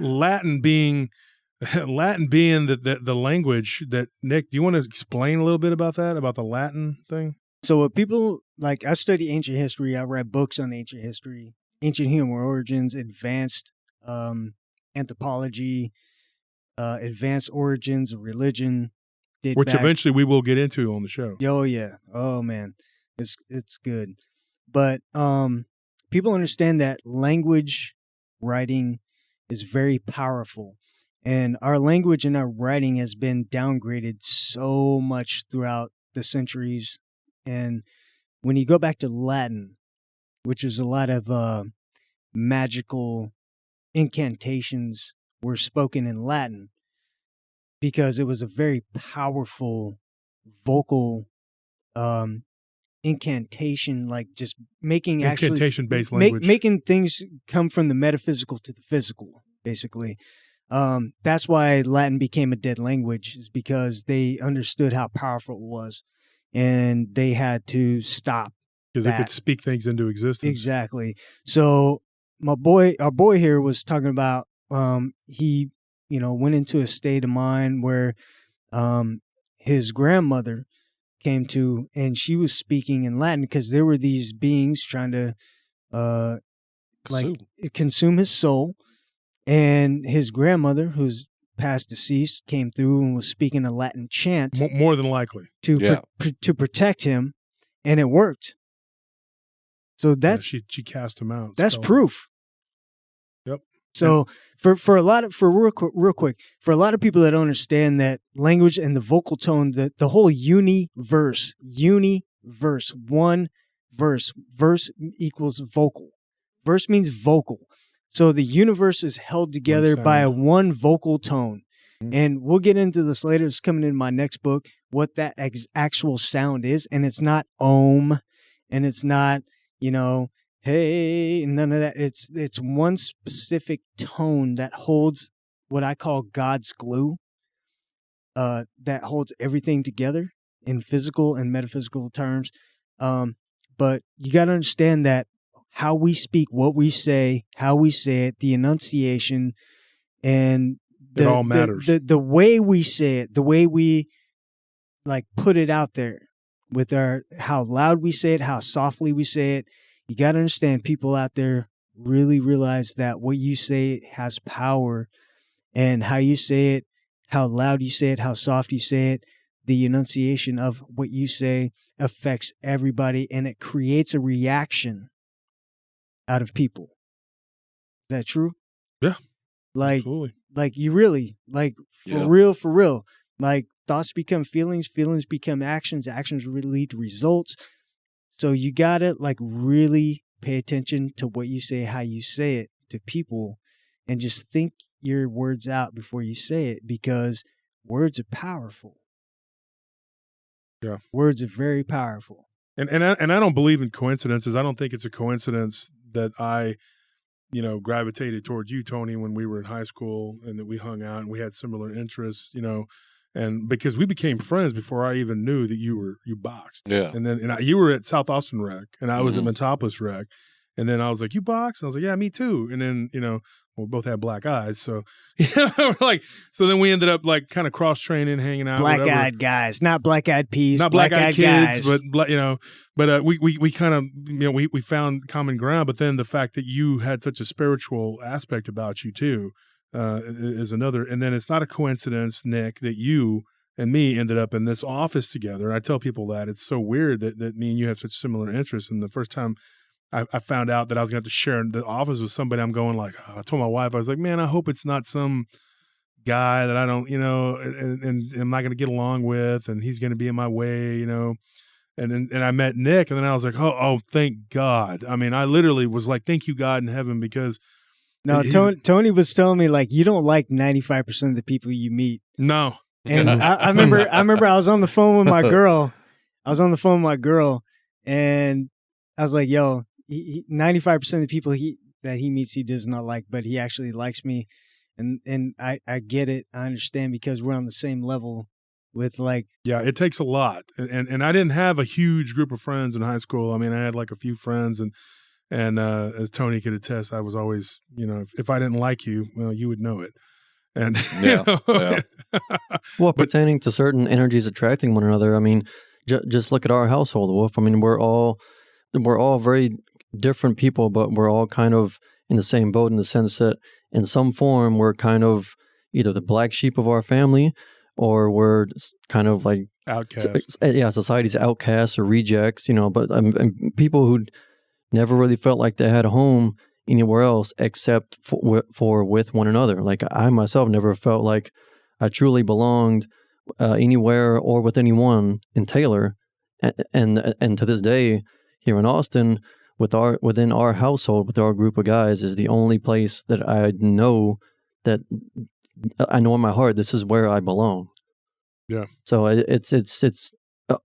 Latin being the language that, Nick, do you want to explain a little bit about that, about the Latin thing? So what people, like, I study ancient history. I read books on ancient history, ancient human origins, advanced anthropology, advanced origins of religion. Which eventually we will get into on the show. Oh, yeah. Oh, man. It's good. But people understand that language writing is very powerful. And our language and our writing has been downgraded so much throughout the centuries. And when you go back to Latin, which is a lot of magical incantations were spoken in Latin, because it was a very powerful vocal incantation, like just making incantation-based language, making things come from the metaphysical to the physical, basically. That's why Latin became a dead language, is because they understood how powerful it was, and they had to stop. Because it could speak things into existence. Exactly. So our boy here was talking about he, went into a state of mind where his grandmother came to, and she was speaking in Latin because there were these beings trying to consume his soul. And his grandmother, who's past deceased, came through and was speaking a Latin chant. More than likely. To protect him, and it worked. So that's... she cast him out. That's proof. Yep. So for a lot of people that don't understand that language and the vocal tone, the whole universe, one verse equals vocal. Verse means vocal. So the universe is held together by a one vocal tone. Mm-hmm. And we'll get into this later. It's coming in my next book, what that actual sound is. And it's not ohm, and it's not, hey, none of that. It's one specific tone that holds what I call God's glue, that holds everything together in physical and metaphysical terms. But you got to understand that how we speak, what we say, how we say it, the enunciation, and it all matters. The way we say it, the way we put it out there with how loud we say it, how softly we say it. You got to understand, people out there really realize that what you say has power, and how you say it, how loud you say it, how soft you say it, the enunciation of what you say affects everybody, and it creates a reaction out of people. Is that true? Yeah. Absolutely. You really, for real. Thoughts become feelings become actions lead to results. So you gotta really pay attention to what you say, how you say it to people, and just think your words out before you say it, because words are powerful. Yeah. Words are very powerful. And I don't believe in coincidences. I don't think it's a coincidence that I, gravitated towards you, Tony, when we were in high school, and that we hung out and we had similar interests, and because we became friends before I even knew that you boxed. Yeah. And then you were at South Austin Rec, and I was at Metropolis Rec. And then I was like, you box? And I was like, yeah, me too. And then, we both had black eyes. So, so then we ended up kind of cross training, hanging out. Black-eyed guys, not black-eyed peas. Not black-eyed kids, guys. but we kind of, we found common ground. But then the fact that you had such a spiritual aspect about you too is another. And then it's not a coincidence, Nick, that you and me ended up in this office together. I tell people that it's so weird that me and you have such similar interests. And the first time I found out that I was going to have to share the office with somebody, I'm going I told my wife, I was like, man, I hope it's not some guy that I don't, and I'm not going to get along with, and he's going to be in my way, and I met Nick, and then I was like, oh, thank God. I mean, I literally was like, thank you, God in heaven, because No, Tony was telling me like you don't like 95% of the people you meet. No. And I remember I was on the phone with my girl. And I was like, yo, 95% of the people that he meets he does not like, but he actually likes me. And I get it. I understand because we're on the same level with like. Yeah, it takes a lot. And I didn't have a huge group of friends in high school. I mean, I had like a few friends and as Tony could attest, I was always, if I didn't like you, well, you would know it. And Well, pertaining to certain energies attracting one another, I mean, just look at our household, Wolf. I mean, we're all very different people, but we're all kind of in the same boat in the sense that in some form we're kind of either the black sheep of our family or we're kind of like outcasts. Yeah, society's outcasts or rejects, but people who never really felt like they had a home anywhere else except for with one another. Like I myself never felt like I truly belonged anywhere or with anyone in Taylor, and to this day here in Austin within our household with our group of guys is the only place that I know in my heart this is where I belong. Yeah. So it's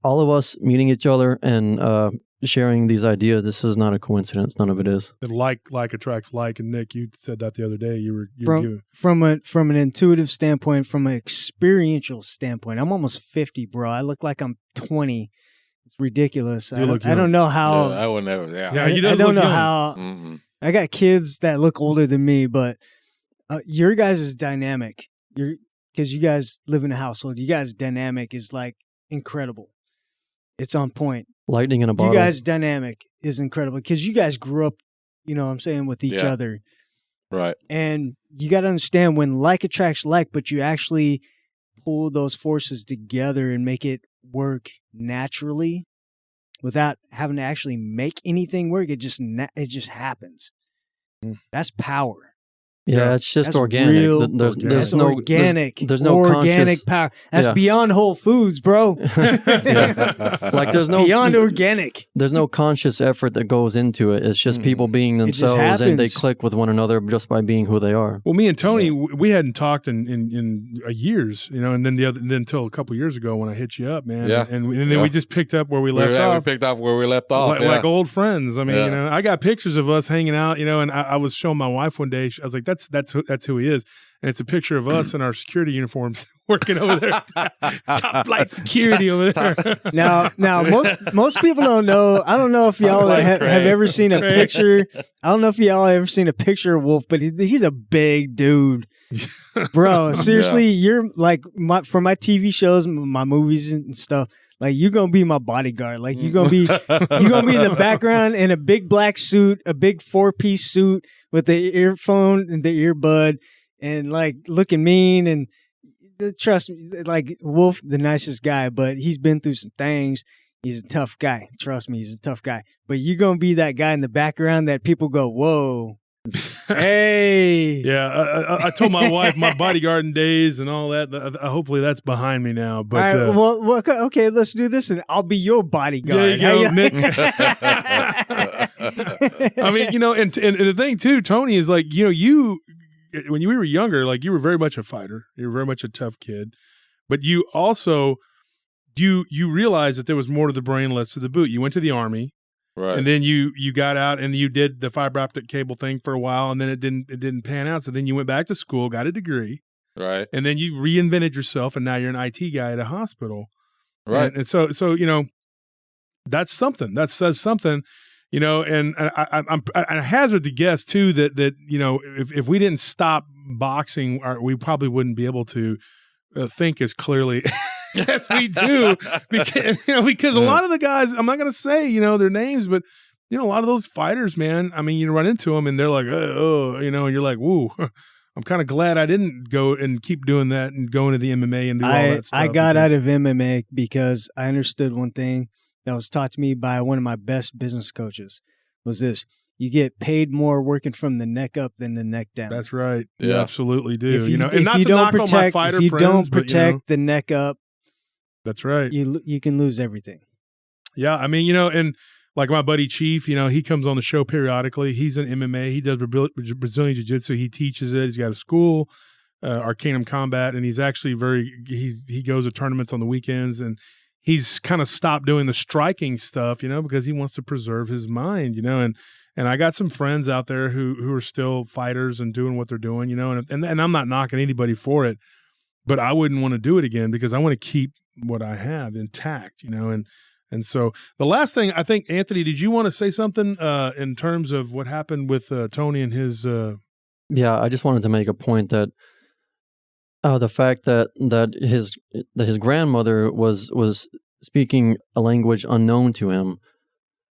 all of us meeting each other and sharing these ideas. This is not a coincidence. None of it is. And like attracts like. And Nick, you said that the other day. You from an intuitive standpoint, from an experiential standpoint. I'm almost 50, bro. I look like I'm 20. It's ridiculous. I don't know how. I would never. Yeah. Yeah, I don't know young. how. Mm-hmm. I got kids that look older than me, but your guys is dynamic. Because you guys live in a household. You guys' dynamic is like incredible. It's on point. Lightning in a bottle. You guys' dynamic is incredible because you guys grew up, with each other. Right. And you got to understand when like attracts like, but you actually pull those forces together and make it work naturally without having to actually make anything work. It just happens. That's power. Yeah, it's just organic. There's no organic. There's no organic power. That's beyond Whole Foods, bro. Like there's no beyond organic. There's no conscious effort that goes into it. It's just people being themselves, and they click with one another just by being who they are. Well, me and Tony, we hadn't talked in years, and then until a couple years ago when I hit you up, man. Yeah. And then we just picked up where we left off. We picked up where we left off, like old friends. I mean, I got pictures of us hanging out, and I was showing my wife one day. I was like, that's who he is. And it's a picture of us in our security uniforms working over there. Top flight security over there. Now, most people don't know. I don't know if y'all have ever seen a picture. I don't know if y'all ever seen a picture of Wolf, but he's a big dude. Bro, seriously, you're like for my TV shows, my movies and stuff. Like you're gonna be my bodyguard. Like you're gonna be in the background in a big black suit, a big 4-piece suit with the earphone and the earbud, and like looking mean. And trust me, like Wolf, the nicest guy, but he's been through some things. He's a tough guy. Trust me, he's a tough guy. But you're gonna be that guy in the background that people go, "Whoa." Hey, yeah. I told my wife my bodyguarding days and all that. Hopefully that's behind me now. But right, well, okay, let's do this, and I'll be your bodyguard. There you go, Nick. I mean, and the thing too, Tony, is like you when you were younger, like you were very much a fighter. You were very much a tough kid, but you also you realized that there was more to the brain, less to the boot. You went to the Army. Right. And then you got out and you did the fiber optic cable thing for a while, and then it didn't pan out. So then you went back to school, got a degree. Right. And then you reinvented yourself, and now you're an IT guy at a hospital. Right. And so that's something. That says something, and I hazard to guess too that if we didn't stop boxing, we probably wouldn't be able to think as clearly yes, we do. Because a lot of the guys, I'm not going to say, their names, but, a lot of those fighters, man, I mean, you run into them and they're like, and you're like, woo, I'm kind of glad I didn't go and keep doing that and go into the MMA and do all that stuff. I got out of MMA because I understood one thing that was taught to me by one of my best business coaches was this. You get paid more working from the neck up than the neck down. That's right. Yeah. You absolutely do. And not to knock on my fighter friends, if you don't protect the neck up, that's right. You can lose everything. Yeah, I mean, and like my buddy Chief, he comes on the show periodically. He's in MMA. He does Brazilian Jiu-Jitsu. He teaches it. He's got a school, Arcanum Combat, and he's actually he goes to tournaments on the weekends, and he's kind of stopped doing the striking stuff, because he wants to preserve his mind, and I got some friends out there who are still fighters and doing what they're doing, and I'm not knocking anybody for it, but I wouldn't want to do it again because I want to keep what I have intact, and so the last thing, I think, Anthony, did you want to say something in terms of what happened with Tony and his? Yeah, I just wanted to make a point that the fact that his grandmother was speaking a language unknown to him,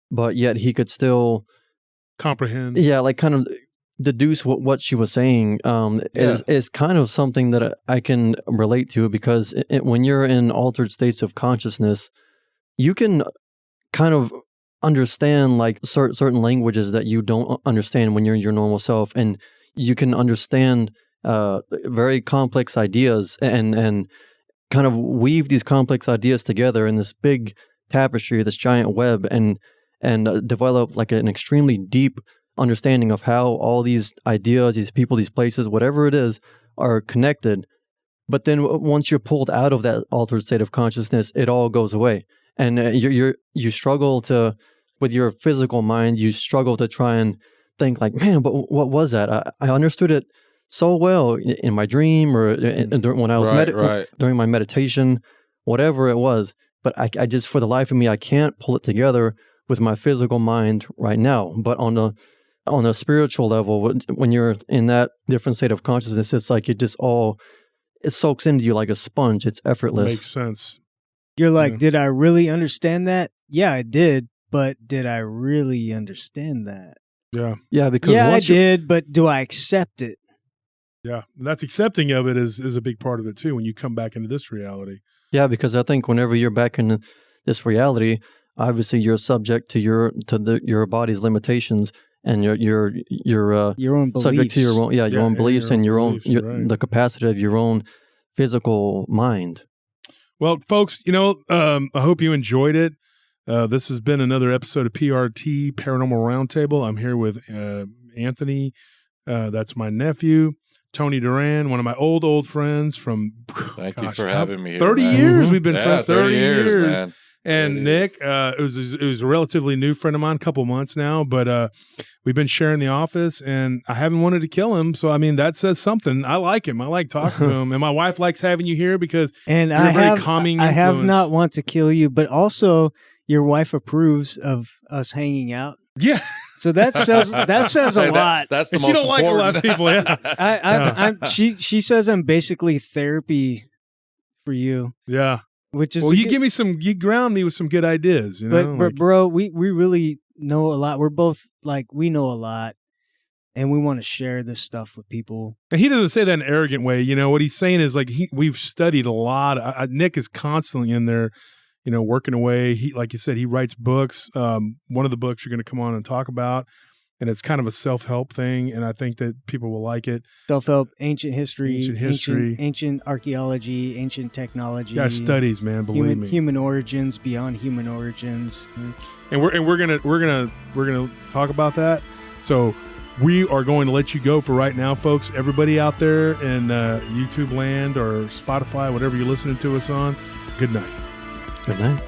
but yet he could still comprehend. Yeah, like kind of deduce what she was saying is kind of something that I can relate to, because when you're in altered states of consciousness, you can kind of understand like certain languages that you don't understand when you're your normal self, and you can understand very complex ideas and kind of weave these complex ideas together in this big tapestry, this giant web, and develop like an extremely deep understanding of how all these ideas, these people, these places, whatever it is, are connected. But then once you're pulled out of that altered state of consciousness, it all goes away. And you struggle to, with your physical mind, you struggle to try and think like, man, but what was that? I understood it so well in my dream or when I was during my meditation, whatever it was. But I just, for the life of me, I can't pull it together with my physical mind right now. But on a spiritual level, when you're in that different state of consciousness, it's like it soaks into you like a sponge. It's effortless. Makes sense. You're like, did I really understand that? Yeah, I did. But did I really understand that? Yeah. Yeah, because I did, but do I accept it? Yeah, that's accepting of it is a big part of it too when you come back into this reality. Yeah, because I think whenever you're back in this reality, obviously you're subject to your body's limitations and your own beliefs. Subject to your own beliefs and your own the capacity of your own physical mind. Well, folks, I hope you enjoyed it. This has been another episode of PRT, Paranormal Round Table. I'm here with Anthony. That's my nephew. Tony Duran, one of my old friends from... Thank you for having me here, 30 man. years. We've been friends 30 years. Man. And Nick, it was a relatively new friend of mine, a couple months now, but we've been sharing the office, and I haven't wanted to kill him. So, I mean, that says something. I like him. I like talking to him. And my wife likes having you here because you're a very calming influence. I have not want to kill you, but also your wife approves of us hanging out. Yeah. So that says a lot. That's the most she don't important. like a lot of people. Yeah. She says I'm basically therapy for you. Yeah. Which is you ground me with some good ideas. But bro, we really know a lot. We're both like, we know a lot, and we want to share this stuff with people. And he doesn't say that in an arrogant way. What he's saying is like we've studied a lot. Nick is constantly in there, working away. He, like you said, he writes books. One of the books you're going to come on and talk about, and it's kind of a self-help thing, and I think that people will like it. Self-help, ancient history, ancient archaeology, ancient technology. Yeah, studies, man. Believe me. Human origins, beyond human origins, and we're gonna talk about that. So we are going to let you go for right now, folks. Everybody out there in YouTube land or Spotify, whatever you're listening to us on. Good night. Good night.